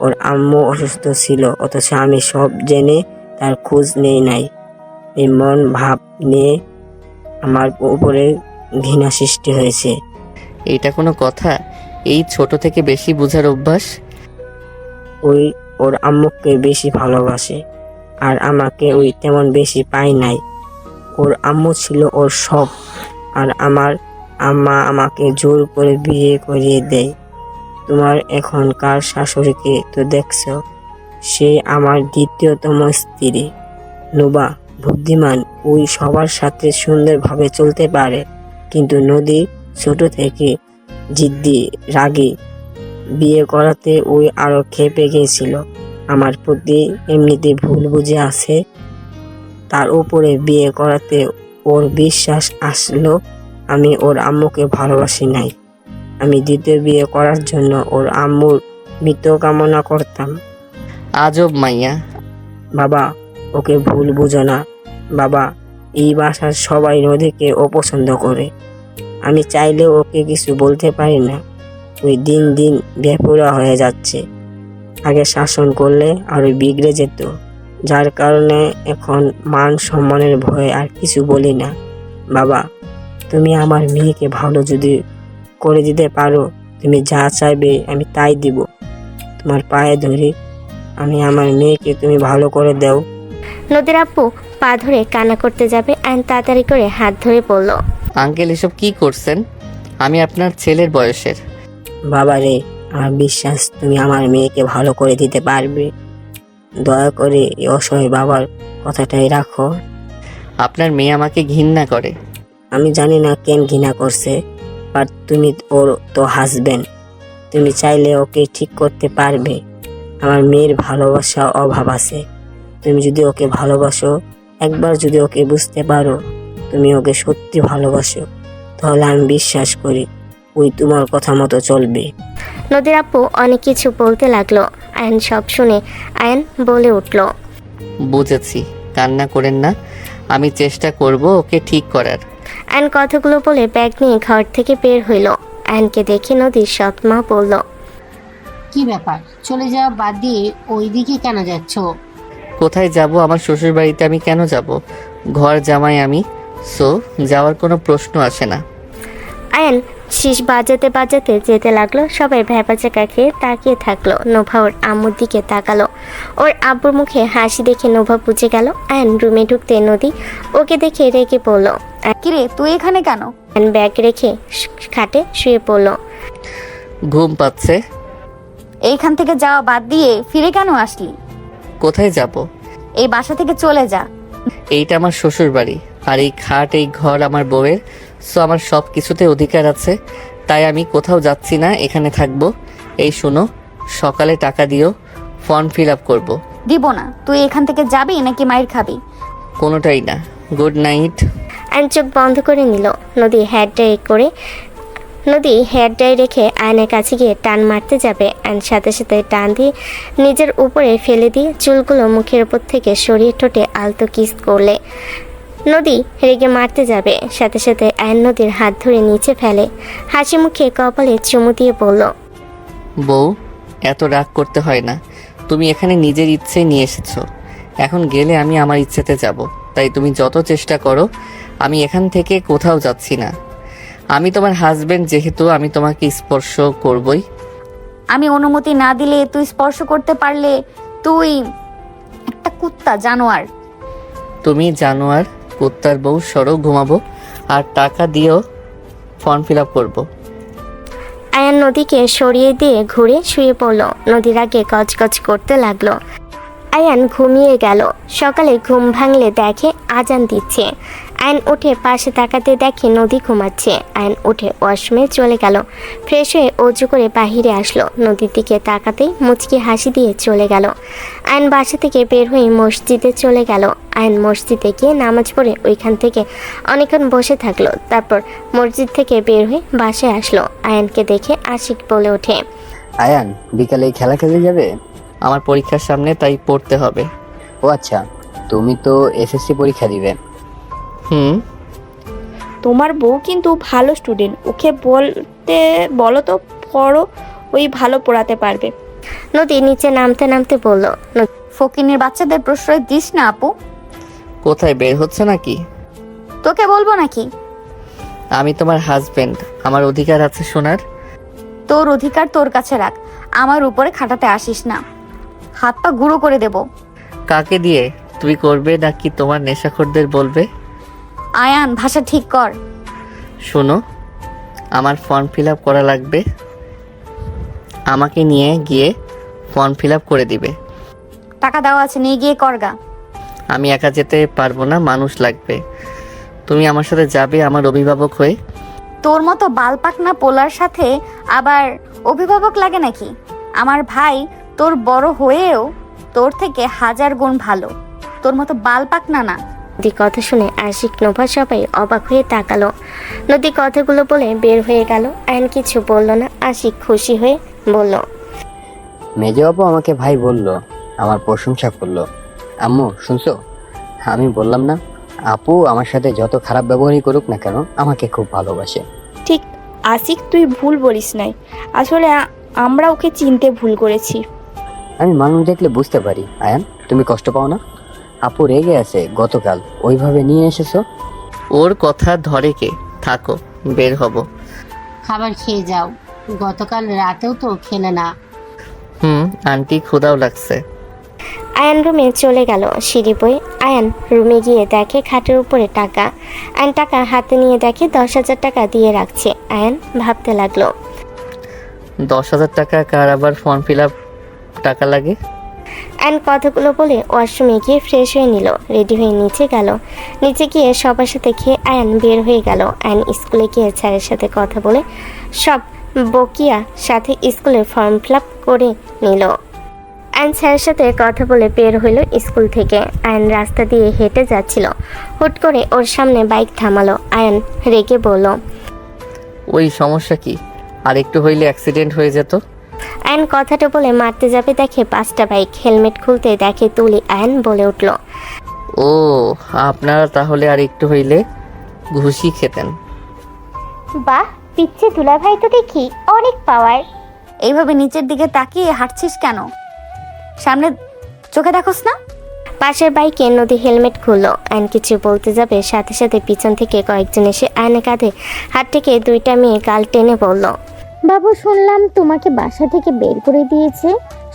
ওর আম্মু অসুস্থ ছিল অথচ আমি সব জেনে তার খোঁজ নেই নাই। এই মন ভাব নিয়ে আমার উপরে ঘৃণা সৃষ্টি হয়েছে। এটা কোনো কথা? এই ছোট থেকে বেশি বোঝার অভ্যাস। ওই ওর আম্মুকে বেশি ভালোবাসে আর আমাকে ওই তেমন বেশি পাই নাই। ওর আম্মু ছিল ওর সব, আর আমার আম্মা আমাকে জোর করে বিয়ে করিয়ে দেয়। তোমার এখনকার শাশুড়িকে তো দেখছো, সে আমার দ্বিতীয়তম স্ত্রী। নুবা বুদ্ধিমান, ওই সবার সাথে সুন্দরভাবে চলতে পারে, কিন্তু নদী ছোট থেকে জিদ্দি রাগী। বিয়ে করাতে ওই আরো ক্ষেপে গিয়েছিল। আমার প্রতি এমনিতে ভুল বুঝে আছে, তার উপরে বিয়ে করাতে ওর বিশ্বাস আসলো আমি ওর আম্মুকে ভালোবাসি নাই। আমি দ্বিতীয় বিয়ে করার জন্য ওর আম্মুর মৃত্যু কামনা করতাম। আজব মাইয়া। বাবা, ওকে ভুল বুঝো না। বাবা, এই বাসার সবাই নদীকে অপছন্দ করে। আমি চাইলেও ওকে কিছু বলতে পারি না। ওই দিন দিন বেপরোয়া হয়ে যাচ্ছে। আগে শাসন করলে আরো বিগড়ে যেত, যার কারণে এখন মান সম্মানের ভয়ে আর কিছু বলি না। বাবা, তুমি আমার মেয়েকে ভালো যদি করে দিতে পারো, তুমি যা চাইবে আমি তাই দিব। তোমার পায়ে ধরি, আমি আমার মেয়েকে তুমি ভালো করে দাও। নদীর আপু পা ধরে কান্না করতে যাবে আয়ন তাড়াতাড়ি করে হাত ধরে বলল, আঙ্কেল, এসব কি করছেন? আমি আপনার ছেলের বয়সের। বাবা রে, আমার বিশ্বাস তুমি আমার মেয়েকে ভালো করে দিতে পারবে। দয়া করে এই অসহায় বাবার কথাটাই রাখো। আপনার মেয়ে আমাকে ঘৃণা করে। আমি জানি না কেন ঘৃণা করছে, বাট তুমি ওর তো হাসবেন্ড, তুমি চাইলে ওকে ঠিক করতে পারবে। আমার মেয়ের ভালোবাসা অভাব আছে। তুমি যদি ওকে ভালোবাসো, একবার যদি ওকে বুঝতে পারো তুমি ওকে সত্যি ভালোবাসো, তাহলে আমি বিশ্বাস করি ওই তোমার কথা মতো চলবে। নদীর আপু অনেক কিছু বলতে লাগলো। আয়ন সব শুনে আয়ন বলে উঠল, বুঝেছি, কান্না করেন না, আমি চেষ্টা করব ওকে ঠিক করার। আয়ন কথাগুলো বলে ব্যাগ নিয়ে ঘর থেকে বের হইল। আয়নকে দেখে নদীর সৎ মা বলল, কি ব্যাপার, চলে যাওয়া বাদ দিয়ে ওইদিকে কেন যাচ্ছ? কোথায় যাব? আমার শ্বশুর বাড়িতে আমি কেন যাব? ঘর জামাই আমি, সো যাওয়ার কোনো প্রশ্ন আসে না। আয়ন শীষ বাজাতে বাজাতে যেতে লাগলো। সবাই ভ্যাপাচাকা খেয়ে তাকিয়ে থাকলো। নোভা ওর আম্মুর দিকে তাকালো। ওর আব্বুর মুখে হাসি দেখে নোভা বুঝে গেল। আয়ন রুমে ঢুকতে নদী ওকে দেখে রেগে পড়ল। কিরে, তুই এখানে কেন? আয়ন ব্যাগ রেখে খাটে শুয়ে পড়ল। ঘুম পাচ্ছে। এইখান থেকে যাওয়া বাদ দিয়ে ফিরে কেন আসলি? কোথায় যাব? এই বাসা থেকে চলে যা। এইটা আমার শ্বশুর বাড়ি, আর এই খাট এই ঘর আমার বউয়ের, সো আমার সব কিছুতে অধিকার আছে। তাই আমি কোথাও যাচ্ছি না, এখানে থাকবো। এই শোনো, সকালে টাকা দিও, ফর্ম ফিল আপ করবো। দিব না। তুই এখান থেকে যাবি নাকি মাইর খাবি? কোনোটাই না। Good night. আয়ন চোখ বন্ধ করে নিল। নদী হেয়ার ড্রাই রেখে আয়নের কাছে গিয়ে টান মারতে যাবে। আয়ন সাথে সাথে টান দিয়ে নিজের উপরে ফেলে দিয়ে চুলগুলো মুখের উপর থেকে সরিয়ে ঠোঁটে আলতো কিস করলে নদী রেগে মারতে যাবে। সাথে সাথে আয়ন নদীর হাত ধরে নিচে ফেলে। হাসি মুখে কপালে চুমু দিয়ে বলল, বউ, এত রাগ করতে হয় না। তুমি এখানে নিজের ইচ্ছেই নিয়ে এসেছো। এখন গেলে আমি আমার ইচ্ছেতে যাব। তাই তুমি যত চেষ্টা করো, আমি এখান থেকে কোথাও যাচ্ছি না। আমি তোমার হাজবেন্ড, যেহেতু আমি তোমাকে স্পর্শ করবই। আমি অনুমতি না দিলে তুই স্পর্শ করতে পারলে তুই কুত্তা জানোয়ার। তুমি জানোয়ার, কুত্তার বউ, সরো ঘুমাবো, আর টাকা দিয়েও ফর্ম ফিল আপ করবো। আয়ান নদীকে সরিয়ে দিয়ে ঘুরে শুয়ে পড়ল। নদীর আগে গজগজ করতে লাগলো। আয়ান ঘুমিয়ে গেল। সকালে ঘুম ভাঙলে দেখে আজান দিচ্ছে। আয়ন উঠে পাশে তাকাতে দেখে নদী ঘুমাচ্ছে। আয়ন উঠে ওয়াশরুমে চলে গেল। ফ্রেশ হয়ে অজু করে বাহিরে আসলো। নদীর দিকে তাকাতেই মুচকি হাসি দিয়ে চলে গেল। আয়ন বাসা থেকে বের হয়ে মসজিদে চলে গেল। আয়ন মসজিদে গিয়ে নামাজ পড়ে ওইখান থেকে অনেকক্ষণ বসে থাকলো। তারপর মসজিদ থেকে বের হয়ে বাসায় আসলো। আয়নকে দেখে আশিক বলে ওঠে, আয়ান বিকালে খেলা খেলতে যাবে? আমার পরীক্ষার সামনে, তাই পড়তে হবে। ও আচ্ছা, তুমি তো এসএসসি পরীক্ষা দিবে। হুম। তোমার বউ কিন্তু ভালো স্টুডেন্ট, ওকে বলো তো পড়ো, ওই ভালো পড়াতে পারবে। নদী নিচে নামতে নামতে বলল, ফকিনের বাচ্চাদের প্রশ্রয় দিস না আপু। কোথায় বের হচ্ছে নাকি? তোকে বলবো নাকি? আমি তোমার হাজবেন্ড, আমার অধিকার আছে শোনার। তোর অধিকার তোর কাছে রাখ, আমার উপরে খাটাতে আসিস না, হাত পা গুঁড়ো করে দেব। কাকে দিয়ে? তুই করবে নাকি তোমার নেশাখোরদের বলবে? আয়ান, ভাষা ঠিক কর। শোনো, আমার ফর্ম ফিল আপ করা লাগবে, আমাকে নিয়ে গিয়ে ফর্ম ফিল আপ করে দিবে। টাকা দেওয়া আছে, নিয়ে গিয়ে করগা। আমি একা যেতে পারবো না, মানুষ লাগবে। তুমি আমার সাথে যাবে আমার অভিভাবক হয়ে। তোর মতো বালপাকনা পোলার সাথে আবার অভিভাবক লাগে নাকি? আমার ভাই তোর বড় হয়েও তোর থেকে 1000 গুণ ভালো, তোর মতো বালপাকনা না। নদী কথা শুনে আশিক নোভা সবাই অবাক হয়ে তাকালো। নদী কথাগুলো বলে বের হয়ে গেল। আয়ন কিছু বলল না। আশিক খুশি হয়ে বলল, মেজো আপু আমাকে ভাই বললো, আমার প্রশংসা করলো। আম্মু শুনছো, আমি বললাম না, আপু আমার সাথে যত খারাপ ব্যবহারই করুক না কেন আমাকে খুব ভালোবাসে। ঠিক আশিক, তুই ভুল বলিস নাই, আসলে আমরা ওকে চিনতে ভুল করেছি। আমি মানুষ দেখলে বুঝতে পারি। আয়ান, তুমি কষ্ট পাও না? আপু রেগে আছে, গতকাল ওইভাবে নিয়ে এসেছো। ওর কথা ধরে কে? থাকো, বের হব। খাবার খেয়ে যাও, গতকাল রাতেও তো খেলে না। আন্টি ক্ষুধাও লাগছে। আয়ান রুমে চলে গেল। সিঁড়ি বয়ে আয়ান রুমে গিয়ে দেখে খাটের উপরে টাকা। আয়ান টাকা হাতে নিয়ে দেখে 10,000 টাকা দিয়ে রাখছে। আয়ান ভাবতে লাগলো, 10,000 টাকা কার আবার ফর্ম ফিল আপ টাকা লাগে? আয়ন কথাগুলো বলে ওয়াশরুমে গিয়ে ফ্রেশ হয়ে নিল। রেডি হয়ে নিচে গেল। নিচে গিয়ে সবার সাথে খেয়ে আয়ন বের হয়ে গেল। আয়ন স্কুলে গিয়ে স্যারের সাথে কথা বলে সব বকিয়া সাথে স্কুলের ফর্ম ফিল আপ করে নিল। আয়ন স্যারের সাথে কথা বলে বের হইল স্কুল থেকে। আয়ন রাস্তা দিয়ে হেঁটে যাচ্ছিল। হুট করে ওর সামনে বাইক থামালো। আয়ন রেগে বলল, ওই সমস্যা কি? আর একটু হইলে অ্যাক্সিডেন্ট হয়ে যেত। আয়ন কথাটা বলে মারতে যাবে, দেখে 5টা বাইক। হেলমেট খুলতে দেখে তুলি। আয়ন বলে উঠল, ও, আপনারা তাহলে আর একটু হইলে ঘুষি খেতেন। বাহ, পিচ্ছে দুলাভাই তো দেখি অনেক পাওয়ার। এইভাবে নিচের দিকে তাকিয়ে হাঁটছিস কেন? সামনে চোখে দেখোস না? পাশের বাইকে নদী হেলমেট খুললো। আয়ন কিছু বলতে যাবে, সাথে সাথে পিছন থেকে কয়েকজন এসে আয়নের কাঁধে হাত থেকে 2টা মেয়ে গাল টেনে বলল, বাবু, শুনলাম তোমাকে বাসা থেকে বের করে দিয়েছে।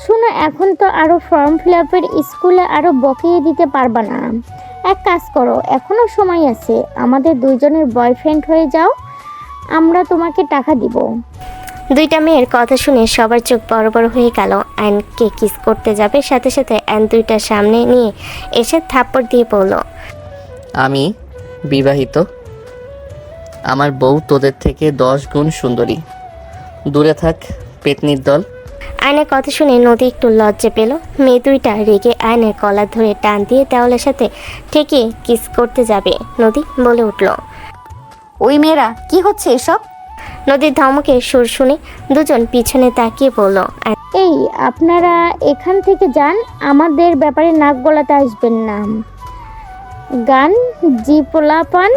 শোনো, এখন তো আরো ফর্ম ফিল আপের স্কুলে আরো বকিয়ে দিতে পারবা না। এক কাজ করো, এখনো সময় আছে, আমাদের 2জনের বয়ফ্রেন্ড হয়ে যাও, আমরা তোমাকে টাকা দিব। 2টা মেয়ের কথা শুনে সবার চোখ বড় বড় হয়ে গেল। আয়নকে কিস করতে যাবে, সাথে সাথে আয়ন 2টা সামনে নিয়ে এসে থাপ্পড় দিয়ে বলল, আমি বিবাহিত, আমার বউ তোদের থেকে 10 গুণ সুন্দরী, দূরে থাক পেতনির দল। আয়নের কথা শুনে নদী একটু লজ্জা পেল। মেয়ে 2টা রেগে আয়নের কলার ধরে টান দিয়ে দেওয়ালের সাথে ঠেকে কিস করতে যাবে। নদী বলে উঠল, ওই মেয়েরা, কি হচ্ছে এসব? নদীর ধমকের সুর শুনে 2জন পিছনে তাকিয়ে বলল, এই, আপনারা এখান থেকে যান, আমাদের ব্যাপারে নাক গলাতে আসবেন না। গান জি পোলাপান,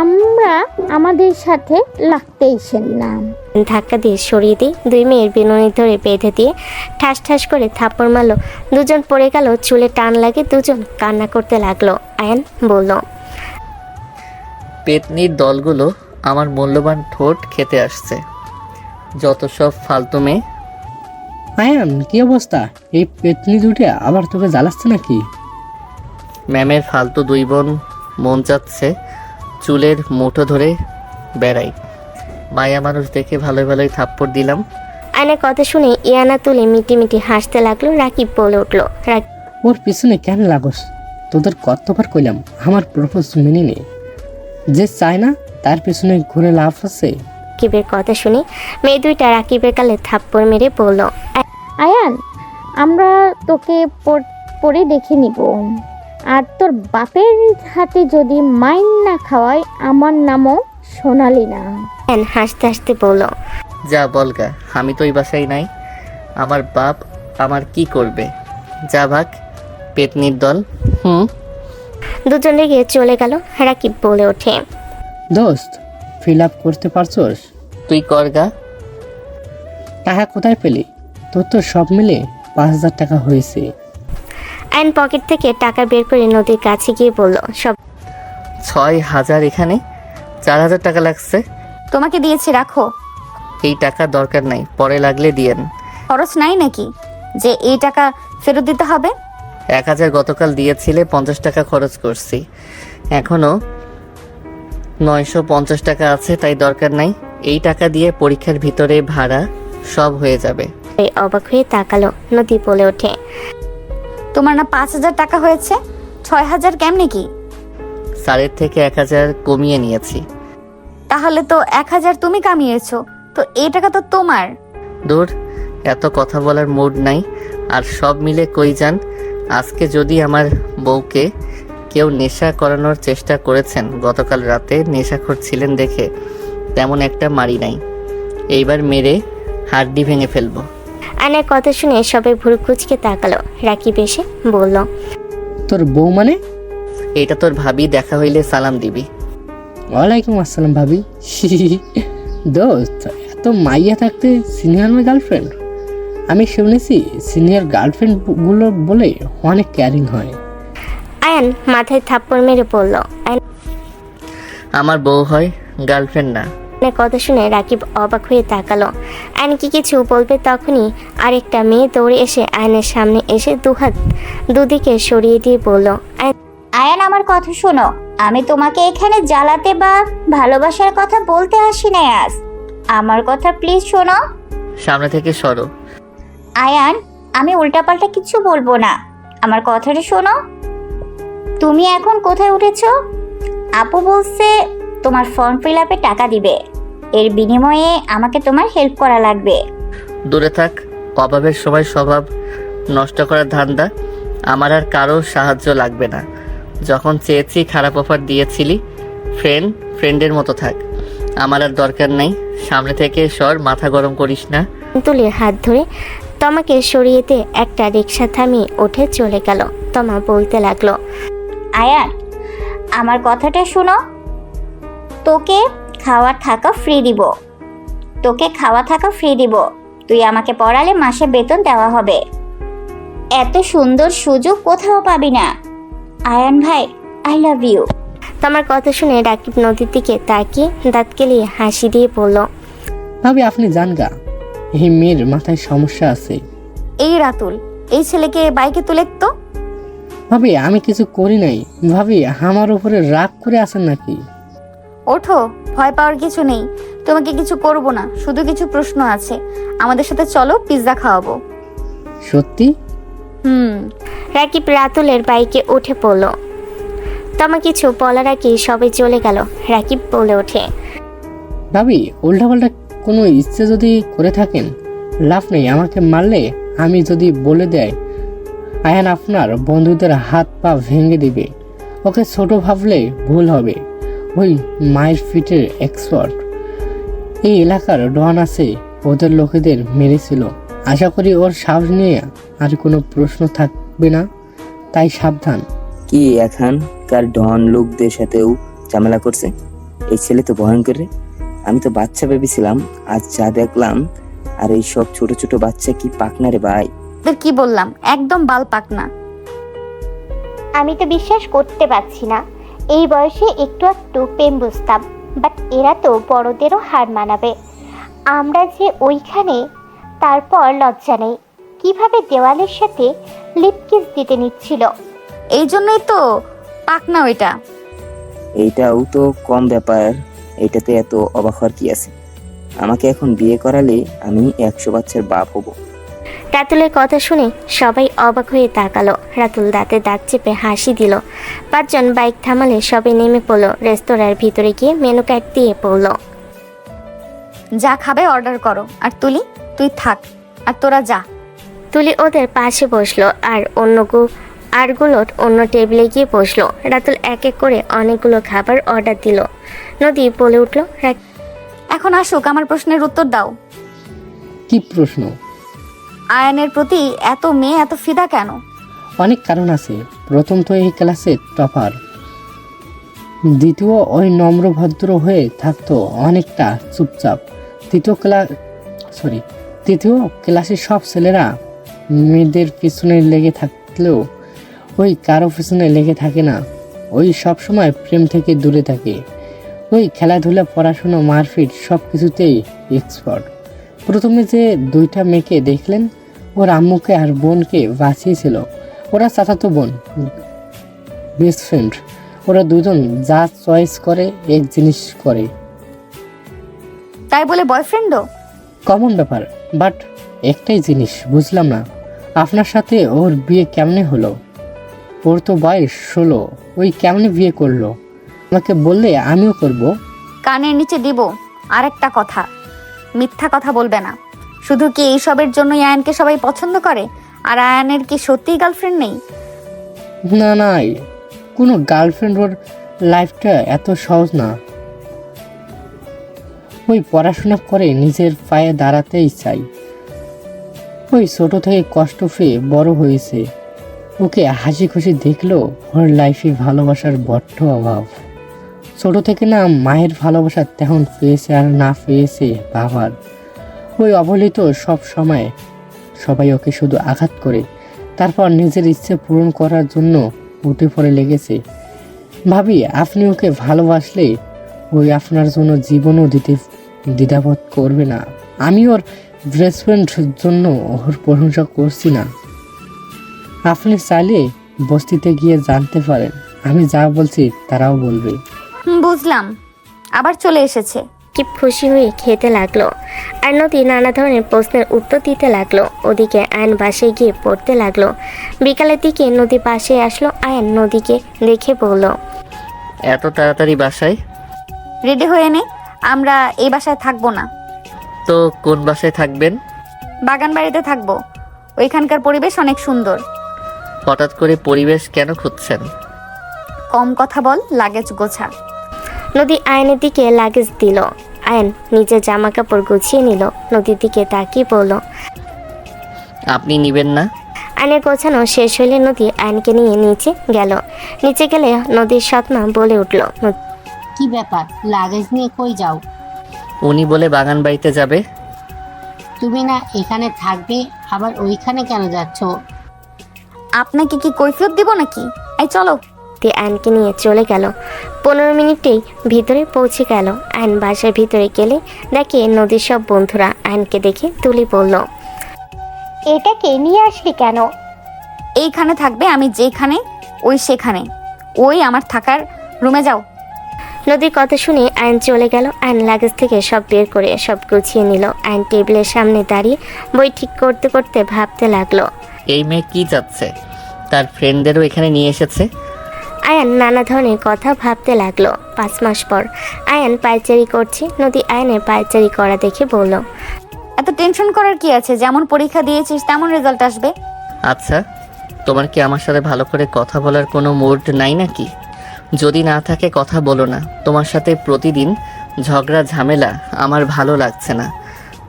আমরা আমাদের সাথে লাগতেইছেন না। ধাক্কা দিয়ে সরিয়ে দিয়ে 2 মেয়ের বিনুনি ধরে বেঁধে দিয়ে ঠাস ঠাস করে থাপ্পড় মারল। 2জন পড়ে গেল, চুলে টান লাগে, 2জন কান্না করতে লাগলো। আয়ন বলল, পেতনির দলগুলো আমার মূল্যবান ঠোঁট খেতে আসছে, যত সব ফালতু মেয়ে। আয়ান, কি অবস্থা? এই পেতনি দুটো আবার তোকে জ্বালাচ্ছে নাকি? ম্যামের ফালতু দুই বোন মন চাচ্ছে চুলের মুঠো ধরে বেড়াই। মায়া মানুষ দেখে ভালোই ভালোই থাপ্পড় দিলাম। আয়নের কথা শুনে ইয়ানা তুলে মিটি মিটি হাসতে লাগলো। রাকিব বলে উঠল, ওর পিছনে কেন লাগোস? তোদের কতবার কইলাম আমার প্রপোজ মেনে নে। যে চায় না তার পিছনে ঘুরে লাভ আছে। রাকিবের কথা শুনে মেয়ে দুইটা রাকিবের গালে থাপ্পড় মেরে বলল, আয়ান, আমরা তোকে পরে দেখে নিব, আর তোর বাপের হাতে যদি মাইন না খাওয়ায় আমার নামও সোনালি না। আয়ান হাসতে হাসতে বলল, যা বলগা, আমি তো ওই বাসায় নাই। আমার বাপ আমার কি করবে? যা ভাগ পেতনির দল। দুজন রেগে চলে গেল। রাকিব বলে ওঠে, দোস্ত, ফিল আপ করতে পারছোস? তুই করগা। টাকা কোথায় পেলি? তোর তো সব মিলে 5,000 টাকা হয়েছে। আয়ন পকেট থেকে টাকা বের করে নদীর কাছে গিয়ে বলল, সব 6,000 এখানে 4,000 টাকা লাগছে। তোমাকে দিয়েছি, রাখো। এই টাকা দরকার নাই, পরে লাগলে দিয়েন। খরচ নাই নাকি যে এই টাকা ফেরত দিতে হবে? 1,000 গতকাল দিয়েছিলে, 50 টাকা খরচ করছি, এখনো 950 টাকা আছে, তাই দরকার নাই। এই টাকা দিয়ে পরীক্ষার ভিতরে ভাড়া সব হয়ে যাবে। অবাক হয়ে তাকালো। নদী বলে ওঠে, তোমার না 5,000 টাকা হয়েছে, 6,000 কেমনে কি? স্যারের থেকে 1,000 কমিয়ে নিয়েছি। তাহলে তো 1,000 তুমি কামিয়েছো, তো এই টাকা তো তোমার। দূর, এত কথা বলার মুড নাই। আর সব মিলে কই যান? আজকে যদি আমার বউকে কেউ নেশা করানোর চেষ্টা করেছেন, গতকাল রাতে নেশাখোর ছিলেন দেখে তেমন একটা মারি নাই, এইবার মেরে হাড্ডি ভেঙে ফেলবো। আয়নের কথা শুনে সবাই ভুরু কুচকে তাকালো। রাকিব এসে বলল, তোর বউ মানে? এটা তোর ভাবি, দেখা হইলে সালাম দিবি। ওয়ালাইকুম আসসালাম ভাবি। দোস্ত, এত মাইয়া থাকতে সিনিয়র গার্লফ্রেন্ড? আমি শুনেছি সিনিয়র গার্লফ্রেন্ড গুলো বলে অনেক কেয়ারিং হয়। আয়ন মাথায় থাপ্পড় মেরে বলল, আমার বউ হয়, গার্লফ্রেন্ড না। আয়নের কথা শুনে রাকিব অবাক হয়ে তাকালো। আয়ন কি কিছু বলবে, তখনই আরেকটা মেয়ে দৌড়ে এসে আয়নের সামনে এসে দুহাত দুদিকে সরিয়ে দিয়ে বলল, আয়ান, আমার কথা শোনো। আমি তোমাকে এখানে জ্বালাতে বা ভালোবাসার কথা বলতে আসি না আজ। আমার কথা প্লিজ শোনো। সামনে থেকে সরো। আয়ান, আমি উল্টাপাল্টা কিছু বলবো না, আমার কথাটা শোনো। তুমি এখন কোথায় উঠেছো? আপু বলছে তোমার ফর্ম ফিল আপে টাকা দিবে, এর বিনিময়ে আমাকে তোমার হেল্প করা লাগবে। দূরে থাক, অভাবের সময় স্বভাব নষ্ট করার ধান্দা। আমার আর কারো সাহায্য লাগবে না। যখন চেয়েছি খারাপ অফার দিয়েছিলি, ফ্রেন্ডের মতো থাক। আমার আর দরকার নাই। সামনে থেকে সর, মাথা গরম করিস না। তুলির হাত ধরে তমাকে সরিয়েতে একটা রিক্সা থামিয়ে উঠে চলে গেল। তমা বলতে লাগলো, আয়ান, আমার কথাটা শোনো। তোকে খাওয়া থাকা ফ্রি দিব। তুই আমাকে পড়ালে মাসে বেতন দেওয়া হবে। এত সুন্দর সুযোগ কোথাও পাবি না। আয়ান ভাই, আই লাভ ইউ। তোমার কথা শুনে রাকিব নদীর দিকে তাকিয়ে দাঁত কেলিয়ে হাসি দিয়ে বলল, ভাবি আপনি জান গা, এই মেয়ের মাথায় সমস্যা আছে। এই রাতুল, এই ছেলেকে বাইকে তুলে তো। ভাবি আমি কিছু করি নাই। ভাবি আমার উপরে রাগ করে আছেন নাকি? ওঠো, ভয় পাওয়ার কিছু নেই। তোমাকে কিছু করব না, শুধু কিছু প্রশ্ন আছে। আমাদের সাথে চলো, পিৎজা খাওয়াবো। সত্যি? রাকিব রাতুলের বাইকে উঠে পড়ল। তমা কিছু বলার আগে সবাই চলে গেল। রাকিব বলে ওঠে, ভাবি উল্টাপাল্টা কোনো ইচ্ছে যদি করে থাকেন, লাভ নেই। আমাকে মারলে আমি যদি বলে দেয় আয়ান আপনার বন্ধুদের হাত পা ভেঙে দিবে, ওকে ছোট ভাবলে ভুল হবে। ওই মায়ের ফিটের এক্সপার্ট, এই এলাকার ডন আছে, ওদের লোকেদের মেরেছিল। আশা করি ওর সাহস নিয়ে আর কোনো প্রশ্ন থাকবে না, তাই সাবধান। কি এখানকার ডন লোকদের সাথেও ঝামেলা করছে? এই ছেলে তো ভয়ঙ্কর রে। আমি তো বাচ্চা ভেবেছিলাম, আজ যা দেখলাম। আর এই সব ছোট ছোট বাচ্চা কি পাকনা রে ভাই? তোদের কি বললাম, একদম বাল পাকনা। আমি তো বিশ্বাস করতে পারছি না। এই বয়সে একটু একটু প্রেম বুঝতাম, বাট এরা তো বড়দেরও হার মানাবে। আমরা যে ওইখানে, তারপর লজ্জা নেই কিভাবে দেওয়ালের সাথে লিপ কিস দিতে নিচ্ছিল। এই জন্যই তো পাকনা ওইটা। এইটাও তো কম ব্যাপার, এটাতে এত অবাক হওয়ার কি আছে? আমাকে এখন বিয়ে করালে আমি 100 বাচ্চার বাপ হব। রাতুলের কথা শুনে সবাই অবাক হয়ে তাকালো। রাতুল দাঁতে দাঁত চেপে হাসি দিল। 5 জন বাইক থামালে সবাই নেমে পড়লো। রেস্তোরাঁর ভিতরে গিয়ে মেনু কার্ড দিয়ে পড়লো। যা খাবে অর্ডার করো, আর তুই থাক, আর তোরা যা। তুলি ওদের পাশে বসলো আর আরগুলো অন্য টেবিলে গিয়ে বসলো। রাতুল এক এক করে অনেকগুলো খাবার অর্ডার দিল। নদী বলে উঠলো, এখন আসুক, আমার প্রশ্নের উত্তর দাও। কি প্রশ্ন? আয়ানের প্রতি এত মেয়ে এত ফিদা কেন? অনেক কারণ আছে। প্রথম তো এই ক্লাসে টপার, দ্বিতীয় ওই নম্র ভদ্র হয়ে থাকতো, অনেকটা চুপচাপ। তৃতীয় ক্লাসের সব ছেলেরা মেয়েদের পিছনে লেগে থাকলেও ওই কারো পিছনে লেগে থাকে না। ওই সব সময় প্রেম থেকে দূরে থাকে। ওই খেলাধুলা, পড়াশোনা, মারপিট সব কিছুতেই এক্সপার্ট। প্রথমে যে 2টা মেয়েকে দেখলেন, ওর আম্মুকে আর বোনকে বাঁচিয়েছিল। ওরা চাচাতো বোন, বেস্ট ফ্রেন্ড। ওরা দুজন যা চয়েস করে এক জিনিস করে। তাই বলে বয়ফ্রেন্ডও? কমন ব্যাপার, বাট একটাই জিনিস বুঝলাম না, আপনার সাথে ওর বিয়ে কেমনে হলো? ওর তো বয়স 16, ওই কেমনে বিয়ে করলো? আমাকে বললে আমিও করব। কানের নিচে দিব আরেকটা কথা, মিথ্যা কথা বলবে না। শুধু কি এইসবের জন্যই আয়ানকে সবাই পছন্দ করে? আর আয়ানের কি সত্যিই গার্লফ্রেন্ড নেই? না না, কোনো গার্লফ্রেন্ড, ওর লাইফটা এত সহজ না। ওই পড়াশোনা করে নিজের পায়ে দাঁড়াতেই চাই। ওই ছোট থেকে কষ্ট পেয়ে বড় হয়েছে। ওকে হাসি খুশি দেখলেও ওর লাইফে ভালোবাসার বড্ড অভাব। ছোট থেকে না মায়ের ভালোবাসা তেমন পেয়েছে, আর না পেয়েছে বাবার। ওই অবহেলিত সব সময় সবাই ওকে শুধু আঘাত করে, তারপর নিজের ইচ্ছে পূরণ করার জন্য উঠে পড়ে লেগেছে। ভাবি, আপনি ওকে ভালোবাসলে ওই আপনার জন্য জীবনও দিতে দ্বিধাবোধ করবে না। আমি ওর বেস্ট ফ্রেন্ডের জন্য ওর প্রশংসা করছি না। আপনি চাইলে বস্তিতে গিয়ে জানতে পারেন, আমি যা বলছি তারাও বলবে। বুঝলাম, আবার চলে এসেছে। কি খুশি হয়ে খেতে লাগলো। আর নদী নানা ধরনের প্রশ্নের উত্তর দিতে লাগলো। ওদিকে আয়ন বাসায় গিয়ে পড়তে লাগলো। বিকালের দিকে নদী পাশে আসলো। আয়ন নদীকে দেখে বলল, এত তাড়াতাড়ি বাসায়? রেডি হয়ে নে, আমরা এই বাসায় থাকবো না। তো কোন বাসায় থাকবেন? বাগান বাড়িতে থাকবো, ওইখানকার পরিবেশ অনেক সুন্দর। হঠাৎ করে পরিবেশ কেন খুঁজছেন? কম কথা বল, লাগেজ গোছা। নদী আয়নের দিকে লাগেজ দিল। আয়ন নিজের জামা কাপড় গুছিয়ে নিল। নদীর দিকে তাকিয়ে বলল, আপনি নিবেন না? আয়নের গোছানো শেষ হলে নদী আয়নকে নিয়ে নিচে গেল। নিচে গেলে নদীর সৎমা বলে উঠল, কি ব্যাপার, লাগেজ নিয়ে কই যাও? উনি বলে বাগান বাড়িতে যাবে। তুমি না এখানে থাকবে, আবার ওইখানে কেন যাচ্ছ? আপনাকে কি কৈফিয়ত দিব নাকি? এই চলো। আয়নকে নিয়ে চলে গেল। 15 মিনিটেই ভিতরে পৌঁছে গেল। আয়ন বাসার ভিতরে গেলে দেখে নদীর সব বন্ধুরা। আয়নকে দেখে তুলি বলল, এটাকে নিয়ে আসলি কেন? এইখানে থাকবে, আমি যেখানে ওই সেখানে, ওই আমার থাকার রুমে যাও। নদীর কথা শুনে আয়ন চলে গেল। আয়ন লাগেজ থেকে সব বের করে সব গুছিয়ে নিল। আয়ন টেবিলের সামনে দাঁড়িয়ে বই ঠিক করতে করতে ভাবতে লাগলো, এই মেয়ে কি চাচ্ছে? তার ফ্রেন্ডদেরও এখানে নিয়ে এসেছে। আয়ান নানা ধরনের কথা ভাবতে লাগলো। 5 মাস পর আয়ান পায়চারি করছে। নদী আয়নের পায়চারি করা দেখে বলল, এত টেনশন করার কি আছে? যেমন পরীক্ষা দিয়েছিস তেমন রেজাল্ট আসবে। আচ্ছা, তোমার কি আমার সাথে ভালো করে কথা বলার কোনো মুড নাই নাকি? যদি না থাকে কথা বলো না। তোমার সাথে প্রতিদিন ঝগড়া ঝামেলা আমার ভালো লাগছে না।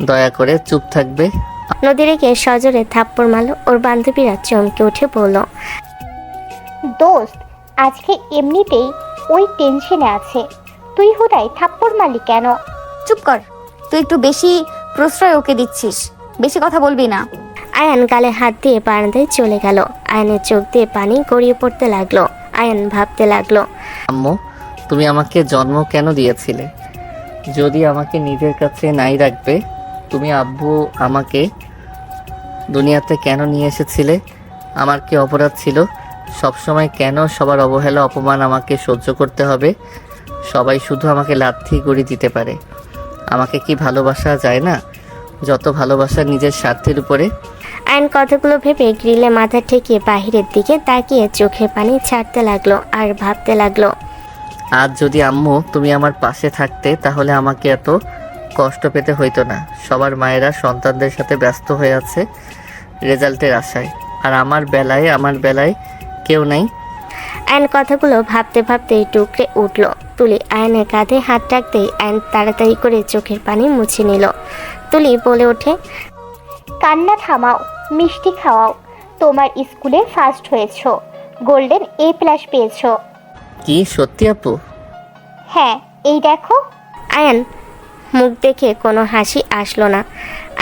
দয়া করে চুপ থাকবে। নদী রেখে সজোরে থাপ্পড় মারল। ওর বান্ধবীরা চমকে উঠে বলল, দোস্ত, আজকে এমনিতেই ওই টেনশনে আছে, তুই হুদাই থাপ্পড় মারলি কেন? চুপ কর, তুই একটু বেশি প্রশ্রয় ওকে দিচ্ছিস, বেশি কথা বলবি না। আয়ান গালে হাত দিয়ে বারান্দায় চলে গেল। আয়নের চোখ দিয়ে পানি গড়িয়ে পড়তে লাগলো। আয়ান ভাবতে লাগলো, আম্মু, তুমি আমাকে জন্ম কেন দিয়েছিলে? যদি আমাকে নিজের কাছে নাই রাখবে, তুমি আব্বু আমাকে দুনিয়াতে কেন নিয়ে এসেছিলে? আমার কি অপরাধ ছিল সবসময় কেন সবার অবহেলা অপমান আমাকে সহ্য করতে হবে? সবাই শুধু আমাকে লাথি গড়ি দিতে পারে। আমাকে কি ভালোবাসা যায় না? যত ভালোবাসা নিজের স্বার্থের উপরে। আয়ন কথাগুলো ভেবে গ্রিলে মাথা ঠেকিয়ে বাহিরের দিকে তাকিয়ে চোখের পানি ছাড়তে লাগলো আর ভাবতে লাগলো। আজ যদি আম্মু তুমি আমার পাশে থাকতে তাহলে আমাকে এত কষ্ট পেতে হইতো না। সবার মায়েরা সন্তানদের সাথে ব্যস্ত হয়ে আছে রেজাল্টের আশায়, আর আমার বেলায় কেউ নাই। আয়ন কথাগুলো ভাবতে ভাবতে টুকরে উঠলো। তুলি আয়নের কাঁধে হাত রাখতেই আয়ন তাড়াতাড়ি করে চোখের পানি মুছে নিল। তুলি বলে ওঠে, কান্না থামাও, মিষ্টি খাওয়াও। তোমার স্কুলে ফার্স্ট হয়েছো, গোল্ডেন A+ পেয়েছো। কি সত্যি আপু? হ্যাঁ, এই দেখো। আয়ন মুখ দেখে কোনো হাসি আসলো না।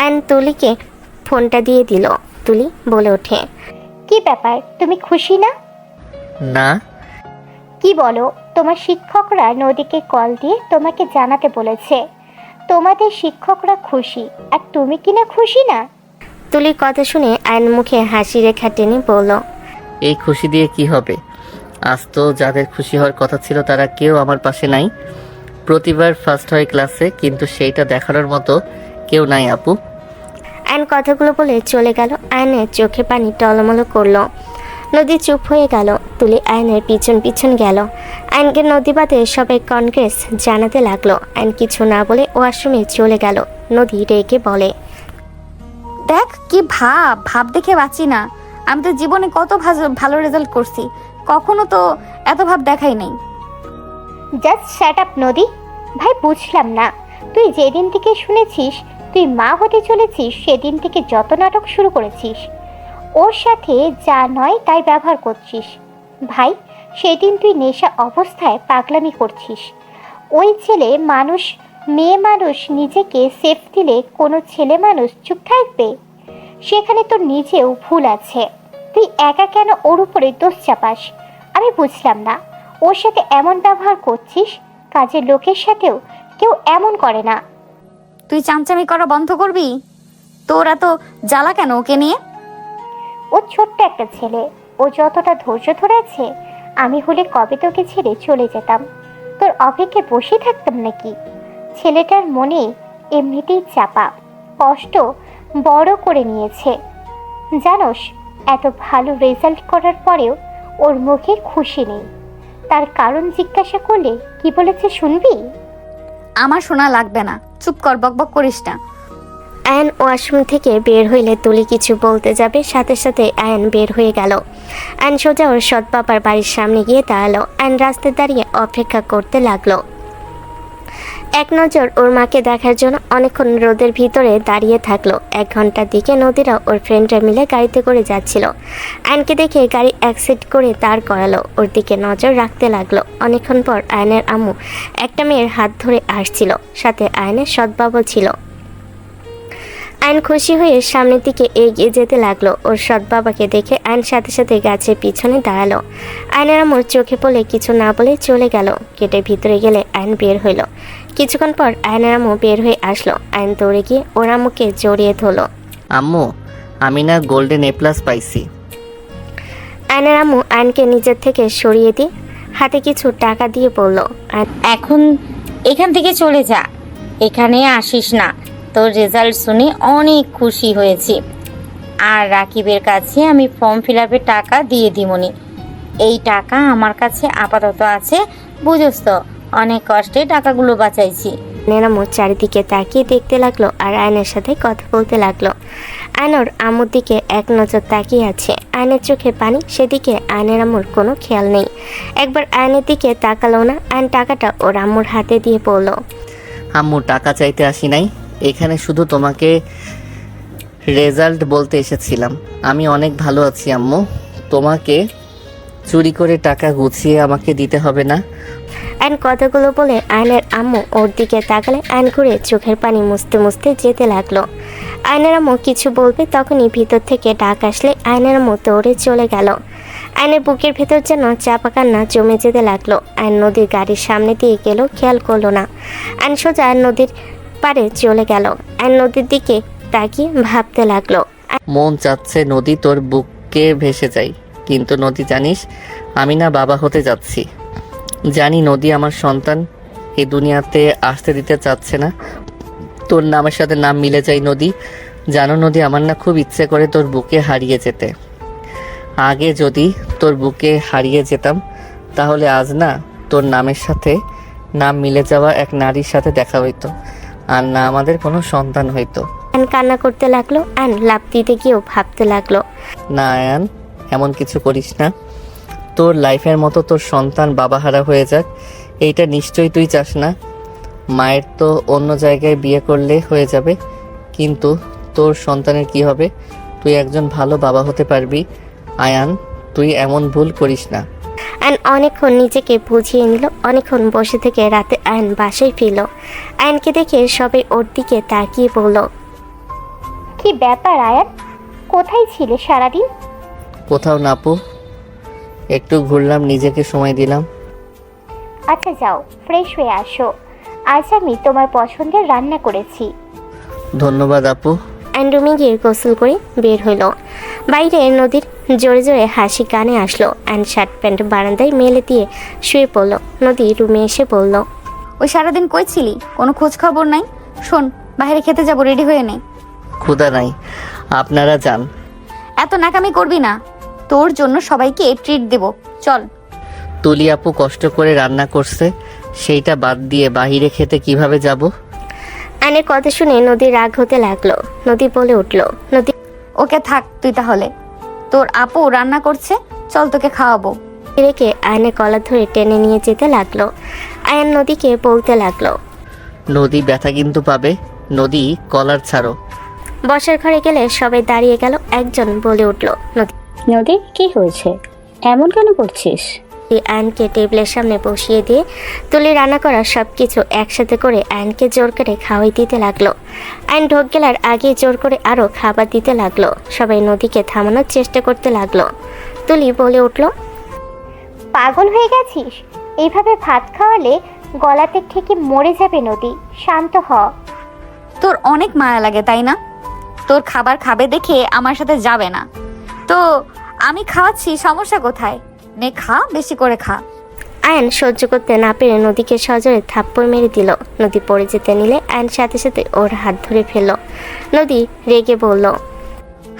আয়ন তুলিকে ফোনটা দিয়ে দিল। তুলি বলে ওঠে, কি ব্যাপার, তুমি খুশি না? না। কি বলো? তোমার শিক্ষকরা নদীকে কল দিয়ে তোমাকে জানাতে বলেছে তোমাদের শিক্ষকরা খুশি, আর তুমি কি না খুশি না? তুলির কথা শুনে আয়ন মুখে হাসি রেখা টেনে বলল, এই খুশি দিয়ে কি হবে? আজ তো যাদের খুশি হওয়ার কথা ছিল তারা কেউ আমার পাশে নাই। প্রতিবার ফার্স্ট হয় ক্লাসে, কিন্তু সেইটা দেখানোর মতো কেউ নাই আপু। আয়ন কথাগুলো বলে চলে গেল। আয়নের চোখে পানি টলমলো করলো। নদী চুপ হয়ে গেল। তুলি আয়নের পিছন পিছন গেল। আয়নকে নদী বাদে সবাই কনগ্রেস জানাতে লাগলো। আয়ন কিছু না বলে ওয়াশরুমে চলে গেল। নদী রেগে বলে, দেখ কি ভাব দেখে বাঁচি না। আমি তো জীবনে কত ভালো রেজাল্ট করছি, কখনো তো এত ভাব দেখাই নাই। জাস্ট শ্যাট আপ নদী। ভাই বুঝলাম না, তুই যেদিন থেকে শুনেছিস তুই মা হতে চলেছিস সেদিন থেকে যত নাটক শুরু করেছিস, ওর সাথে যা নয় তাই ব্যবহার করছিস। ভাই সেদিন তুই নেশা অবস্থায় পাগলামি করছিস। ওই ছেলে মানুষ, মেয়ে মানুষ নিজেকে সেফ দিলে কোনো ছেলে মানুষ চুপ থাকবে? সেখানে তোর নিজেও ভুল আছে। তুই একা কেন ওর উপরে দোষ চাপাস? আমি বুঝলাম না, ওর সাথে এমন ব্যবহার করছিস। কাজের লোকের সাথেও কেউ এমন করে না। তুই চামচামি করা বন্ধ করবি? তোর এত জ্বালা কেন ওকে নিয়ে? ও ছোট্ট একটা ছেলে, ও যতটা ধৈর্য ধরেছে, আমি হলে কবে তোকে ছেড়ে চলে যেতাম। তোর অপেক্ষায় বসে থাকতাম নাকি? ছেলেটার মনে এমনিতেই চাপা, কষ্ট বড় করে নিয়েছে। জানোস, এত ভালো রেজাল্ট করার পরেও ওর মুখে খুশি নেই। তার কারণ জিজ্ঞাসা করলে কি বলেছে শুনবি? আমার শোনা লাগবে না, চুপ কর, বকবক করিস না। আয়ন ওয়াশরুম থেকে বের হইলে তুলি কিছু বলতে যাবে, সাথে সাথে আয়ন বের হয়ে গেল। আয়ন সোজা ওর সৎ বাবার বাড়ির সামনে গিয়ে দাঁড়ালো। আয়ন রাস্তায় দাঁড়িয়ে অপেক্ষা করতে লাগলো। এক নজর ওর মাকে দেখার জন্য অনেকক্ষণ রোদের ভিতরে দাঁড়িয়ে থাকলো। 1 ঘন্টার দিকে নদীরা ওর ফ্রেন্ডরা মিলে গাড়িতে করে যাচ্ছিল। আয়নকে দেখে গাড়ি অ্যাক্সিডেন্ট করে দাঁড় করালো। ওর দিকে নজর রাখতে লাগলো। অনেকক্ষণ পর আয়নের আম্মু একটা মেয়ের হাত ধরে আসছিল, সাথে আয়নের সৎ বাবা ছিল। আয়ন খুশি হয়ে সামনের দিকে এগিয়ে যেতে লাগলো। ওর সৎ বাবাকে দেখে আয়ন সাথে সাথে গাছের পিছনে দাঁড়ালো। আয়নের আম্মুর চোখে পড়লে কিছু না বলে চলে গেল। গেটের ভিতরে গেলে আয়ন বের হইল। কিছুক্ষণ পর আয়নের আম্মু বের হয়ে আসলো। আয়ন দৌড়ে গিয়ে ওর আম্মুকে জড়িয়ে ধরলো। আম্মু, আমি না গোল্ডেন A+ পাইছি। আয়নের আম্মু আয়নকে নিজের থেকে সরিয়ে দিয়ে হাতে কিছু টাকা দিয়ে বলল, এখন এখান থেকে চলে যা, এখানে আসিস না। তোর রেজাল্ট শুনে অনেক খুশি হয়েছি। আর রাকিবের কাছে আমি ফর্ম ফিল আপের টাকা দিয়ে দিমনি। এই টাকা আমার কাছে আপাতত আছে, বুঝোস তো, অনেক কষ্টে টাকাগুলো বাঁচাইছি। আয়নের আম্মু চারিদিকে তাকিয়ে দেখতে লাগলো আর আয়নের সাথে কথা বলতে লাগলো। আয়নর আম্মুর দিকে এক নজর তাকিয়ে আছে। আয়নের চোখে পানি, সেদিকে আয়নের আম্মুর কোনো খেয়াল নেই। একবার আয়নের দিকে তাকালো না। আয়ন টাকাটা ওর আম্মুর হাতে দিয়ে বলল, আম্মু, টাকা চাইতে আসি নাই, এখানে শুধু তোমাকে রেজাল্ট বলতে এসেছিলাম। আমি অনেক ভালো আছি আম্মু, তোমাকে চুরি করে টাকা গুছিয়ে আমাকে দিতে হবে না। আয়ন কথাগুলো বলে আয়নের আম্মু ওর দিকে তাকালে আয়ন ঘুরে চোখের পানি মুছতে মুছতে যেতে লাগলো। আয়নের আম্মু কিছু বলবে, তখনই ভিতর থেকে ডাক আসলে আয়নের আম্মু দৌড়ে চলে গেল। আয়নের বুকের ভেতর যেন চাপা কান্না জমে যেতে লাগলো। আয়ন নদীর গাড়ির সামনে দিয়ে গেল, খেয়াল করলো না। আয়ন সোজা নদীর পাড়ে চলে গেল। আয়ন নদীর দিকে তাকিয়ে ভাবতে লাগলো। মন চাচ্ছে নদী তোর বুকে ভেসে যাই। কিন্তু নদী জানিস, আমি না বাবা হতে যাচ্ছি। জানি নদী আমার সন্তান এই দুনিয়াতে আসতে দিতে চাচ্ছে না। তোর নামের সাথে নাম মিলে যায় নদী। জানো নদী, আমার না খুব ইচ্ছে করে তোর বুকে হারিয়ে যেতে। আগে যদি তোর বুকে হারিয়ে যেতাম তাহলে আজ না তোর নামের সাথে নাম মিলে যাওয়া এক নারীর সাথে দেখা হইতো, আর না আমাদের কোনো সন্তান হইতো। আয়ান কান্না করতে লাগলো। আয়ান লাফ দিতে গিয়েও ভাবতে লাগলো। না আয়ান, এমন কিছু করিস না। তোর লাইফের মতো তোর সন্তান বাবাহারা হয়ে যাক, এইটা নিশ্চয়ই তুই চাস না। মায়ের তো অন্য জায়গায় বিয়ে করলে হয়ে যাবে, কিন্তু তোর সন্তানের কি হবে? তুই একজন ভালো বাবা হতে পারবি। আয়ান, তুই এমন ভুল করিস না। আয়ন অনেকক্ষণ নিজেকে বুঝিয়ে নিল। অনেকক্ষণ বসে থেকে রাতে আয়ন বাসায় ফিরল। আয়নকে দেখে সবাই ওর দিকে তাকিয়ে বলল, কি ব্যাপার আয়ান, কোথায় ছিলে সারাদিন? কোথাও না আপু, একটু ঘুরলাম, নিজেকে সময় দিলাম। আচ্ছা যাও, ফ্রেশ হয়ে আসো। আজ আমি তোমার পছন্দের রান্না করেছি। ধন্যবাদ আপু। আয়ন রুমে গিয়ে গোসল করে বের হইল। বাইরে নদীর জোরে জোরে হাসি কানে আসলো। আয়ন শার্ট প্যান্ট বারান্দায় মেলে দিয়ে শুয়ে পড়ল। নদী রুমে এসে বলল, ওই সারাদিন কই ছিলি? কোনো খোঁজ খবর নাই। শোন, বাইরে খেতে যাবো, রেডি হয়ে নে। ক্ষুধা নাই, আপনারা যান। এত নাকামি করবি না, তোর জন্য সবাইকে ট্রিট দেব, চল। তুলি আপু কষ্ট করে রান্না করছে, সেইটা বাদ দিয়ে বাইরে খেতে কিভাবে যাব? আয়নের কথা শুনে নদীর রাগ হতে লাগলো। নদী বলে উঠল, নদী ওকে থাক তুই তাহলে, তোর আপু রান্না করছে, চল তোকে খাওয়াবো। রেখে আয়নের কলার ধরে টেনে নিয়ে যেতে লাগলো। আয়ন নদীকে বলতে লাগলো, নদী ব্যথা কিন্তু পাবে, নদী কলার ছাড়ো। বসার ঘরে গেলে সবাই দাঁড়িয়ে গেল। একজন বলে উঠল, নদী কি হয়েছে, এমন কেন করছিস? আয়নকে টেবিলের সামনে বসিয়ে দিয়ে তুলি রান্না করা সব কিছু একসাথে করে আয়নকে জোর করে খাওয়াই দিতে লাগলো। আয়ন ঢোক গেলার আগে জোর করে আরও খাবার দিতে লাগলো। সবাই নদীকে থামানোর চেষ্টা করতে লাগলো। তুলি বলে উঠল, পাগল হয়ে গেছিস? এইভাবে ভাত খাওয়ালে গলাতে ঠেকে মরে যাবে নদী, শান্ত হ। তোর অনেক মায়া লাগে তাই না? তোর খাবার খাবে দেখে আমার সাথে যাবে না তো আমি খাওয়াচ্ছি, সমস্যা কোথায়? নে খা, বেশি করে খা। আয়ন সহ্য করতে না পেরে নদীকে সজোরে থাপ্পড় মেরে দিল। নদী পড়ে যেতে নিলে আয়ন সাথে সাথে ওর হাত ধরে ফেলল। নদী রেগে বলল,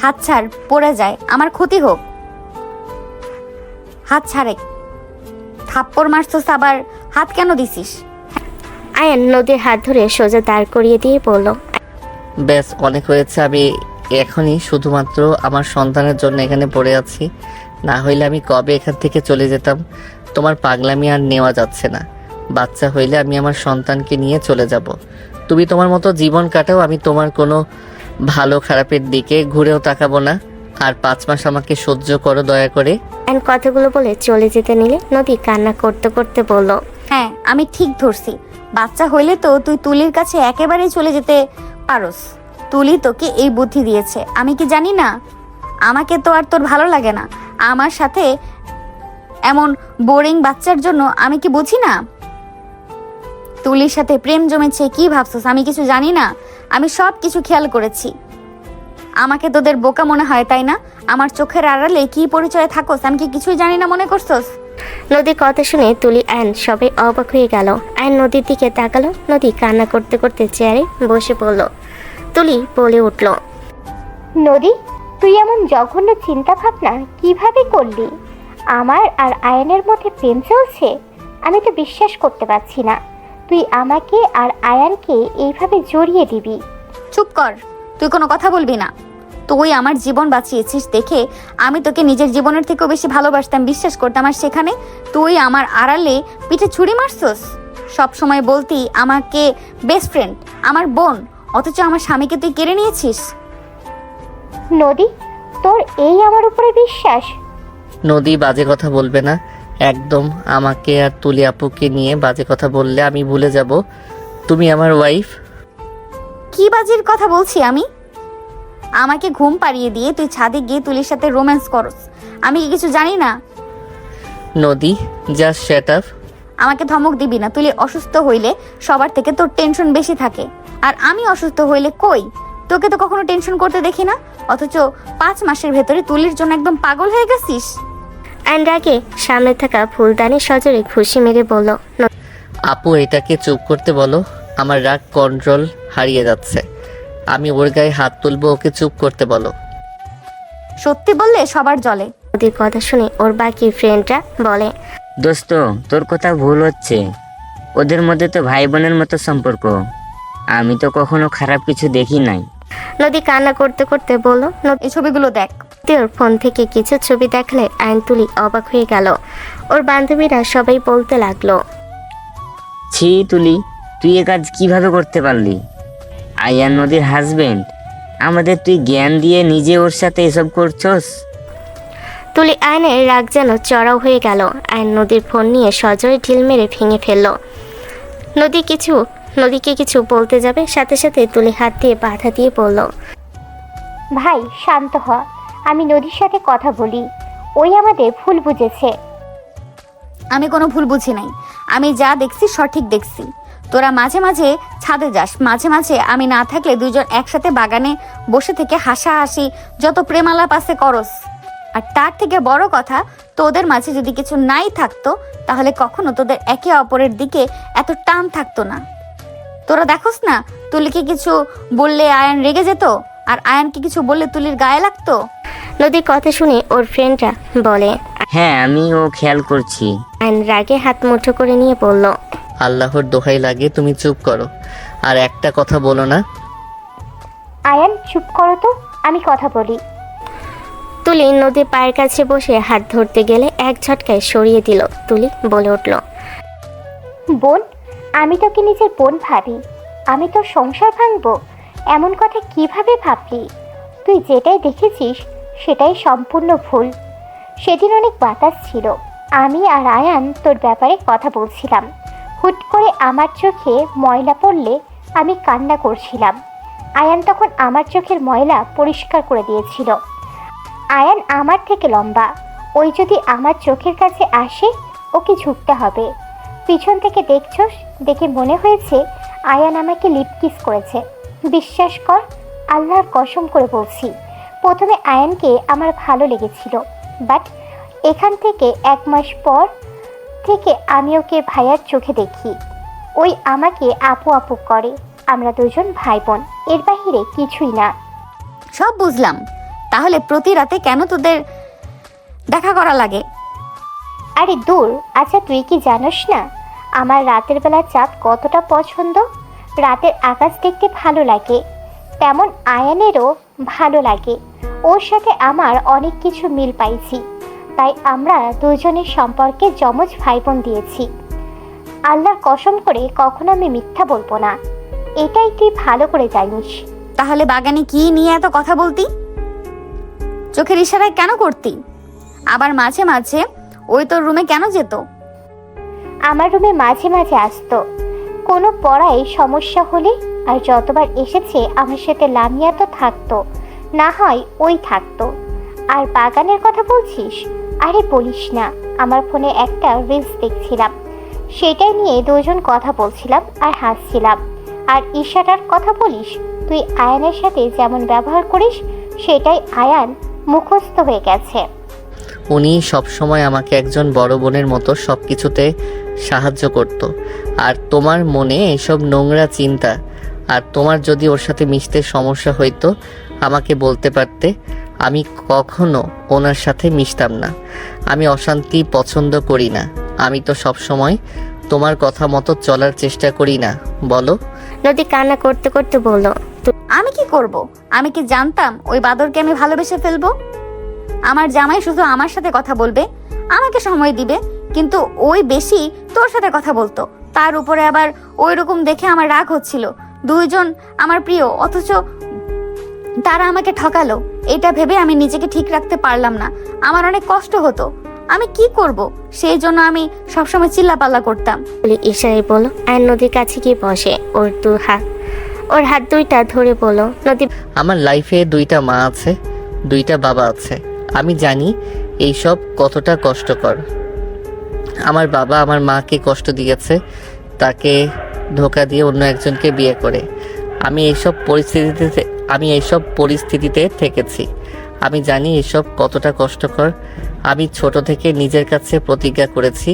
হাত ছাড়, পড়ে যায়, আমার ক্ষতি হোক। হাত ছাড়ে। থাপ্পড় মারছস আবার হাত কেন দিছিস? আয়ন নদীর হাত ধরে সোজা দাঁড় করিয়ে দিয়ে বলল, ব্যাস অনেক হয়েছে, আমি এখনই শুধুমাত্র আমার সন্তানের জন্য এখানে পড়ে আছি, না হইলে আমি কবে এখান থেকে চলে যেতাম। তোমার পাগলামি আর নেওয়া যাচ্ছে না। বাচ্চা হইলে আমি আমার সন্তানকে নিয়ে চলে যাব। তুমি তোমার মতো জীবন কাটাও, আমি তোমার কোনো ভালো খারাপের দিকে ঘুরেও তাকাবো না। আর 5 মাস আমাকে সহ্য করো দয়া করে। আয়ন কথাগুলো বলে চলে যেতে নিলে নদী কান্না করতে করতে বলল, হ্যাঁ আমি ঠিক ধরছি, বাচ্চা হইলে তো তুই তুলির কাছে একেবারেই চলে যেতে পারোস। তুলি তোকে এই বুদ্ধি দিয়েছে, আমি কি জানি না? আমাকে তো আর তোর ভালো লাগে না আমার সাথে এমন বোরিং বাচ্চার জন্য, আমি কি বুঝি না? তুলির সাথে প্রেম জমেছে, কি ভাবছস আমি কিছু জানি না? আমি সব কিছু খেয়াল করেছি। আমাকে তোদের বোকা মনে হয় তাই না? আমার চোখের আড়ালে কি পরিচয় থাকোস, আমি কি কিছুই জানি না মনে করছস? নদীর কথা শুনে তুলি আয়ন সবাই অবাক হয়ে গেল। আয়ন নদীর দিকে তাকালো। নদী কান্না করতে করতে চেয়ারে বসে পড়ল। তুলি বলে উঠল, নদী, তুই এমন জঘন্য চিন্তা ভাবনা কিভাবে করলি? আমার আর আয়নের মধ্যে প্রেম চলছে? আমি তো বিশ্বাস করতে পারছি না তুই আমাকে আর আয়ানকে এইভাবে জড়িয়ে দিবি। চুপ কর, তুই কোনো কথা বলবি না। তুই আমার জীবন বাঁচিয়েছিস দেখে আমি তোকে নিজের জীবনের থেকেও বেশি ভালোবাসতাম, বিশ্বাস করতাম, আর সেখানে তুই আমার আড়ালে পিঠে ছুরি মারছস। সব সময় বলতি আমাকে বেস্ট ফ্রেন্ড, আমার বোন, অথচ আমার স্বামীকে তুই কেড়ে নিয়েছিস। নদী, তোর এই আমার উপরে বিশ্বাস? নদী বাজে কথা বলবে না একদম। আমাকে আর তুলি আপুকে নিয়ে বাজে কথা বললে আমি ভুলে যাব তুমি আমার ওয়াইফ। কি বাজির কথা বলছি আমি? আমাকে ঘুম পাড়িয়ে দিয়ে তুই ছাদে গিয়ে তুলির সাথে রোম্যান্স করস, আমি কি কিছু জানি না? নদী জাস্ট শ্যাট আপ। আমাকে ধমক দিবি না। তুলি অসুস্থ হইলে সবার থেকে তোর টেনশন বেশি থাকে, আর আমি অসুস্থ হইলে কই তোকে তো কখনো টেনশন করতে দেখি না, অথচ 5 মাসের ভেতরে তুলির জন্য একদম পাগল হয়ে গেছিস। আয়ন রাগে সামনে থাকা ফুলদানি সজোরে ঘুষি মেরে বলল, আপু এটাকে চুপ করতে বলো, আমার রাগ কন্ট্রোল হারিয়ে যাচ্ছে। আমি ওর গায়ে হাত তুলবো, ওকে চুপ করতে বলো। সত্যি বললে সবার জলে। নদীর কথা শুনে ওর বাকি ফ্রেন্ডরা বলে, দোস্ত তোর কথা ভুল হচ্ছে, ওদের মধ্যে তো ভাই বোনের মতো সম্পর্ক, আমি তো কখনো খারাপ কিছু দেখি নাই। নদী কান্না করতে করতে বলল, এই ছবিগুলো দেখ। ওর ফোন থেকে কিছু ছবি দেখলে আয়ন তুলি অবাক হয়ে গেল। ওর বান্ধবীরা সবাই বলতে লাগলো, ছি তুলি, তুই এ কাজ কিভাবে করতে পারলি? আয়ান নদীর হাজবেন্ড, আমাদের তুই জ্ঞান দিয়ে নিজে ওর সাথে এসব করছস। তুলি আয়নের রাগ যেন চড়াও হয়ে গেল। আয়ন নদীর ফোন নিয়ে সজোরে ঢিল মেরে ভেঙে ফেলল। নদীকে কিছু বলতে যাবে, সাথে সাথে তুলি হাত দিয়ে বাধা দিয়ে বলল, ভাই শান্ত হ, আমি নদীর সাথে কথা বলি, ওই আমাদের ভুল বুঝেছে। আমি কোনো ভুল বুঝি নাই, আমি যা দেখছি সঠিক দেখছি। তোরা মাঝে মাঝে ছাদে যাস, মাঝে মাঝে আমি না থাকলে দুজন একসাথে বাগানে বসে থেকে হাসাহাসি যত প্রেমালাপ আছে করস। আর তার থেকে বড় কথা, তোদের মাঝে যদি কিছু নাই থাকতো তাহলে কখনো তোদের একে অপরের দিকে এত টান থাকতো না। তোরা দেখোস না, তুলিকে কিছু বললে আয়ান রেগে যেত, আর আয়ানকে কিছু বললে তুলির গায়ে লাগতো। নদীর কথা শুনে ওর ফ্রেন্ডরা বলে, হ্যাঁ আমিও খেয়াল করছি। আয়ন রাগে হাত মুঠো করে নিয়ে বলল, আল্লাহর দোহাই লাগে তুমি চুপ করো, আর একটা কথা বলো না। আয়ান চুপ করো তো, আমি কথা বলি। তুলি নদীর পায়ের কাছে বসে হাত ধরতে গেলে এক ঝটকায় সরিয়ে দিল। তুলি বলে উঠল, বোন, আমি তোকে নিজের বোন ভাবি, আমি তোর সংসার ভাঙবো এমন কথা কিভাবে ভাবলি? তুই যেটাই দেখেছিস সেটাই সম্পূর্ণ ভুল। সেদিন অনেক বাতাস ছিল, আমি আর আয়ান তোর ব্যাপারে কথা বলছিলাম, হুট করে আমার চোখে ময়লা পড়লে আমি কান্না করছিলাম। আয়ান তখন আমার চোখের ময়লা পরিষ্কার করে দিয়েছিল। আয়ান আমার থেকে লম্বা, ওই যদি আমার চোখের কাছে আসে ওকে ঝুঁকতে হবে। পিছন থেকে দেখছস, দেখে মনে হয়েছে আয়ান আমাকে লিপ কিস করেছে। বিশ্বাস কর, আল্লাহর কসম করে বলছি, প্রথমে আয়ানকে আমার ভালো লেগেছিল, বাট এখান থেকে 1 মাস পর থেকে আমি ওকে ভাইয়ার চোখে দেখি। ওই আমাকে আপু আপু করে, আমরা দুজন ভাই বোন, এর বাহিরে কিছুই না। সব বুঝলাম, তাহলে প্রতি রাতে কেন তোদের দেখা করা লাগে? আরে দূর, আচ্ছা তুই কি জানোস না আমার রাতের বেলা চাঁদ কতটা পছন্দ? রাতের আকাশ দেখতে ভালো লাগে, তেমন আয়ানেরও ভালো লাগে। ওর সাথে আমার অনেক কিছু মিল পাইছি, তাই আমরা দুজনের সম্পর্কে যমজ ভাই বোন দিয়েছি। আল্লাহর কসম করে কখনো আমি মিথ্যা বলবো না, এটাই তুই ভালো করে জানিস। তাহলে বাগানে কি নিয়ে এত কথা বলতি? চোখের ইশারায় কেন করতি? আবার মাঝে মাঝে ওই তোর রুমে কেন যেত? আমার রুমে মাঝে মাঝে আসতো কোনো পড়ায় সমস্যা হলে, আর যতবার এসেছে আমার সাথে লামিয়া তো থাকতো, না হয় ওই থাকতো। আর বাগানের কথা বলছিস? আরে বলিস না, আমার ফোনে একটা রিলস দেখছিলাম, সেটাই নিয়ে দুজন কথা বলছিলাম আর হাসছিলাম। আর ইশারার কথা বলিস, তুই আয়ানের সাথে যেমন ব্যবহার করিস সেটাই আয়ান মুখস্থ হয়ে গেছে। উনি সবসময় আমাকে একজন বড় বোনের মতো সব কিছুতে সাহায্য করত। আর তোমার মনে এসব নোংরা চিন্তা, আর তোমার যদি ওর সাথে মিশতে সমস্যা হইতো আমাকে বলতে পারতে, আমি কখনো ওনার সাথে মিশতাম না। আমি অশান্তি পছন্দ করি না, আমি তো সবসময় তোমার কথা মতো চলার চেষ্টা করি না, বলো? নদী কান্না করতে করতে বলল, আমি কি করব? আমি কি জানতাম ওই বাদরকে আমি ভালোবেসে ফেলবো? আমার জামাই শুধু আমার সাথে কথা বলবে, আমাকে সময় দিবে, কিন্তু ওই বেশি তোর সাথে কথা বলতো। তার উপরে আবার ওই রকম দেখে আমার রাগ হচ্ছিল। দুইজন আমার প্রিয়, অথচ তারা আমাকে ঠকালো। এটা ভেবে আমি নিজেকে ঠিক রাখতে পারলাম না, আমার অনেক কষ্ট হতো। আমি কি করব? সেই জন্য আমি সবসময় চিল্লাপাল্লা করতাম। ইশারায় বলো। আর নদীর কাছে গিয়ে বসে, ওর হাত দুইটা ধরে বলো, নদী আমার লাইফে 2টা মা আছে, 2টা বাবা আছে। আমি জানি এইসব কতটা কষ্টকর। আমার বাবা আমার মাকে কষ্ট দিয়েছে, তাকে ধোঁকা দিয়ে অন্য একজনকে বিয়ে করে। আমি এইসব পরিস্থিতিতে থেকেছি। আমি জানি এসব কতটা কষ্টকর। আমি ছোট থেকে নিজের কাছে প্রতিজ্ঞা করেছি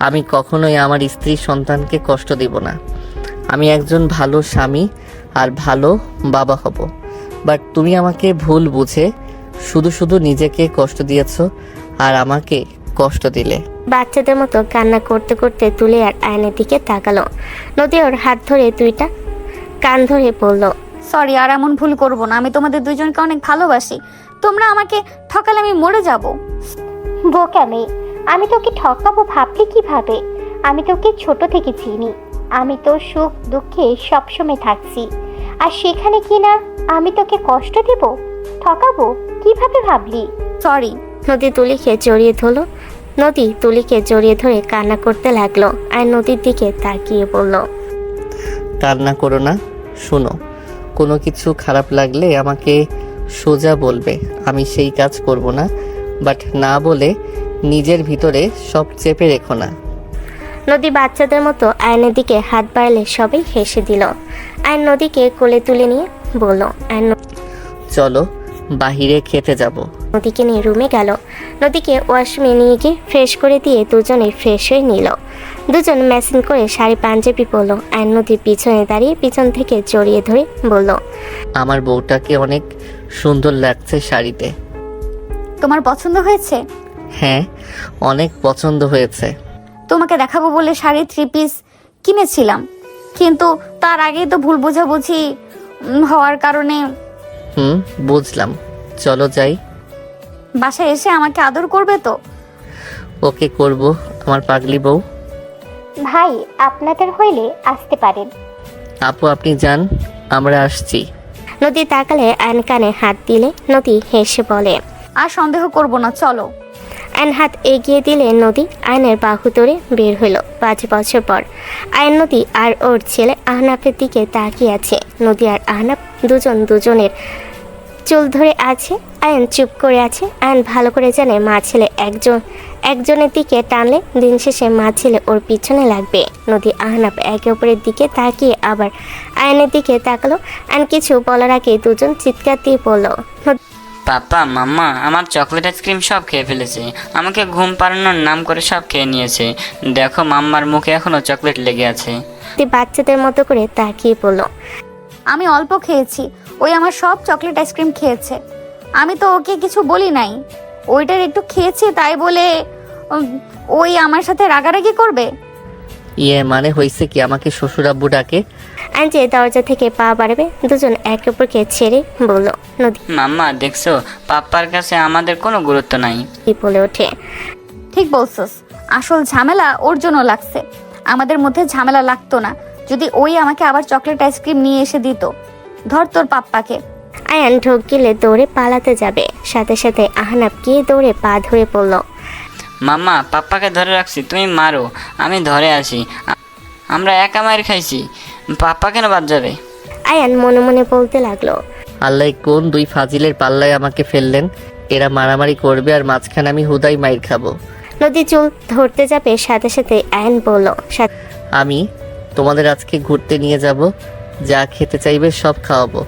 আমি কখনোই আমার স্ত্রী সন্তানকে কষ্ট দিব না। আমি একজন ভালো স্বামী আর ভালো বাবা হব। বাট তুমি আমাকে ভুল বুঝে শুধু শুধু নিজেকে কষ্ট দিয়েছো আর আমাকে কষ্ট দিলে। বাচ্চাদের মতো কান্না করতে করতে তুলে আর আয়নের দিকে তাকালো। নদী ওর হাত ধরে দুইটা কান ধরে বলল, সরি, আর এমন ভুল করব না। আমি তোমাদের দুজনকে অনেক ভালোবাসি। তোমরা আমাকে ঠকালে আমি মরে যাব। বোকা মেয়ে, আমি তোকে ঠকাবো ভাবলি কিভাবে? আমি তোকে ছোট থেকে চিনি। আমি তোর সুখ দুঃখে সবসময় থাকছি, আর সেখানে কি না আমি তোকে কষ্ট দেব? ঠকাবো কিভাবে ভাবলি? সরি। নদী তুলিকে জড়িয়ে ধরলো। নদী তুলিকে জড়িয়ে ধরে কান্না করতে লাগলো আর নদীর দিকে তাকিয়ে বলল, কান্না করো না। শোনো, কোনো কিছু খারাপ লাগলে আমাকে সোজা বলবে, আমি সেই কাজ করব না। বাট না বলে নিজের ভিতরে সব চেপে রেখো না। নদী বাচ্চাদের মতো আয়নের দিকে হাত বাড়ালে সবাই হেসে দিল। আয়ন নদীকে কোলে তুলে নিয়ে বলল, আয়ন চলো বাহিরে খেতে যাব। নদীকে নিয়ে রুমে গেল। নদীকে ওয়াশরুমে নিয়ে গিয়ে ফ্রেশ করে দিয়ে দুজনে ফ্রেশ হয়ে নিল। দুজন ম্যাচিং করে শাড়ি পাঞ্জাবি পরল। আয়ন নদীর পিছনে দাঁড়িয়ে পিছন থেকে জড়িয়ে ধরে বলল, আমার বউটাকে অনেক সুন্দর লাগছে শাড়িতে। তোমার পছন্দ হয়েছে? হ্যাঁ, অনেক পছন্দ হয়েছে। তোমাকে দেখাবো বলে শাড়ি 3 পিস কিনেছিলাম, কিন্তু তার আগেই তো ভুল বোঝাবুঝি হওয়ার কারণে বুঝলাম। চলো যাই। বাসায় এসে আমাকে আদর করবে তো? ওকে করব, আমার পাগলি বউ। ভাই, আপনাদের হইলে আসতে পারেন। আপু আপনি যান, আমরা আসছি। নদী তাকালে আয়ন কানে হাত দিলে নদী হেসে বলে, আর সন্দেহ করব না, চলো। আয়ন হাত এগিয়ে দিলে নদী আয়নের বাহু ধরে বের হলো। 5 বছর পর আয়ন, নদী আর ওর ছেলে আহনাফের দিকে তাকিয়ে আছে। নদী আর আহনাফ দুজন দুজনের চুল ধরে আছে। আয়ন চুপ করে আছে। আয়ন ভালো করে জানে মা ছেলে একজনের দিকে টানলে দিন শেষে মা ছেলে ওর পিছনে লাগবে। নদী আহনাফ একে অপরের দিকে তাকিয়ে আবার আয়নের দিকে তাকালো। আয়ন কিছু বলার আগে দুজন চিৎকার দিয়ে পড়ল, পাপা মাম্মা আমার চকলেট আইসক্রিম সব খেয়ে ফেলেছে। আমাকে ঘুম পাড়ানোর নাম করে সব খেয়ে নিয়েছে। দেখো মাম্মার মুখে এখনো চকলেট লেগে আছে। বাচ্চাদের মতো করে তাকিয়ে পড়ল, আমি অল্প খেয়েছি, ওই আমার সব চকলেট আইসক্রিম খেয়েছে। আমি তো ওকে কিছু বলি নাই। ওইটার একটু খেয়েছে তাই বলে ওই আমার সাথে রাগারাগি করবে? মানে হয়েছে কি, আমাকে শ্বশুর আব্বু ডাকে। আনজে দরজা থেকে পা বাড়াবে দুজন একে অপরকে ছেড়ে বলল, নদী মাম্মা দেখছো, পাপ্পার কাছে আমাদের কোনো গুরুত্ব নাই। বলে ওঠে, ঠিক বলছস, আসল ঝামেলা ওর জন্য লাগছে। আমাদের মধ্যে ঝামেলা লাগতো না যদি ওই আমাকে আবার চকলেট আইসক্রিম নিয়ে এসে দিত। ধর তোর পাপ্পাকে। আয়ান ঢোক গেলে দৌড়ে পালাতে যাবে, সাথে সাথে আহনাফ গিয়ে দৌড়ে পা ধরে পড়ল। মাম্মা পাপ্পাকে ধরে রাখছি, তুমি মারো, আমি ধরে আসি। আমরা একা মার খাইছি, পাপ্পা কেন বাদ যাবে? আয়ান মনে মনে বলতে লাগলো, আল্লাহ কোন দুই ফাজিলের পাল্লায় আমাকে ফেললেন। এরা মারামারি করবে আর মাঝখানে আমি হুদাই মাইর খাবো। নদী চুল ধরতে যাবে, সাথে সাথে আয়ান বলল, আমি তোমাদের আজকে ঘুরতে নিয়ে যাব, যা খেতে চাইবে সব খাওয়াবো,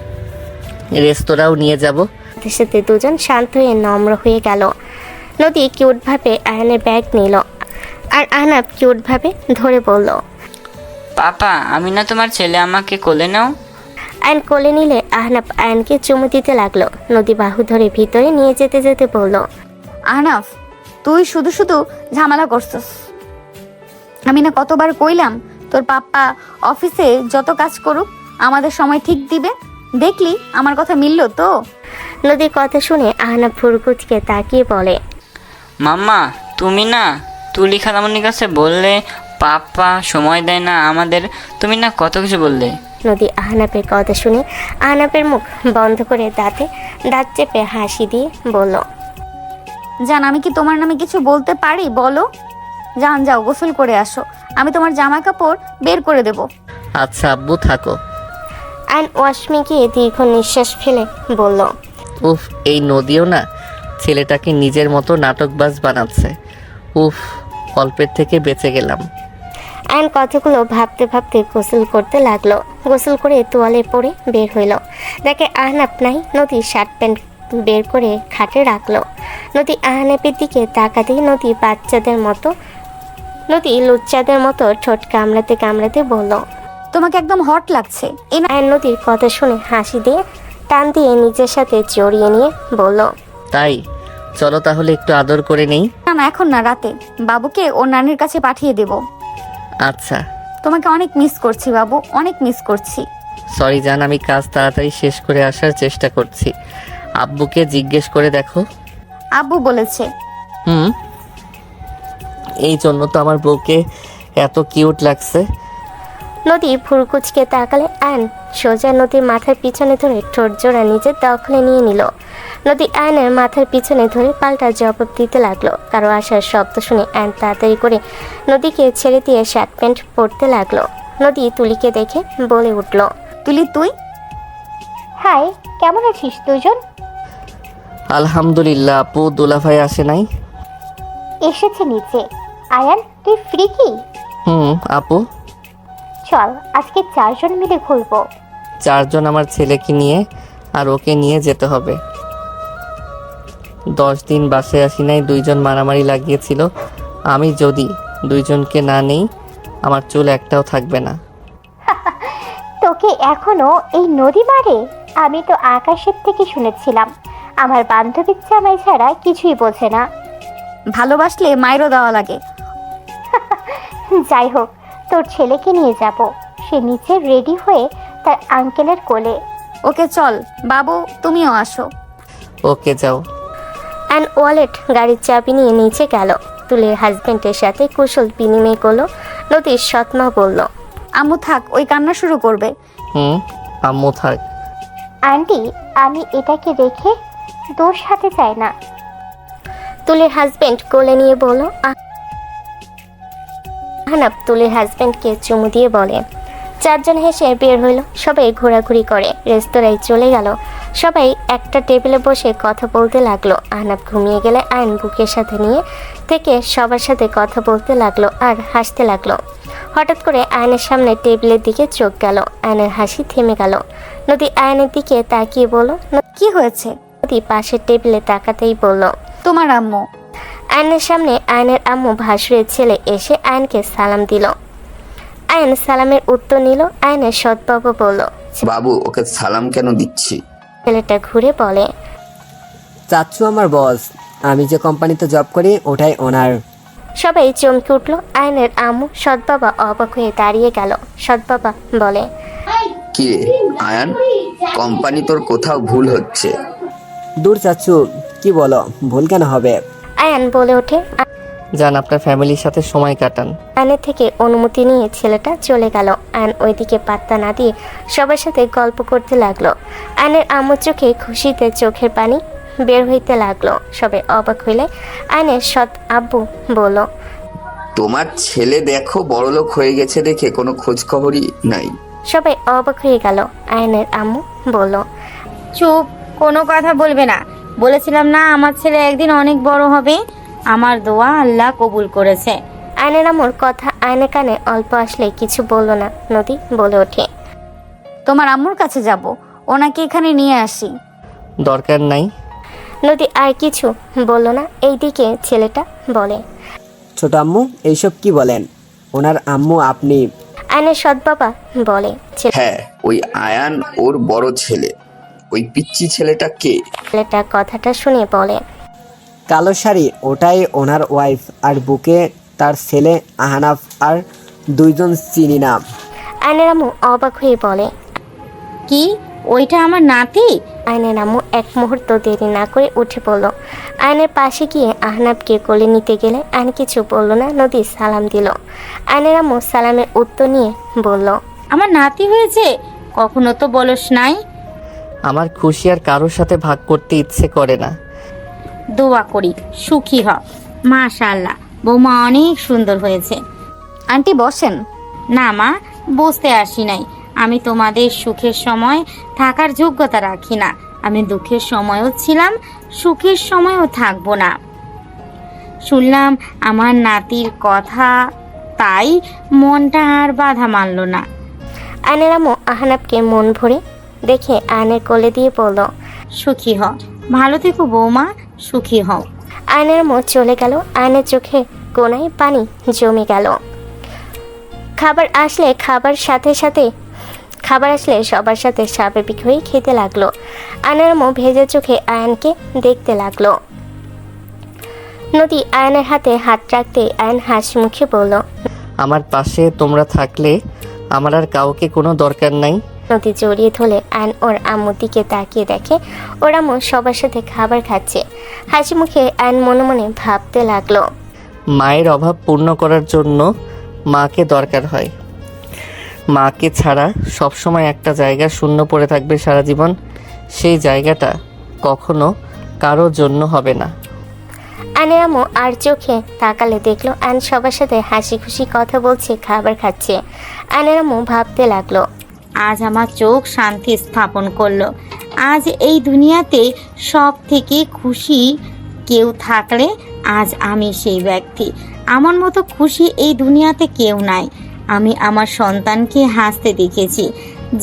রেস্তোরাঁও নিয়ে যাব। সাথে সাথে দুজন শান্ত হয়ে নম্র হয়ে গেল। নদী কিউটভাবে আয়ানের ব্যাগ নিল আর আহনাফ কিউটভাবে ধরে বলল, পাপা আমি না তোমার ছেলে, আমাকে কোলে নাও। আয়ন কোলে নিলে আহনাফ আয়নকে চুমু দিতে লাগলো। নদী বাহু ধরে ভিতরে নিয়ে যেতে যেতে বলল, আহনাফ তুই শুধু শুধু ঝামেলা করছস। আমি না কতবার কইলাম তোর পাপ্পা অফিসে যত কাজ করুক আমাদের সময় ঠিক দিবে। দেখলি আমার কথা মিললো তো? নদীর কথা শুনে আহনাফ ভুরকুচকে তাকিয়ে বলে, মাম্মা তুমি না তুলি খালামনির কাছে বললে পাপা সময় দেয় না আমাদের, তুমি না কত কিছু বললে। নদী আহনাফের কথা শুনে আহনাফের মুখ বন্ধ করে দাঁত চেপে হাসি দিয়ে বলল, জান আমি কি তোমার নামে কিছু বলতে পারি বলো? যান যাও গোসল করে আসো, আমি তোমার জামা কাপড় বের করে দেব। আচ্ছা আব্বু থাকো। আয়ন ওয়াশরুমে গিয়ে দীর্ঘ নিঃশ্বাস ফেলে বলল, উফ, এই নদীও না ছেলেটাকে নিজের মতো নাটকবাজ বানাচ্ছে। উফ, অল্পের থেকে বেঁচে গেলাম। আয়ন কথাগুলো ভাবতে ভাবতে গোসল করতে লাগলো। গোসল করে তোয়ালে পরে বের হইল। দেখে আহনাফ নাই। নদী শার্ট প্যান্ট বের করে খাটে রাখলো। নদী আহনাফের দিকে তাকাতেই নদী লুচ্চাদের মতো ঠোঁট কামড়াতে কামড়াতে বলল, তোমাকে একদম হট লাগছে। আয়ান নদীর কথা শুনে হাসি দিয়ে টান দিয়ে নিজের সাথে জড়িয়ে নিয়ে বলল, তাই চলো তাহলে একটু আদর করে নেই। না না, এখন না, রাতে বাবুকে ওর নানির কাছে পাঠিয়ে দেব। আচ্ছা। তোমাকে অনেক মিস করছি বাবু, অনেক মিস করছি। সরি জান, আমি কাজ তাড়াতাড়ি শেষ করে আসার চেষ্টা করছি। আব্বুকে জিজ্ঞেস করে দেখো। আব্বু বলেছে। এই জন্য তো আমার বউকে এত কিউট লাগছে। নদী ভুরকুচকে তাকালে আয়ন সোজা নদীর মাথার পিছনে ধরে ঠোঁট জোড়া নিজের দখলে নিয়ে নিল। নদী আয়নের মাথার পিছনে ধরে পাল্টা জবাব দিতে লাগলো। কারো আসার শব্দ শুনে আয়ন তাড়াতাড়ি করে নদীকে ছেড়ে দিয়ে শার্ট প্যান্ট পরতে লাগলো। নদী তুলিকে দেখে বলে উঠল, তুলি তুই? হাই, কেমন আছিস দুজন? আলহামদুলিল্লাহ। আপু দুলাভাই আসে নাই? এসেছে নিচে। আয়ান, তুই ফ্রি কি? আপু চল আজকে 4 জন মিলে ঘুরবো। 4 জন? আমার ছেলেকে নিয়ে আর ওকে নিয়ে যেতে হবে। 10 দিন বাসায় আসি নাই, 2 জন মারামারি লাগিয়েছিল। আমি যদি 2 জনকে না নেই আমার চুল একটাও থাকবে না। তোকে এখনো এই নদী মারে? আমি তো আকাশের থেকে শুনেছিলাম আমার বান্ধবীর জামাই ছাড়া কিছুই বোঝে না। ভালোবাসলে মায়েরও দেওয়া লাগে। যাই হোক, তোর ছেলেকে নিয়ে যাব। সে নিচে রেডি হয়ে তার আঙ্কেলের কোলে। ওকে চল বাবু, তুমিও আসো। ওকে যাও। অ্যান্ড ওয়ালেট গাড়ির চাবি নিয়ে নিচে গেল। তুলের হাজবেন্ডের সাথে কুশল বিনিময় করলো। নদীর সৎমা বলল, আম্মু থাক, ওই কান্না শুরু করবে। আম্মু থাক। আন্টি, আমি এটাকে রেখে দোষ হাতে চাই না। তুলের হাজবেন্ড কোলে নিয়ে বলল। আহনাফ তুলের হাজবেন্ডকে চুমু দিয়ে বলে। 4 জন হেসে বের হইল। সবাই ঘোরাঘুরি করে রেস্তোরাঁয় চলে গেল। সবাই একটা টেবিলে বসে কথা বলতে লাগলো। আহনাফ ঘুমিয়ে গেলে আয়ন বুকের সাথে নিয়ে থেকে সবার সাথে কথা বলতে লাগলো আর হাসতে লাগলো। হঠাৎ করে আয়নের সামনে টেবিলের দিকে চোখ গেল। আয়নের হাসি থেমে গেল। নদী আয়নের দিকে তাকিয়ে বলল, কি হয়েছে? নদী পাশের টেবিলে তাকাতেই বলল, তোমার আম্মু। আয়নের সামনে আয়নের আম্মু ভাসুরের ছেলে এসে আয়নকে সালাম দিল। আয়ন সালামের উত্তর নিল। আয়নের সৎ বাবা বলল, বাবু ওকে সালাম কেন দিচ্ছি? ছেলেটা ঘুরে বলে, চাচ্ছু আমার বস, আমি যে কোম্পানিতে জব করি ওটাই ওনার। সবাই চমকে উঠল। আয়নের আম্মু সৎ বাবা অবাক হয়ে দাঁড়িয়ে গেল। সৎ বাবা বলে, কি রে আয়ান, কোম্পানি তোর কোথাও ভুল হচ্ছে। দূর চাচ্ছু, কি বলো, ভুল কেন হবে? আয়ান বলে ওঠে। যান আপনার ফ্যামিলির সাথে সময় কাটান। আয়নের থেকে অনুমতি নিয়ে ছেলেটা চলে গেল। আয়ন ওইদিকে পাত্তা না দিয়ে সবার সাথে গল্প করতে লাগলো। আয়নের আম্মুর চোখে খুশিতে চোখের পানি বের হইতে লাগলো। সবাই অবাক হইলে আয়নের সৎ আব্বু বলল, তোমার ছেলে দেখো বড়লোক হয়ে গেছে, দেখে কোনো খোঁজ খবরই নাই। সবাই অবাক হয়ে গেল। আয়নের আম্মু বলল, চুপ, কোনো কথা বলবে না। বলেছিলাম না আমার ছেলে একদিন অনেক বড় হবে। আমার দোয়া আল্লাহ কবুল করেছে। আয়নের আম্মুর কথা আয়নের কানে অল্প আসলে কিছু বলল না। নদী বলে ওঠে, তোমার আম্মুর কাছে যাব, ওনাকে এখানে নিয়ে আসি। দরকার নাই। নদী আর কিছু বলল না। এইদিকে ছেলেটা বলে, ছোট আম্মু এইসব কি বলেন? ওনার আম্মু আপনি। আয়নের সৎ বাবা বলে, হ্যাঁ, ওই আয়ান ওর বড় ছেলে। ওই পিচ্চি ছেলেটা কে? ছেলেটা কথাটা শুনে বলে, কালো শাড়ি, ওটাই ওনার ওয়াইফ। আর বুকে তার ছেলে আহনাফ আর 2 জন চিনি না। আয়নের আম্মু অবাক হয়ে বলে, কি ওইটা আমার নাতি? আয়নের আম্মু এক মুহূর্ত দেরি না করে উঠে পড়ল। আয়নের পাশে গিয়ে আহনাফকে কোলে নিতে গেলে আয়ন কিছু বলল না। নদী সালাম দিল। আয়নের আম্মু সালামের উত্তর নিয়ে বলল, আমার নাতি হয়েছে, কখনো তো বলস নাই। আমার খুশি আর কারোর সাথে ভাগ করতে ইচ্ছে করে না। দোয়া করি সুখী হ। মাশাআল্লাহ, বৌমা অনেক সুন্দর হয়েছে। আন্টি বসেন। না মা, বসতে আসি নাই। আমি তোমাদের সুখের সময় থাকার যোগ্যতা রাখি না। আমি দুঃখের সময়ও ছিলাম, সুখের সময়ও থাকবো না। শুনলাম আমার নাতির কথা, তাই মনটা আর বাধা মানল না। আয়নের আম্মু আহনাফকে মন ভরে দেখে আয়নের কোলে দিয়ে বলল, সুখী হ, ভালো থেকো বৌমা, সুখী হও। আয়নের মুখ চলে গেল, আয়নের চোখে কোনায় পানি জমে গেল। খাবার আসলে সবার সাথে স্বাভাবিক হয়ে খেতে লাগলো। আয়নের মুখ ভেজা চোখে আয়নকে দেখতে লাগলো। নদী আয়নের হাতে হাত রাখতে আয়ন হাসি মুখে বলল, আমার পাশে তোমরা থাকলে আমার আর কাউকে কোনো দরকার নাই। নদী জড়িয়ে ধরলে আয়ন ওর আম্মুর দিকে তাকিয়ে দেখে ওর আম্মু সবার সাথে খাবার খাচ্ছে। হাসি মুখে আয়ন মনে মনে ভাবতে লাগলো, মায়ের অভাব পূর্ণ করার জন্য মাকে দরকার হয়। মাকে ছাড়া সবসময় একটা জায়গা শূন্য পড়ে থাকবে সারা জীবন। সেই জায়গাটা কখনো কারো জন্য হবে না। আয়নের আম্মু আর চোখে তাকালে দেখলো আয়ন সবার সাথে হাসি খুশি কথা বলছে, খাবার খাচ্ছে। আয়নের আম্মু ভাবতে লাগলো, আজ আমার চোখ শান্তি স্থাপন করলো। আজ এই দুনিয়াতে সব থেকে খুশি কেউ থাকলে আজ আমি সেই ব্যক্তি। আমার মতো খুশি এই দুনিয়াতে কেউ নাই। আমি আমার সন্তানকে হাসতে দেখেছি,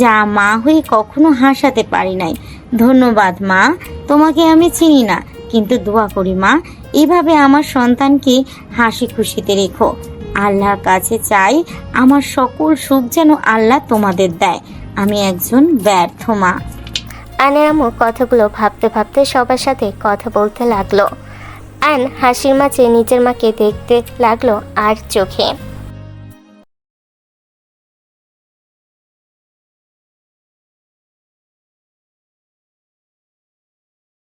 যা মা হয়ে কখনো হাসাতে পারি নাই। ধন্যবাদ মা, তোমাকে আমি চিনি না, কিন্তু দোয়া করি মা, এভাবে আমার সন্তানকে হাসি খুশিতে রেখো। আল্লাহর কাছে চাই আমার সকল সুখ যেন আল্লাহ তোমাদের দেয়। আমি একজন ব্যর্থ মা। আয়নের আম্মু কথাগুলো ভাবতে ভাবতে সবার সাথে কথা বলতে লাগলো। আয়ন হাসির মাঝে নিজের মাকে দেখতে লাগলো আর চোখে